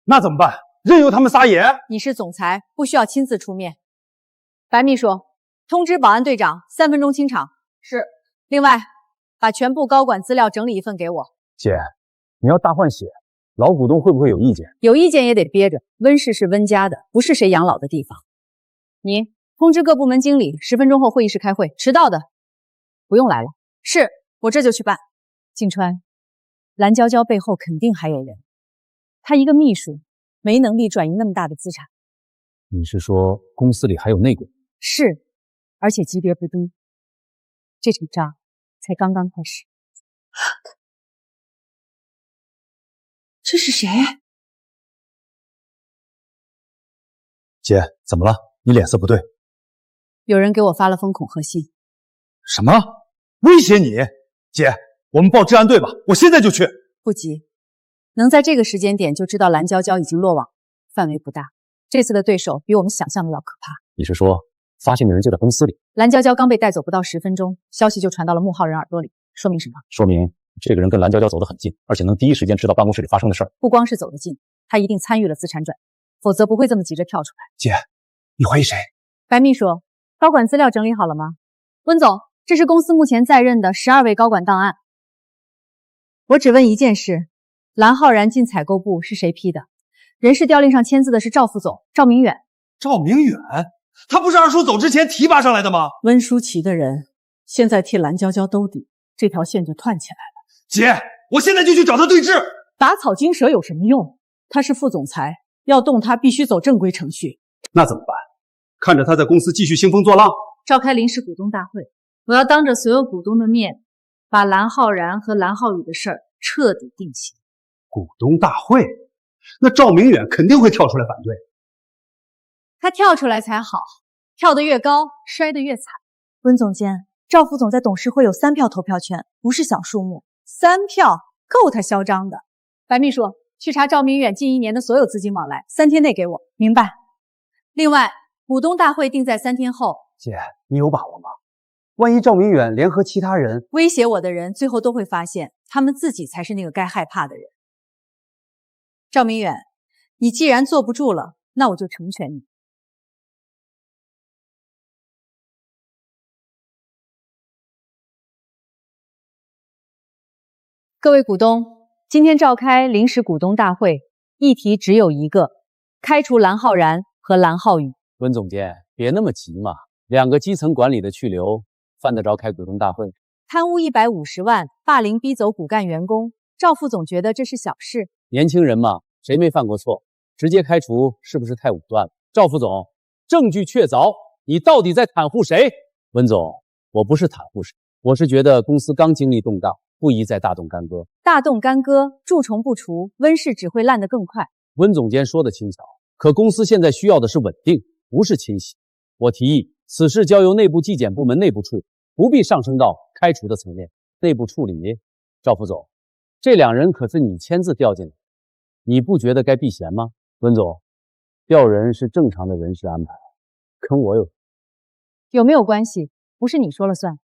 那怎么办？任由他们撒野？你是总裁，不需要亲自出面。白秘书，通知保安队长3分钟清场。是。另外，把全部高管资料整理一份给我。姐，你要大换血，老股东会不会有意见？有意见也得憋着。温氏是温家的，不是谁养老的地方。你通知各部门经理10分钟后会议室开会，迟到的不用来了。是，我这就去办。静川，蓝娇娇背后肯定还有人，她一个秘书没能力转移那么大的资产。你是说公司里还有内鬼？是，而且级别不低。这场仗才刚刚开始。这是谁？姐，怎么了？你脸色不对。有人给我发了封恐吓信。什么？威胁你？姐，我们报治安队吧，我现在就去。不急，能在这个时间点就知道蓝娇娇已经落网，范围不大。这次的对手比我们想象的要可怕。你是说发现的人就在公司里？蓝娇娇刚被带走不到10分钟，消息就传到了穆浩人耳朵里，说明什么？说明这个人跟蓝娇娇走得很近，而且能第一时间知道办公室里发生的事儿。不光是走得近，他一定参与了资产转移，否则不会这么急着跳出来。姐，你怀疑谁？白秘书，高管资料整理好了吗？温总，这是公司目前在任的12位高管档案。我只问一件事，蓝浩然进采购部是谁批的？人事调令上签字的是赵副总赵明远。赵明远？他不是二叔走之前提拔上来的吗？温舒淇的人现在替蓝娇娇兜底，这条线就断起来了。姐，我现在就去找他对质。打草惊蛇有什么用？他是副总裁，要动他必须走正规程序。那怎么办？看着他在公司继续兴风作浪？召开临时股东大会，我要当着所有股东的面，把蓝浩然和蓝浩宇的事儿彻底定型。股东大会，那赵明远肯定会跳出来反对。他跳出来才好，跳得越高，摔得越惨。温总监，赵副总在董事会有3票投票权，不是小数目。 3票够他嚣张的。白秘书，去查赵明远近1年的所有资金往来，3天内给我。明白。另外，股东大会定在3天后。姐，你有把握吗？万一赵明远联合其他人威胁我的人，最后都会发现他们自己才是那个该害怕的人。赵明远，你既然坐不住了，那我就成全你。各位股东，今天召开临时股东大会，议题只有一个：开除蓝浩然和蓝浩宇。温总监，别那么急嘛，2个基层管理的去留，犯得着开股东大会？贪污150万，霸凌逼走骨干员工，赵副总觉得这是小事。年轻人嘛，谁没犯过错？直接开除是不是太武断了？赵副总，证据确凿，你到底在袒护谁？温总，我不是袒护谁，我是觉得公司刚经历动荡，不宜再大动干戈。大动干戈，蛀虫不除，温室只会烂得更快。温总监说的轻巧，可公司现在需要的是稳定，不是清洗。我提议此事交由内部纪检部门内部处理，不必上升到开除的层面。内部处理。赵副总，这2人可是你签字调进来，你不觉得该避嫌吗？温总，调人是正常的人事安排，跟我有没有关系？不是你说了算。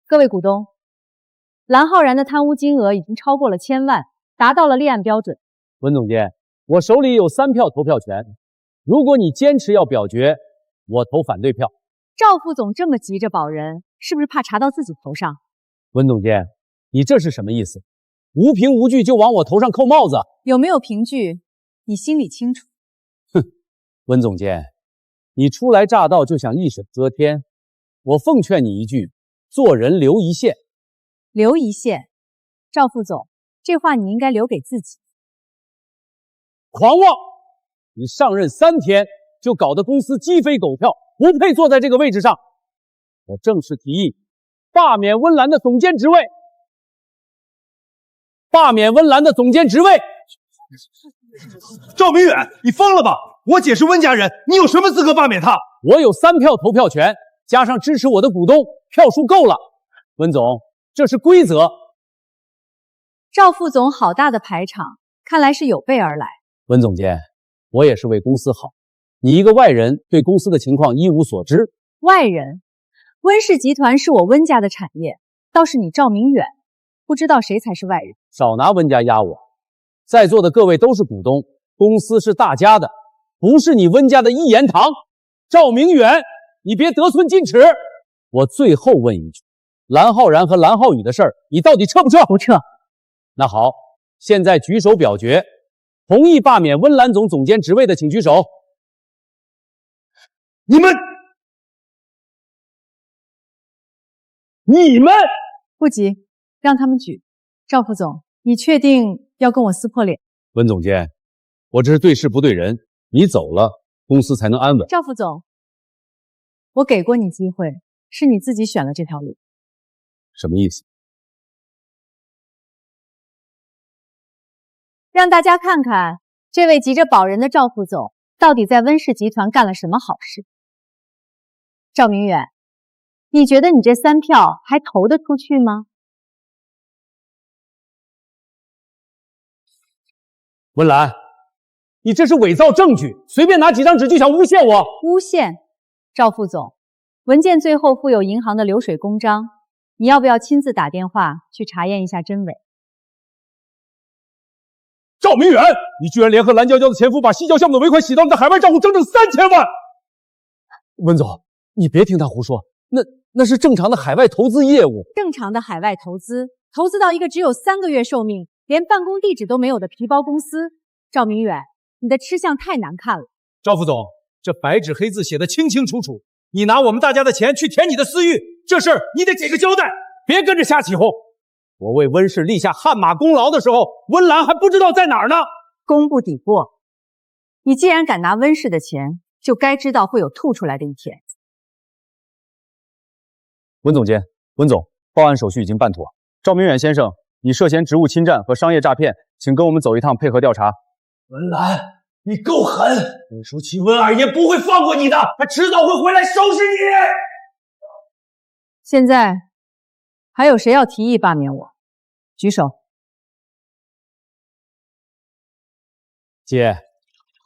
各位股东，蓝浩然的贪污金额已经超过了1000万，达到了立案标准。温总监，我手里有3票投票权，如果你坚持要表决，我投反对票。赵副总这么急着保人，是不是怕查到自己头上？温总监，你这是什么意思？无凭无据就往我头上扣帽子？有没有凭据，你心里清楚。哼，温总监，你初来乍到就想一手遮天，我奉劝你一句，做人留一线。留一线？赵副总，这话你应该留给自己。狂妄！你上任3天就搞得公司鸡飞狗跳，不配坐在这个位置上。我正式提议罢免温岚的总监职位。罢免温岚的总监职位。赵明远，你疯了吧？我姐是温家人，你有什么资格罢免她？我有3票投票权，加上支持我的股东，票数够了。温总，这是规则。赵副总好大的排场，看来是有备而来。温总监，我也是为公司好，你一个外人对公司的情况一无所知。外人？温氏集团是我温家的产业，倒是你赵明远，不知道谁才是外人。少拿温家压我，在座的各位都是股东，公司是大家的，不是你温家的一言堂。赵明远，你别得寸进尺。我最后问一句，蓝浩然和蓝浩宇的事儿，你到底撤不撤？不撤。那好，现在举手表决，同意罢免温岚总监职位的请举手。你们不急，让他们举。赵副总，你确定要跟我撕破脸？温总监，我这是对事不对人，你走了，公司才能安稳。赵副总，我给过你机会，是你自己选了这条路。什么意思？让大家看看这位急着保人的赵副总到底在温氏集团干了什么好事。赵明远，你觉得你这3票还投得出去吗？温岚，你这是伪造证据，随便拿几张纸就想诬陷我？诬陷？赵副总，文件最后附有银行的流水公章，你要不要亲自打电话去查验一下真伪？赵明远，你居然联合蓝娇娇的前夫把西郊项目的尾款洗到你的海外账户，整整3000万！温总，你别听他胡说，那是正常的海外投资业务。正常的海外投资，投资到一个只有3个月寿命，连办公地址都没有的皮包公司。赵明远，你的吃相太难看了。赵副总，这白纸黑字写的清清楚楚，你拿我们大家的钱去填你的私欲，这事儿你得给个交代，别跟着瞎起哄。我为温氏立下汗马功劳的时候，温岚还不知道在哪儿呢。功不抵过，你既然敢拿温氏的钱，就该知道会有吐出来的一天。温总监，温总，报案手续已经办妥，赵明远先生你涉嫌职务侵占和商业诈骗，请跟我们走一趟，配合调查。文兰，你够狠！温书琪、温二爷不会放过你的，他迟早会回来收拾你。现在还有谁要提议罢免我？举手。姐，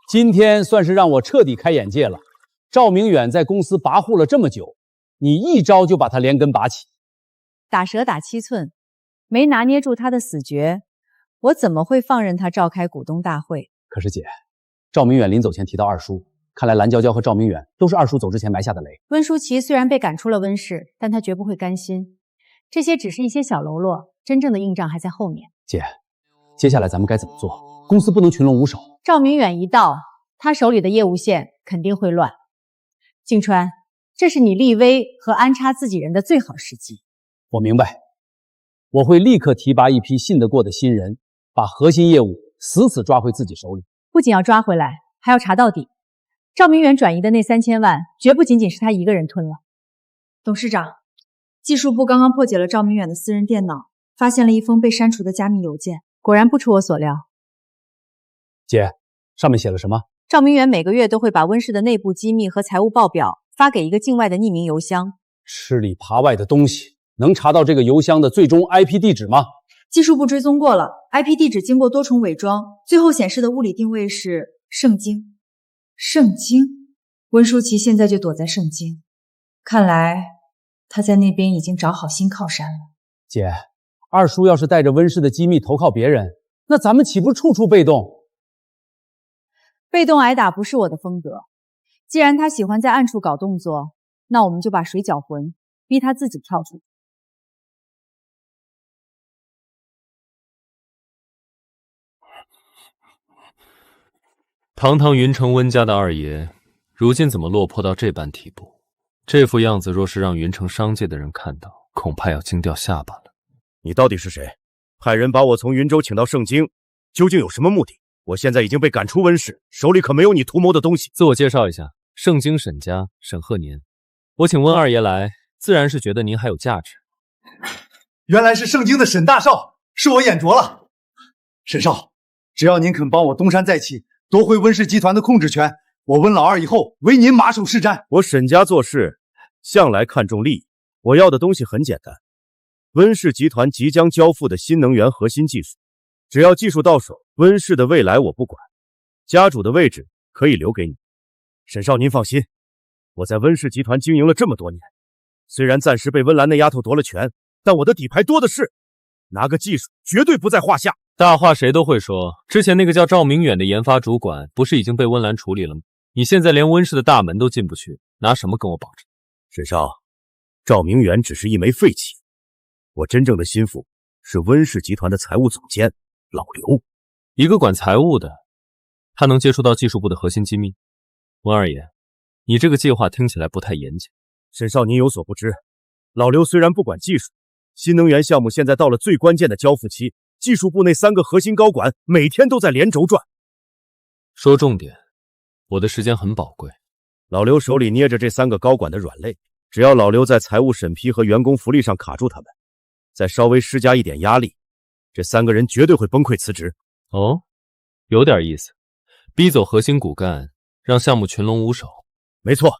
今天算是让我彻底开眼界了。赵明远在公司跋扈了这么久，你一招就把他连根拔起。打蛇打7寸，没拿捏住他的死穴，我怎么会放任他召开股东大会？可是姐，赵明远临走前提到二叔，看来蓝娇娇和赵明远都是二叔走之前埋下的雷。温书琪虽然被赶出了温氏，但他绝不会甘心。这些只是一些小喽啰，真正的硬仗还在后面。姐，接下来咱们该怎么做？公司不能群龙无首。赵明远一到，他手里的业务线肯定会乱。静川，这是你立威和安插自己人的最好时机。我明白，我会立刻提拔一批信得过的新人，把核心业务死死抓回自己手里。不仅要抓回来，还要查到底。赵明远转移的那3000万，绝不仅仅是他一个人吞了。董事长，技术部刚刚破解了赵明远的私人电脑，发现了一封被删除的加密邮件，果然不出我所料。姐，上面写了什么？赵明远每个月都会把温氏的内部机密和财务报表发给一个境外的匿名邮箱。吃里扒外的东西，能查到这个邮箱的最终 IP 地址吗？技术部追踪过了 ，IP 地址经过多重伪装，最后显示的物理定位是圣经。圣经，温书琪现在就躲在圣经，看来他在那边已经找好新靠山了。姐，二叔要是带着温氏的机密投靠别人，那咱们岂不处处被动？被动挨打不是我的风格。既然他喜欢在暗处搞动作，那我们就把水搅浑，逼他自己跳出去。堂堂云城温家的二爷，如今怎么落魄到这般地步？这副样子若是让云城商界的人看到，恐怕要惊掉下巴了。你到底是谁？派人把我从云州请到盛京，究竟有什么目的？我现在已经被赶出温氏，手里可没有你图谋的东西。自我介绍一下，盛京沈家沈鹤年。我请温二爷来，自然是觉得您还有价值。原来是盛京的沈大少，是我眼拙了。沈少，只要您肯帮我东山再起，夺回温氏集团的控制权，我温老二以后为您马首是瞻。我沈家做事向来看重利益，我要的东西很简单，温氏集团即将交付的新能源核心技术，只要技术到手，温氏的未来我不管，家主的位置可以留给你。沈少您放心，我在温氏集团经营了这么多年，虽然暂时被温岚那丫头夺了权，但我的底牌多的是，拿个技术绝对不在话下。大话谁都会说，之前那个叫赵明远的研发主管不是已经被温岚处理了吗？你现在连温氏的大门都进不去，拿什么跟我保证？沈少，赵明远只是一枚废气，我真正的心腹是温氏集团的财务总监老刘。一个管财务的，他能接触到技术部的核心机密？温二爷，你这个计划听起来不太严谨。沈少您有所不知，老刘虽然不管技术，新能源项目现在到了最关键的交付期，技术部那3个核心高管每天都在连轴转。说重点，我的时间很宝贵。老刘手里捏着这3个高管的软肋，只要老刘在财务审批和员工福利上卡住他们，再稍微施加一点压力，这3个人绝对会崩溃辞职。哦，有点意思，逼走核心骨干，让项目群龙无首。没错，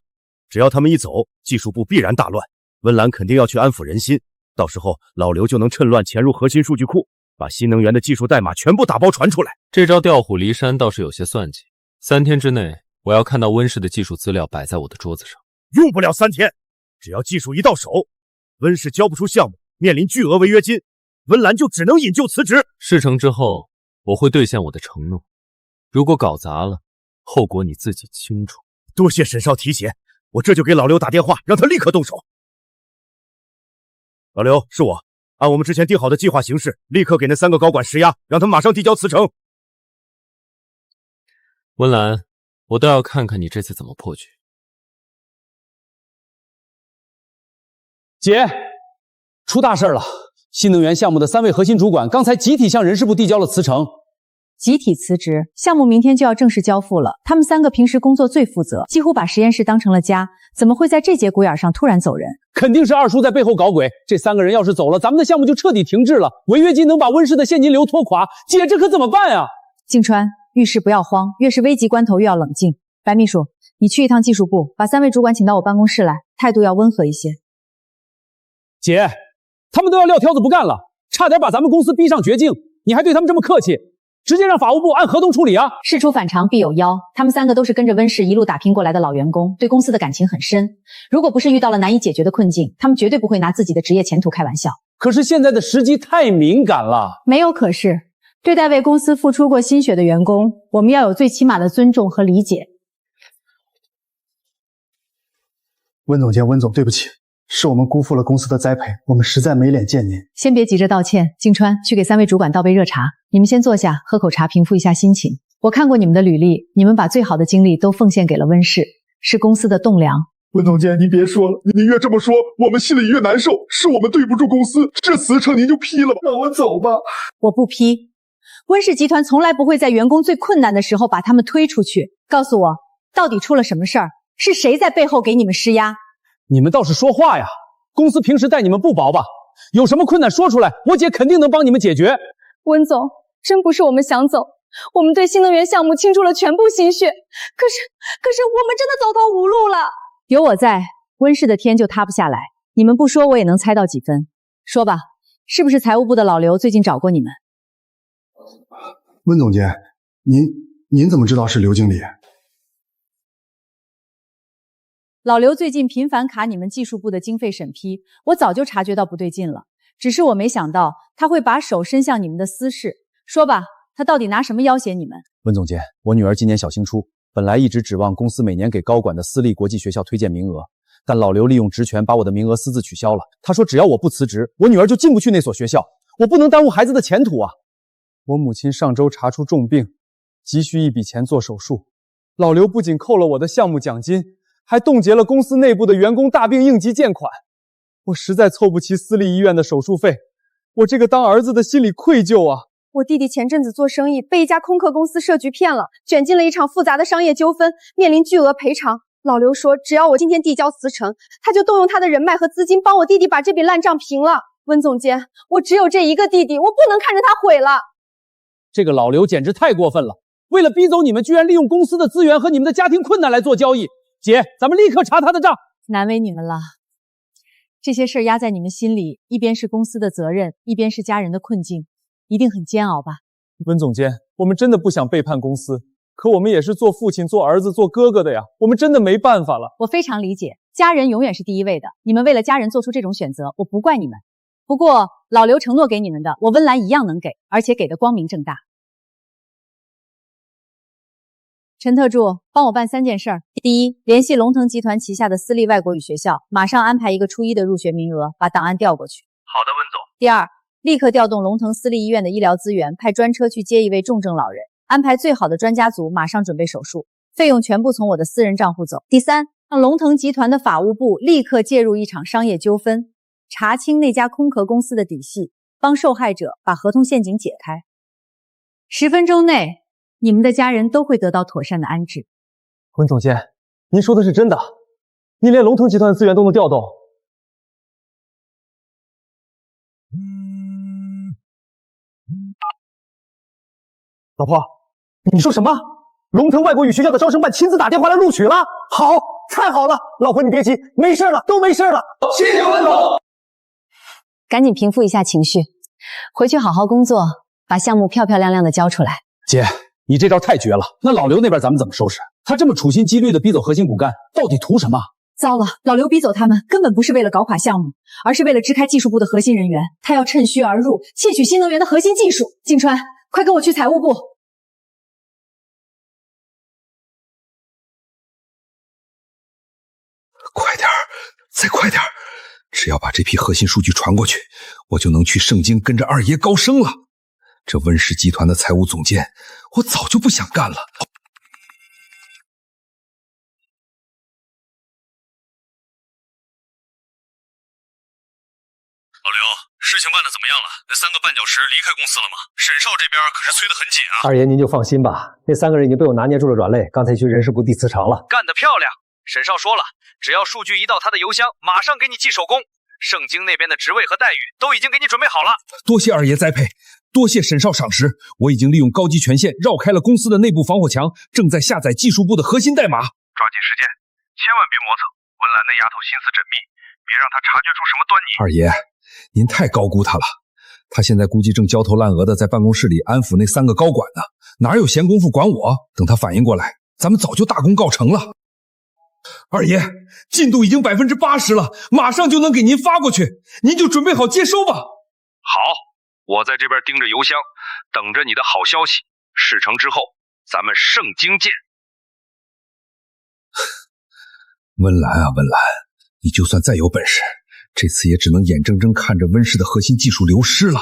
只要他们一走，技术部必然大乱，温岚肯定要去安抚人心，到时候老刘就能趁乱潜入核心数据库，把新能源的技术代码全部打包传出来。这招调虎离山倒是有些算计。3天之内，我要看到温氏的技术资料摆在我的桌子上。用不了3天，只要技术一到手，温氏交不出项目，面临巨额违约金，温岚就只能引咎辞职。事成之后，我会兑现我的承诺。如果搞砸了，后果你自己清楚。多谢沈少提携，我这就给老刘打电话，让他立刻动手。老刘，是我，按我们之前定好的计划行事，立刻给那3个高管施压，让他们马上递交辞呈。温岚，我倒要看看你这次怎么破局。姐，出大事了！新能源项目的3位核心主管刚才集体向人事部递交了辞呈。集体辞职，项目明天就要正式交付了。他们3个平时工作最负责，几乎把实验室当成了家，怎么会在这节骨眼上突然走人？肯定是二叔在背后搞鬼。这3个人要是走了，咱们的项目就彻底停滞了，违约金能把温氏的现金流拖垮。姐，这可怎么办啊？静川，遇事不要慌，越是危急关头越要冷静。白秘书，你去一趟技术部，把3位主管请到我办公室来，态度要温和一些。姐，他们都要撂挑子不干了，差点把咱们公司逼上绝境，你还对他们这么客气？直接让法务部按合同处理啊！事出反常必有妖，他们3个都是跟着温氏一路打拼过来的老员工，对公司的感情很深。如果不是遇到了难以解决的困境，他们绝对不会拿自己的职业前途开玩笑。可是现在的时机太敏感了。没有可是，对待为公司付出过心血的员工，我们要有最起码的尊重和理解。温总监，温总，对不起，是我们辜负了公司的栽培，我们实在没脸见您。先别急着道歉，静川，去给3位主管倒杯热茶。你们先坐下，喝口茶，平复一下心情。我看过你们的履历，你们把最好的精力都奉献给了温氏，是公司的栋梁。温总监，您别说了，您越这么说，我们心里越难受。是我们对不住公司，这辞呈您就批了吧，让我走吧。我不批。温氏集团从来不会在员工最困难的时候把他们推出去。告诉我，到底出了什么事儿？是谁在背后给你们施压？你们倒是说话呀！公司平时待你们不薄吧？有什么困难说出来，我姐肯定能帮你们解决。温总，真不是我们想走，我们对新能源项目倾注了全部心血，可是我们真的走投无路了。有我在，温氏的天就塌不下来。你们不说，我也能猜到几分。说吧，是不是财务部的老刘最近找过你们？温总监，您怎么知道是刘经理？老刘最近频繁卡你们技术部的经费审批，我早就察觉到不对劲了，只是我没想到他会把手伸向你们的私事。说吧，他到底拿什么要挟你们？温总监，我女儿今年小升初，本来一直指望公司每年给高管的私立国际学校推荐名额，但老刘利用职权把我的名额私自取消了。他说只要我不辞职，我女儿就进不去那所学校，我不能耽误孩子的前途啊！我母亲上周查出重病，急需一笔钱做手术，老刘不仅扣了我的项目奖金，还冻结了公司内部的员工大病应急建款，我实在凑不齐私立医院的手术费，我这个当儿子的心里愧疚啊！我弟弟前阵子做生意被一家空客公司设局骗了，卷进了一场复杂的商业纠纷，面临巨额赔偿。老刘说，只要我今天递交辞呈，他就动用他的人脉和资金帮我弟弟把这笔烂账平了。温总监，我只有这一个弟弟，我不能看着他毁了。这个老刘简直太过分了，为了逼走你们，居然利用公司的资源和你们的家庭困难来做交易。姐，咱们立刻查他的账。难为你们了，这些事儿压在你们心里，一边是公司的责任，一边是家人的困境，一定很煎熬吧？温总监，我们真的不想背叛公司，可我们也是做父亲、做儿子、做哥哥的呀，我们真的没办法了。我非常理解，家人永远是第一位的，你们为了家人做出这种选择，我不怪你们。不过老刘承诺给你们的，我温岚一样能给，而且给的光明正大。陈特助，帮我办3件事儿。第一，联系龙腾集团旗下的私立外国语学校，马上安排一个初1的入学名额，把档案调过去。好的，温总。第二，立刻调动龙腾私立医院的医疗资源，派专车去接一位重症老人，安排最好的专家组马上准备手术，费用全部从我的私人账户走。第三，让龙腾集团的法务部立刻介入一场商业纠纷，查清那家空壳公司的底细，帮受害者把合同陷阱解开。10分钟内，你们的家人都会得到妥善的安置。温总监，您说的是真的？您连龙腾集团的资源都能调动？老婆，你说什么？龙腾外国语学校的招生办亲自打电话来录取了？好，太好了！老婆你别急，没事了，都没事了。谢谢温总。赶紧平复一下情绪，回去好好工作，把项目漂漂亮亮的交出来。姐，你这招太绝了！那老刘那边咱们怎么收拾？他这么处心积虑的逼走核心骨干，到底图什么？糟了，老刘逼走他们，根本不是为了搞垮项目，而是为了支开技术部的核心人员。他要趁虚而入，窃取新能源的核心技术。静川，快跟我去财务部。快点儿，再快点儿！只要把这批核心数据传过去，我就能去盛京跟着二爷高升了。这温氏集团的财务总监，我早就不想干了。老刘，事情办得怎么样了？那3个绊脚石离开公司了吗？沈少这边可是催得很紧啊。二爷您就放心吧，那3个人已经被我拿捏住了软肋，刚才去人事部递辞呈了。干得漂亮！沈少说了，只要数据一到他的邮箱，马上给你寄手工。盛京那边的职位和待遇都已经给你准备好了。多谢二爷栽培，多谢沈少赏识，我已经利用高级权限绕开了公司的内部防火墙，正在下载技术部的核心代码。抓紧时间，千万别磨蹭。文兰那丫头心思缜密，别让她察觉出什么端倪。二爷，您太高估她了，她现在估计正焦头烂额的在办公室里安抚那3个高管呢，哪有闲工夫管我？等她反应过来，咱们早就大功告成了。二爷，进度已经80%了，马上就能给您发过去，您就准备好接收吧。好，我在这边盯着邮箱，等着你的好消息。事成之后，咱们盛京见。温岚啊温岚，你就算再有本事，这次也只能眼睁睁看着温氏的核心技术流失了。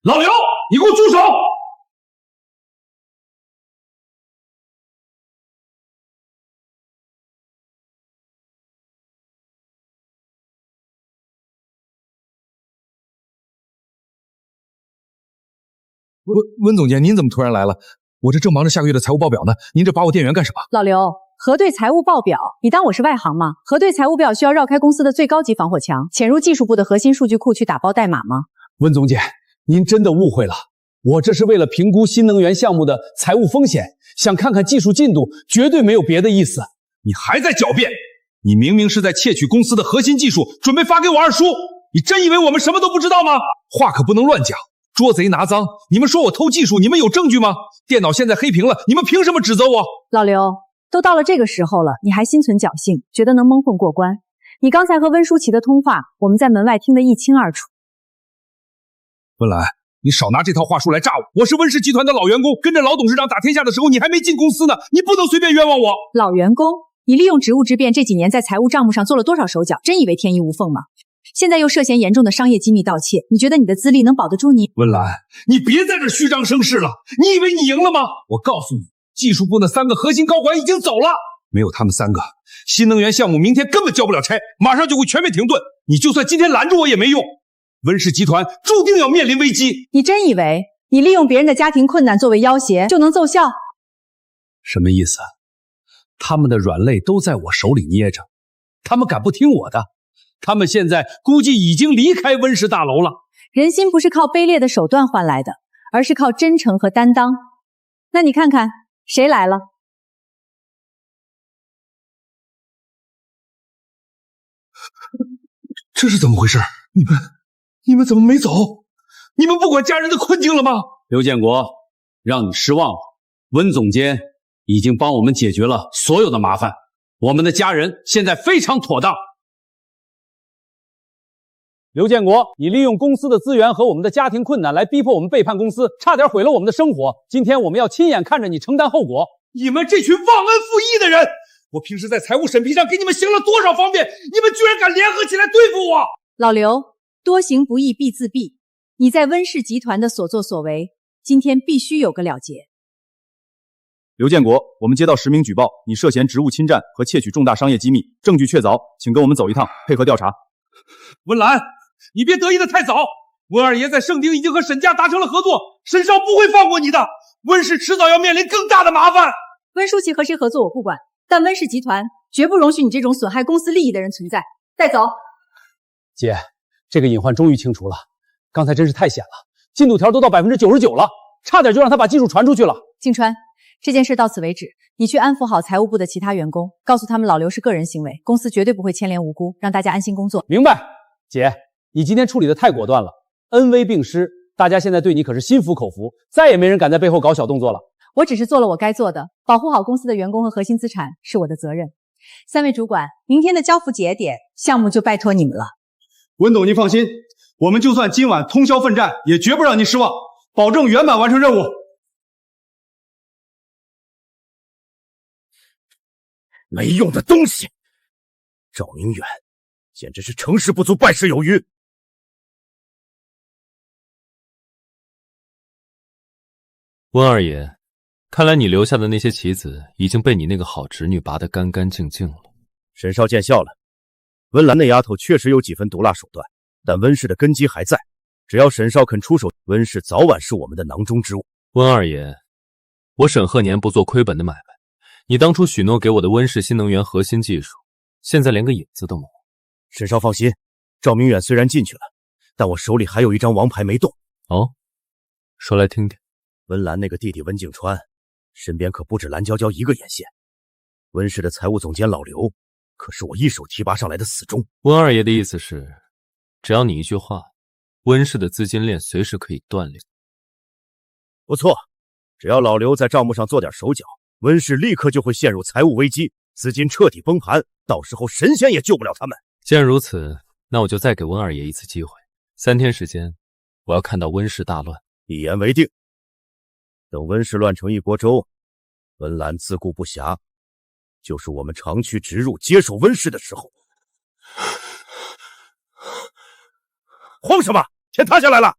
老刘，你给我住手！温总监，您怎么突然来了？我这正忙着下个月的财务报表呢，您这把我电源干什么？老刘，核对财务报表，你当我是外行吗？核对财务表需要绕开公司的最高级防火墙，潜入技术部的核心数据库去打包代码吗？温总监，您真的误会了，我这是为了评估新能源项目的财务风险，想看看技术进度，绝对没有别的意思。你还在狡辩？你明明是在窃取公司的核心技术，准备发给我二叔，你真以为我们什么都不知道吗？话可不能乱讲。捉贼拿赃，你们说我偷技术，你们有证据吗？电脑现在黑屏了，你们凭什么指责我？老刘，都到了这个时候了，你还心存侥幸，觉得能蒙混过关？你刚才和温舒淇的通话，我们在门外听得一清二楚。温岚，你少拿这套话术来炸我！我是温氏集团的老员工，跟着老董事长打天下的时候，你还没进公司呢，你不能随便冤枉我。老员工，你利用职务之便，这几年在财务账目上做了多少手脚？真以为天衣无缝吗？现在又涉嫌严重的商业机密盗窃，你觉得你的资历能保得住你？温岚，你别在这虚张声势了，你以为你赢了吗？我告诉你，技术部那3个核心高管已经走了，没有他们3个，新能源项目明天根本交不了差，马上就会全面停顿。你就算今天拦住我也没用，温氏集团注定要面临危机。你真以为你利用别人的家庭困难作为要挟就能奏效？什么意思？他们的软肋都在我手里捏着，他们敢不听我的？他们现在估计已经离开温氏大楼了。人心不是靠卑劣的手段换来的，而是靠真诚和担当。那你看看谁来了？这是怎么回事？你们怎么没走？你们不管家人的困境了吗？刘建国，让你失望了。温总监已经帮我们解决了所有的麻烦，我们的家人现在非常妥当。刘建国，你利用公司的资源和我们的家庭困难来逼迫我们背叛公司，差点毁了我们的生活。今天我们要亲眼看着你承担后果。你们这群忘恩负义的人！我平时在财务审批上给你们行了多少方便，你们居然敢联合起来对付我！老刘，多行不义必自毙。你在温氏集团的所作所为，今天必须有个了结。刘建国，我们接到实名举报，你涉嫌职务侵占和窃取重大商业机密，证据确凿，请跟我们走一趟，配合调查。温岚，你别得意的太早，温二爷在盛京已经和沈家达成了合作，沈少不会放过你的，温氏迟早要面临更大的麻烦。温舒淇和谁合作我不管，但温氏集团绝不容许你这种损害公司利益的人存在。带走。姐，这个隐患终于清除了，刚才真是太险了，进度条都到99%了，差点就让他把技术传出去了。静川，这件事到此为止，你去安抚好财务部的其他员工，告诉他们老刘是个人行为，公司绝对不会牵连无辜，让大家安心工作。明白。姐，你今天处理的太果断了，恩威并施，大家现在对你可是心服口服，再也没人敢在背后搞小动作了。我只是做了我该做的，保护好公司的员工和核心资产是我的责任。3位主管，明天的交付节点，项目就拜托你们了。温总，您放心，我们就算今晚通宵奋战，也绝不让您失望，保证圆满完成任务。没用的东西！赵明远简直是成事不足败事有余。温二爷，看来你留下的那些棋子已经被你那个好侄女拔得干干净净了。沈少见笑了。温岚那丫头确实有几分毒辣手段，但温氏的根基还在。只要沈少肯出手，温氏早晚是我们的囊中之物。温二爷，我沈鹤年不做亏本的买卖。你当初许诺给我的温氏新能源核心技术，现在连个影子都没有。沈少放心，赵明远虽然进去了，但我手里还有一张王牌没动。哦，说来听听。温岚那个弟弟温景川，身边可不止蓝娇娇一个眼线。温氏的财务总监老刘，可是我一手提拔上来的死忠。温二爷的意思是，只要你一句话，温氏的资金链随时可以断裂。不错，只要老刘在账目上做点手脚，温氏立刻就会陷入财务危机，资金彻底崩盘，到时候神仙也救不了他们。既然如此，那我就再给温二爷一次机会，3天时间，我要看到温氏大乱。一言为定。等温氏乱成一锅粥，温岚自顾不暇，就是我们长驱直入接手温氏的时候。慌什么？天塌下来了！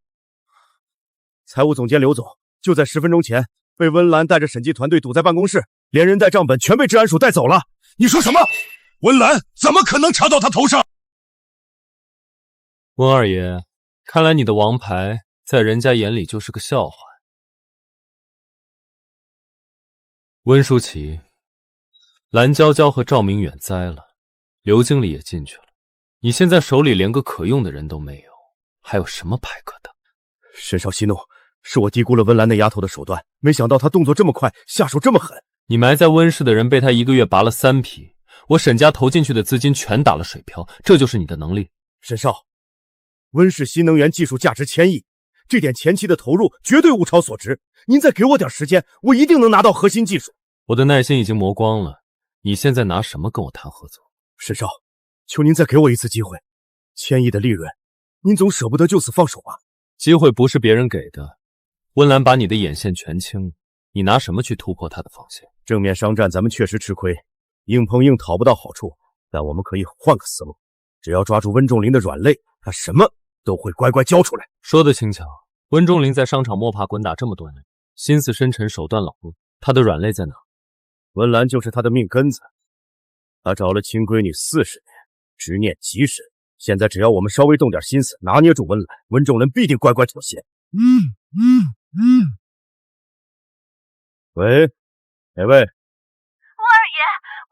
财务总监刘总就在10分钟前被温岚带着审计团队堵在办公室，连人带账本全被治安署带走了。你说什么？温岚怎么可能查到他头上？温二爷，看来你的王牌在人家眼里就是个笑话。温舒淇、蓝娇娇和赵明远栽了，刘经理也进去了，你现在手里连个可用的人都没有，还有什么牌可打？沈少息怒，是我低估了温岚那丫头的手段，没想到她动作这么快，下手这么狠。你埋在温氏的人被他1个月拔了3批，我沈家投进去的资金全打了水漂，这就是你的能力？沈少，温氏新能源技术价值1000亿，这点前期的投入绝对物超所值。您再给我点时间，我一定能拿到核心技术。我的耐心已经磨光了，你现在拿什么跟我谈合作？沈少，求您再给我一次机会，1000亿的利润，您总舍不得就此放手吧？机会不是别人给的，温岚把你的眼线全清了，你拿什么去突破他的防线？正面商战咱们确实吃亏，硬碰硬讨不到好处，但我们可以换个思路，只要抓住温仲林的软肋，他什么都会乖乖交出来。说得轻巧，温仲林在商场摸爬滚打这么多年，心思深沉，手段老练，他的软肋在哪？温岚就是他的命根子，他找了亲闺女40年，执念极深，现在只要我们稍微动点心思，拿捏住温岚，温仲林必定乖乖妥协。喂，哪位？温二爷，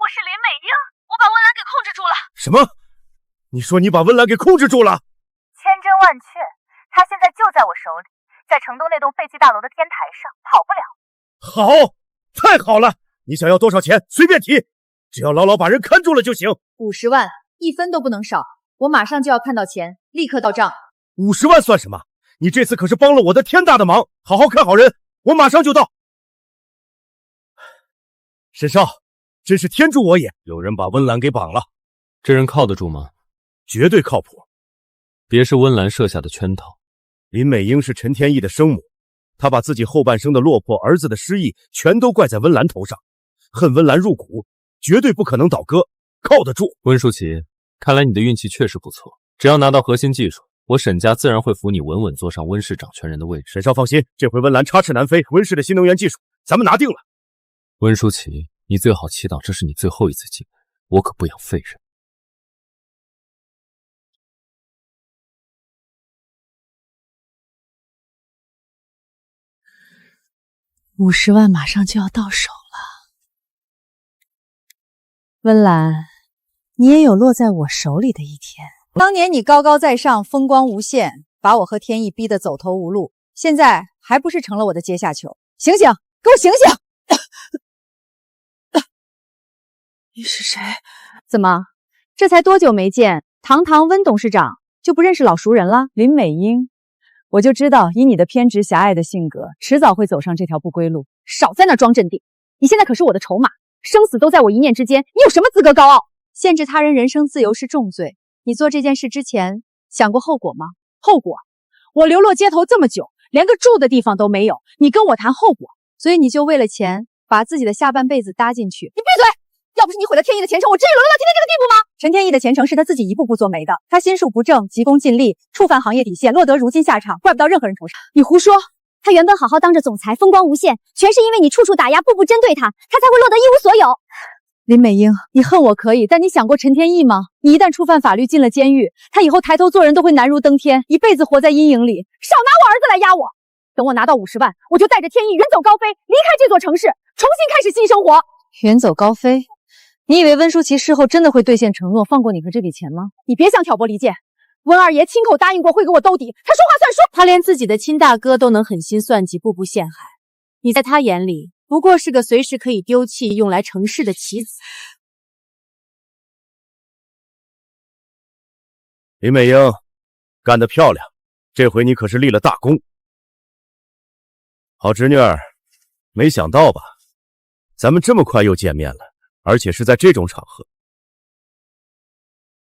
我是林美英，我把温岚给控制住了。什么？你说你把温岚给控制住了？千真万确，她现在就在我手里，在成都那栋废弃大楼的天台上，跑不了。好，太好了！你想要多少钱随便提，只要牢牢把人看住了就行。50万，1分都不能少，我马上就要看到钱，立刻到账。50万算什么？你这次可是帮了我的天大的忙，好好看好人，我马上就到。沈少，真是天助我也，有人把温岚给绑了。这人靠得住吗？绝对靠谱。别是温岚设下的圈套。林美英是陈天意的生母，她把自己后半生的落魄、儿子的失忆全都怪在温岚头上，恨温岚入骨，绝对不可能倒戈，靠得住。温舒淇，看来你的运气确实不错，只要拿到核心技术，我沈家自然会扶你稳稳坐上温氏掌权人的位置。沈少放心，这回温岚插翅难飞，温氏的新能源技术咱们拿定了。温舒淇，你最好祈祷这是你最后一次进来，我可不养废人。50万马上就要到手了，温岚，你也有落在我手里的一天。当年你高高在上，风光无限，把我和天意逼得走投无路，现在还不是成了我的阶下囚？醒醒，给我醒醒！你是谁？怎么，这才多久没见，堂堂温董事长就不认识老熟人了？林美英，我就知道以你的偏执狭隘的性格，迟早会走上这条不归路。少在那装镇定，你现在可是我的筹码，生死都在我一念之间，你有什么资格高傲？限制他人人身自由是重罪，你做这件事之前想过后果吗？后果？我流落街头这么久，连个住的地方都没有，你跟我谈后果？所以你就为了钱把自己的下半辈子搭进去？你闭嘴！要不是你毁了天意的前程，我至于沦落到今天这个地步吗？陈天意的前程是他自己一步步做没的，他心术不正，急功近利，触犯行业底线，落得如今下场，怪不到任何人头上。你胡说！他原本好好当着总裁，风光无限，全是因为你处处打压，步步针对他，他才会落得一无所有。林美英，你恨我可以，但你想过陈天意吗？你一旦触犯法律进了监狱，他以后抬头做人都会难如登天，一辈子活在阴影里。少拿我儿子来压我！等我拿到50万，我就带着天意远走高飞，离开这座城市，重新开始新生活。远走高飞？你以为温舒淇事后真的会兑现承诺，放过你和这笔钱吗？你别想挑拨离间。温二爷亲口答应过会给我兜底，他说话算数。他连自己的亲大哥都能狠心算计，步步陷害，你在他眼里不过是个随时可以丢弃用来成事的棋子。林美英，干得漂亮，这回你可是立了大功。好侄女儿，没想到吧？咱们这么快又见面了，而且是在这种场合。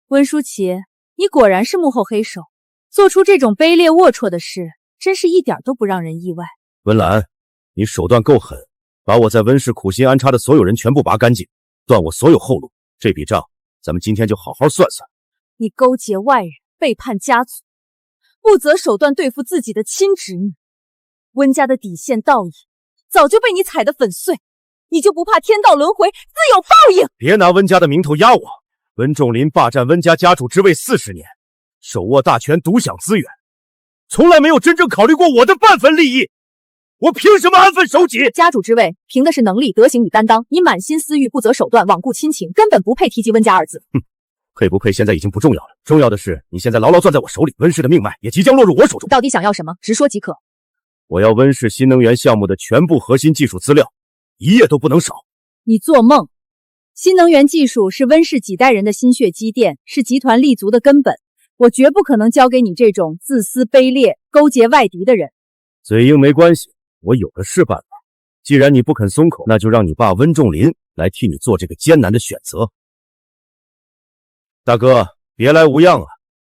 温舒淇，你果然是幕后黑手，做出这种卑劣龌龊的事，真是一点都不让人意外。温岚，你手段够狠，把我在温氏苦心安插的所有人全部拔干净，断我所有后路。这笔账，咱们今天就好好算算。你勾结外人，背叛家族，不择手段对付自己的亲侄女，温家的底线道义早就被你踩得粉碎，你就不怕天道轮回，自有报应？别拿温家的名头压我！温仲林霸占温家家主之位40年，手握大权，独享资源，从来没有真正考虑过我的半分利益，我凭什么安分守己？家主之位凭的是能力、德行与担当，你满心私欲，不择手段，罔顾亲情，根本不配提及温家二字。哼，配不配现在已经不重要了，重要的是你现在牢牢攥在我手里，温氏的命脉也即将落入我手中。到底想要什么？直说即可。我要温氏新能源项目的全部核心技术资料，1页都不能少。你做梦！新能源技术是温氏几代人的心血积淀，是集团立足的根本。我绝不可能交给你这种自私卑劣、勾结外敌的人。嘴硬没关系，我有的是办法。既然你不肯松口，那就让你爸温仲林来替你做这个艰难的选择。大哥，别来无恙啊！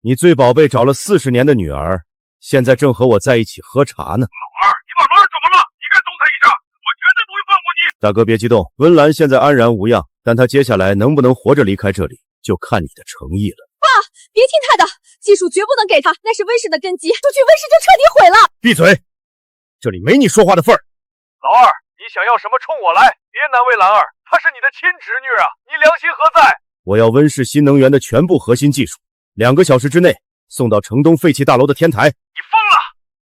你最宝贝找了40年的女儿，现在正和我在一起喝茶呢。老二，你把老二怎么了？你敢动他一下，我绝对不会放过你！大哥别激动，温岚现在安然无恙，但她接下来能不能活着离开这里，就看你的诚意了。爸，别听他的，技术绝不能给他，那是温氏的根基，出去温氏就彻底毁了。闭嘴，这里没你说话的份儿。老二，你想要什么冲我来，别难为兰儿，她是你的亲侄女啊，你良心何在？我要温氏新能源的全部核心技术，2个小时之内送到城东废弃大楼的天台。你疯了！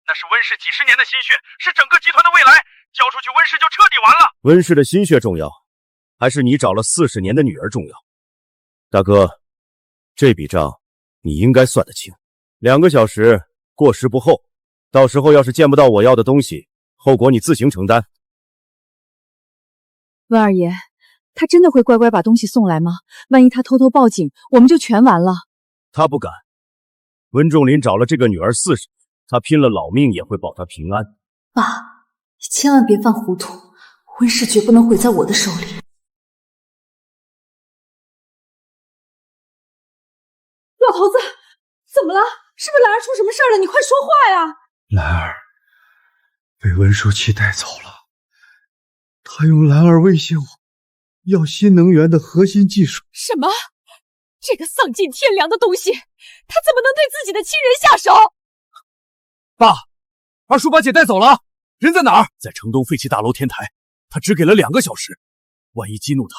那是温氏几十年的心血，是整个集团的未来，交出去温氏就彻底完了。温氏的心血重要，还是你找了40年的女儿重要？大哥，这笔账你应该算得清。2个小时过时不候，到时候要是见不到我要的东西，后果你自行承担。温二爷，他真的会乖乖把东西送来吗？万一他偷偷报警，我们就全完了。他不敢。温仲林找了这个女儿40年，他拼了老命也会保她平安。爸，你千万别犯糊涂，温氏绝不能毁在我的手里。老头子，怎么了？是不是兰儿出什么事儿了？你快说话呀！兰儿被温舒淇带走了，他用兰儿威胁我，要新能源的核心技术。什么？这个丧尽天良的东西，他怎么能对自己的亲人下手？爸，二叔把姐带走了，人在哪儿？在城东废弃大楼天台，他只给了2个小时，万一激怒他，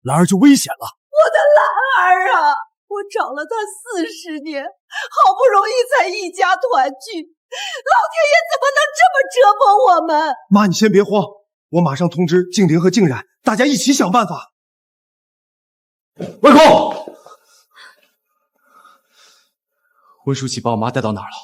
兰儿就危险了。我的兰儿啊！我找了他40年，好不容易才一家团聚，老天爷怎么能这么折磨我们？妈，你先别慌，我马上通知静玲和静冉，大家一起想办法。外公，温舒淇把我妈带到哪儿了？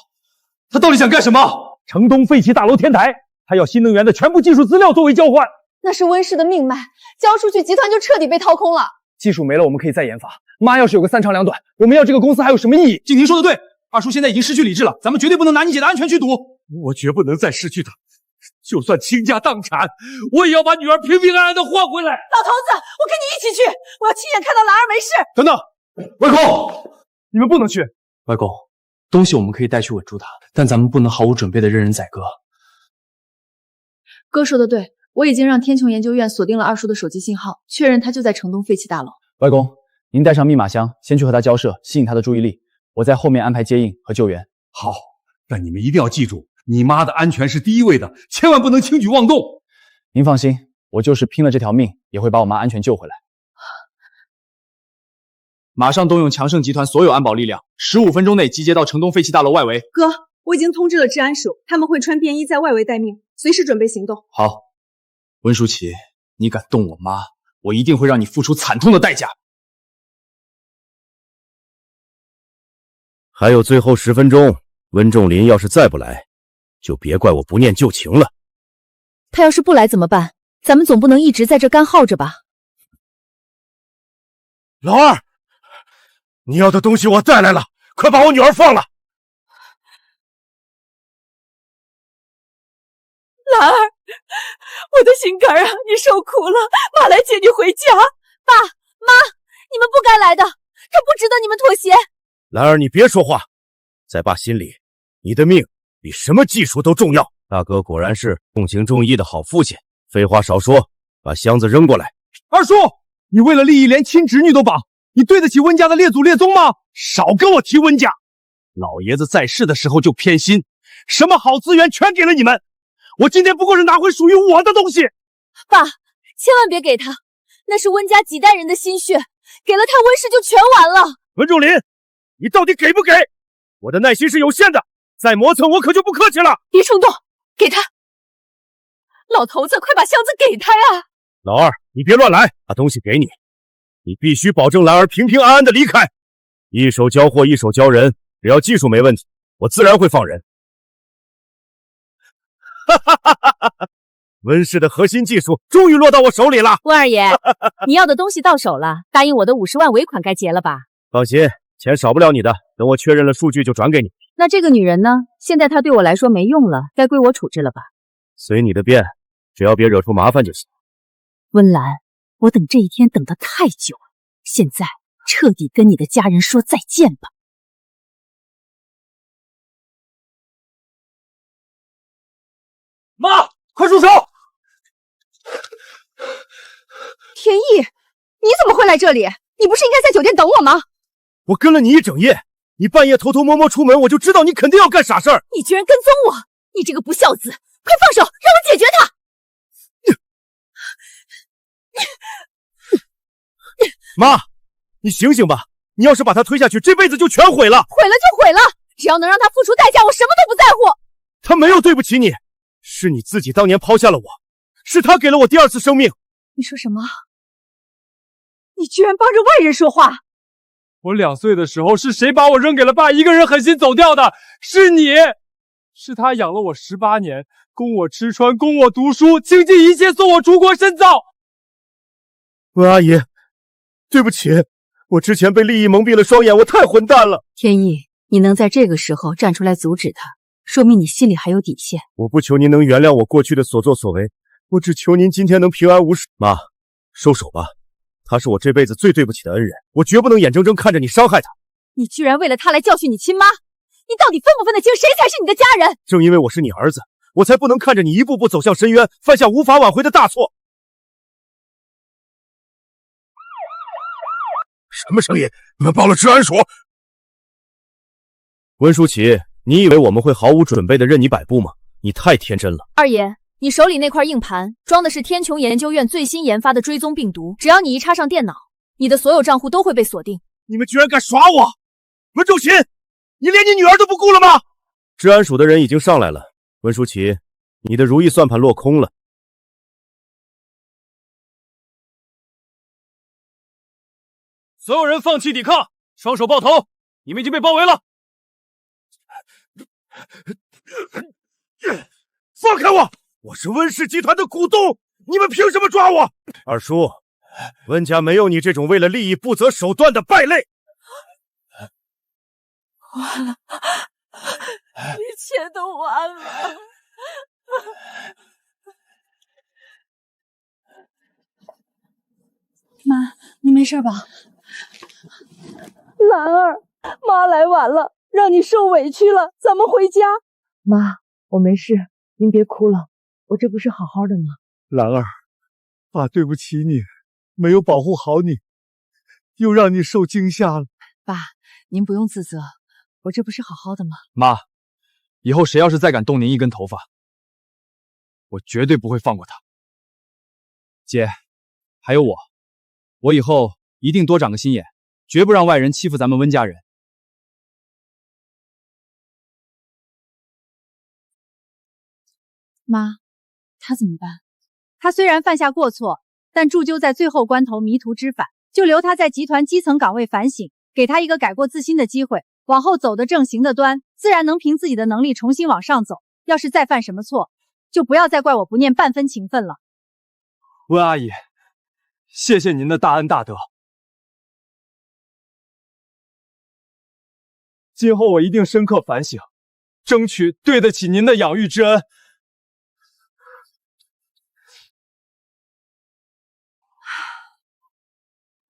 她到底想干什么？城东废弃大楼天台，她要新能源的全部技术资料作为交换。那是温氏的命脉，交出去集团就彻底被掏空了。技术没了，我们可以再研发。妈要是有个3长2短，我们要这个公司还有什么意义？静婷说的对，二叔现在已经失去理智了，咱们绝对不能拿你姐的安全去赌。我绝不能再失去她，就算倾家荡产，我也要把女儿平平安安的换回来。老头子，我跟你一起去，我要亲眼看到兰儿没事。等等，外公，你们不能去。外公，东西我们可以带去稳住她，但咱们不能毫无准备的任人宰割。哥说的对，我已经让天穹研究院锁定了二叔的手机信号，确认他就在城东废弃大楼。外公，您带上密码箱，先去和他交涉，吸引他的注意力。我在后面安排接应和救援。好，但你们一定要记住，你妈的安全是第一位的，千万不能轻举妄动。您放心，我就是拼了这条命，也会把我妈安全救回来。马上动用强盛集团所有安保力量，15分钟内集结到城东废弃大楼外围。哥，我已经通知了治安署，他们会穿便衣在外围待命，随时准备行动。好，温舒淇，你敢动我妈，我一定会让你付出惨痛的代价。还有最后10分钟，温仲林要是再不来，就别怪我不念旧情了。他要是不来怎么办？咱们总不能一直在这干耗着吧？老二，你要的东西我带来了，快把我女儿放了。兰儿，我的心肝啊，你受苦了，妈来接你回家。爸妈，你们不该来的，这不值得你们妥协。兰儿，你别说话，在爸心里，你的命比什么技术都重要。大哥果然是重情重义的好父亲，废话少说，把箱子扔过来。二叔，你为了利益连亲侄女都绑，你对得起温家的列祖列宗吗？少跟我提温家，老爷子在世的时候就偏心，什么好资源全给了你们。我今天不过是拿回属于我的东西。爸，千万别给他，那是温家几代人的心血，给了他温氏就全完了。温仲林，你到底给不给？我的耐心是有限的，再磨蹭我可就不客气了。别冲动，给他。老头子，快把箱子给他呀！老二，你别乱来，把东西给你，你必须保证兰儿平平安安的离开。一手交货一手交人，只要技术没问题，我自然会放人。温氏的核心技术终于落到我手里了。温二爷，你要的东西到手了，答应我的50万尾款该结了吧？放心，钱少不了你的，等我确认了数据就转给你。那这个女人呢？现在她对我来说没用了，该归我处置了吧？随你的便，只要别惹出麻烦就行。温岚，我等这一天等得太久了，现在彻底跟你的家人说再见吧。妈，快住手！田毅，你怎么会来这里？你不是应该在酒店等我吗？我跟了你一整夜，你半夜偷偷摸摸出门，我就知道你肯定要干傻事儿。你居然跟踪我，你这个不孝子！快放手，让我解决他！妈，你醒醒吧！你要是把他推下去，这辈子就全毁了。毁了就毁了，只要能让他付出代价，我什么都不在乎。他没有对不起你，是你自己当年抛下了我，是他给了我第2次生命。你说什么？你居然帮着外人说话！我2岁的时候，是谁把我扔给了爸，一个人狠心走掉的？是你，是他养了我18年，供我吃穿，供我读书，倾尽一切送我出国深造。温阿姨，对不起，我之前被利益蒙蔽了双眼，我太混蛋了。天意，你能在这个时候站出来阻止他，说明你心里还有底线。我不求您能原谅我过去的所作所为，我只求您今天能平安无事。妈，收手吧，他是我这辈子最对不起的恩人，我绝不能眼睁睁看着你伤害他。你居然为了他来教训你亲妈，你到底分不分得清谁才是你的家人？正因为我是你儿子，我才不能看着你一步步走向深渊，犯下无法挽回的大错。什么声音？你们报了治安署？温舒淇，你以为我们会毫无准备的任你摆布吗？你太天真了。二爷，你手里那块硬盘装的是天穹研究院最新研发的追踪病毒，只要你一插上电脑，你的所有账户都会被锁定。你们居然敢耍我！温仲勤，你连你女儿都不顾了吗？治安署的人已经上来了，温舒淇，你的如意算盘落空了。所有人放弃抵抗，双手抱头！你们已经被包围了。放开我！我是温氏集团的股东，你们凭什么抓我？二叔，温家没有你这种为了利益不择手段的败类。完了，一切都完了。妈，你没事吧？兰儿，妈来晚了，让你受委屈了，咱们回家。妈，我没事，您别哭了，我这不是好好的吗？兰儿，爸对不起你，没有保护好你，又让你受惊吓了。爸，您不用自责，我这不是好好的吗？妈，以后谁要是再敢动您一根头发，我绝对不会放过他。姐，还有我以后一定多长个心眼，绝不让外人欺负咱们温家人。妈，他怎么办？他虽然犯下过错，但铸就在最后关头迷途知返，就留他在集团基层岗位反省，给他一个改过自新的机会，往后走得正行得端，自然能凭自己的能力重新往上走。要是再犯什么错，就不要再怪我不念半分情分了。温阿姨，谢谢您的大恩大德，今后我一定深刻反省，争取对得起您的养育之恩。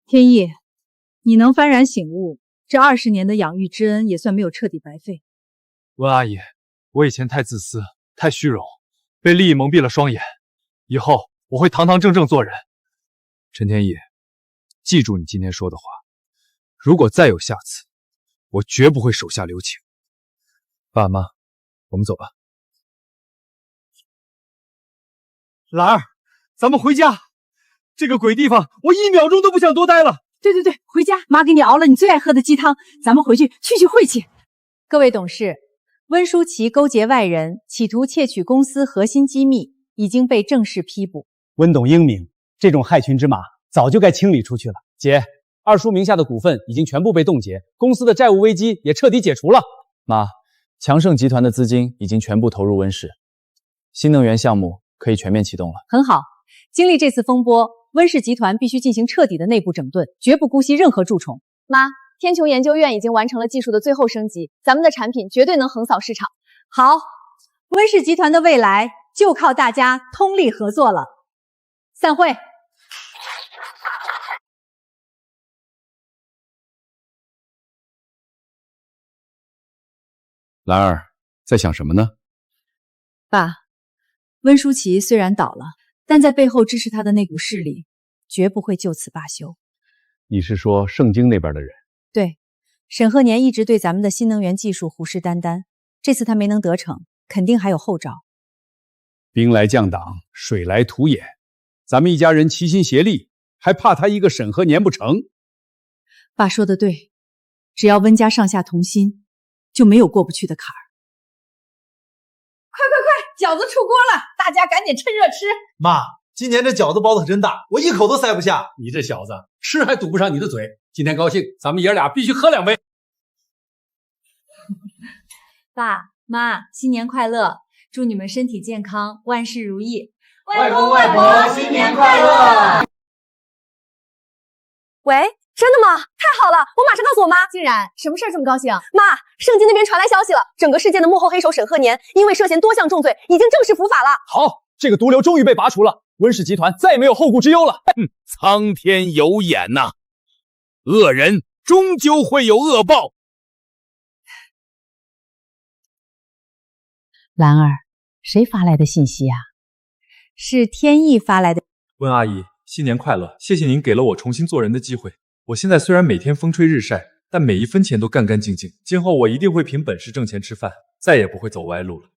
天意，你能幡然醒悟，这20年的养育之恩也算没有彻底白费。温阿姨，我以前太自私，太虚荣，被利益蒙蔽了双眼，以后我会堂堂正正做人。陈天意，记住你今天说的话，如果再有下次，我绝不会手下留情。爸妈，我们走吧。兰儿，咱们回家。这个鬼地方，我1秒钟都不想多待了。对，回家，妈给你熬了你最爱喝的鸡汤，咱们回去叙晦气。各位董事，温舒淇勾结外人，企图窃取公司核心机密，已经被正式批捕。温董英明，这种害群之马早就该清理出去了。姐，二叔名下的股份已经全部被冻结，公司的债务危机也彻底解除了。妈，强盛集团的资金已经全部投入温氏，新能源项目可以全面启动了。很好，经历这次风波，温氏集团必须进行彻底的内部整顿，绝不姑息任何蛀虫。妈，天穹研究院已经完成了技术的最后升级，咱们的产品绝对能横扫市场。好，温氏集团的未来就靠大家通力合作了。散会。兰儿，在想什么呢？爸，温舒淇虽然倒了，但在背后支持他的那股势力绝不会就此罢休。你是说盛京那边的人？对，沈鹤年一直对咱们的新能源技术虎视眈眈，这次他没能得逞，肯定还有后招。兵来将挡，水来土掩，咱们一家人齐心协力，还怕他一个沈鹤年不成？爸说的对，只要温家上下同心，就没有过不去的坎儿。快，饺子出锅了，大家赶紧趁热吃。妈，今年这饺子包的可真大，我一口都塞不下。你这小子吃还堵不上你的嘴。今天高兴，咱们爷俩必须喝2杯。爸妈，新年快乐！祝你们身体健康，万事如意。外公外婆新年快乐！喂，真的吗？太好了，我马上告诉我妈。竟然，什么事儿这么高兴？妈，盛京那边传来消息了，整个事件的幕后黑手沈鹤年因为涉嫌多项重罪，已经正式伏法了。好，这个毒瘤终于被拔除了，温氏集团再也没有后顾之忧了。苍天有眼呐，恶人终究会有恶报。兰儿，谁发来的信息啊？是天意发来的。温阿姨，新年快乐！谢谢您给了我重新做人的机会。我现在虽然每天风吹日晒，但每一分钱都干干净净。今后我一定会凭本事挣钱吃饭，再也不会走歪路了。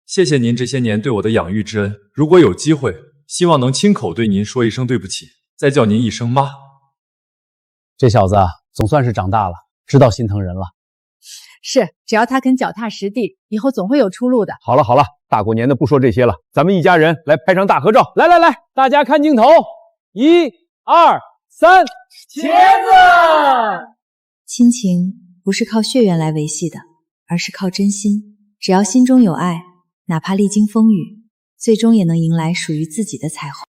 谢谢您这些年对我的养育之恩，如果有机会，希望能亲口对您说一声对不起，再叫您一声妈。这小子总算是长大了，知道心疼人了。是，只要他肯脚踏实地，以后总会有出路的。好了，大过年的不说这些了，咱们一家人来拍张大合照。来，大家看镜头，1、2、3，茄子！亲情不是靠血缘来维系的，而是靠真心。只要心中有爱，哪怕历经风雨，最终也能迎来属于自己的彩虹。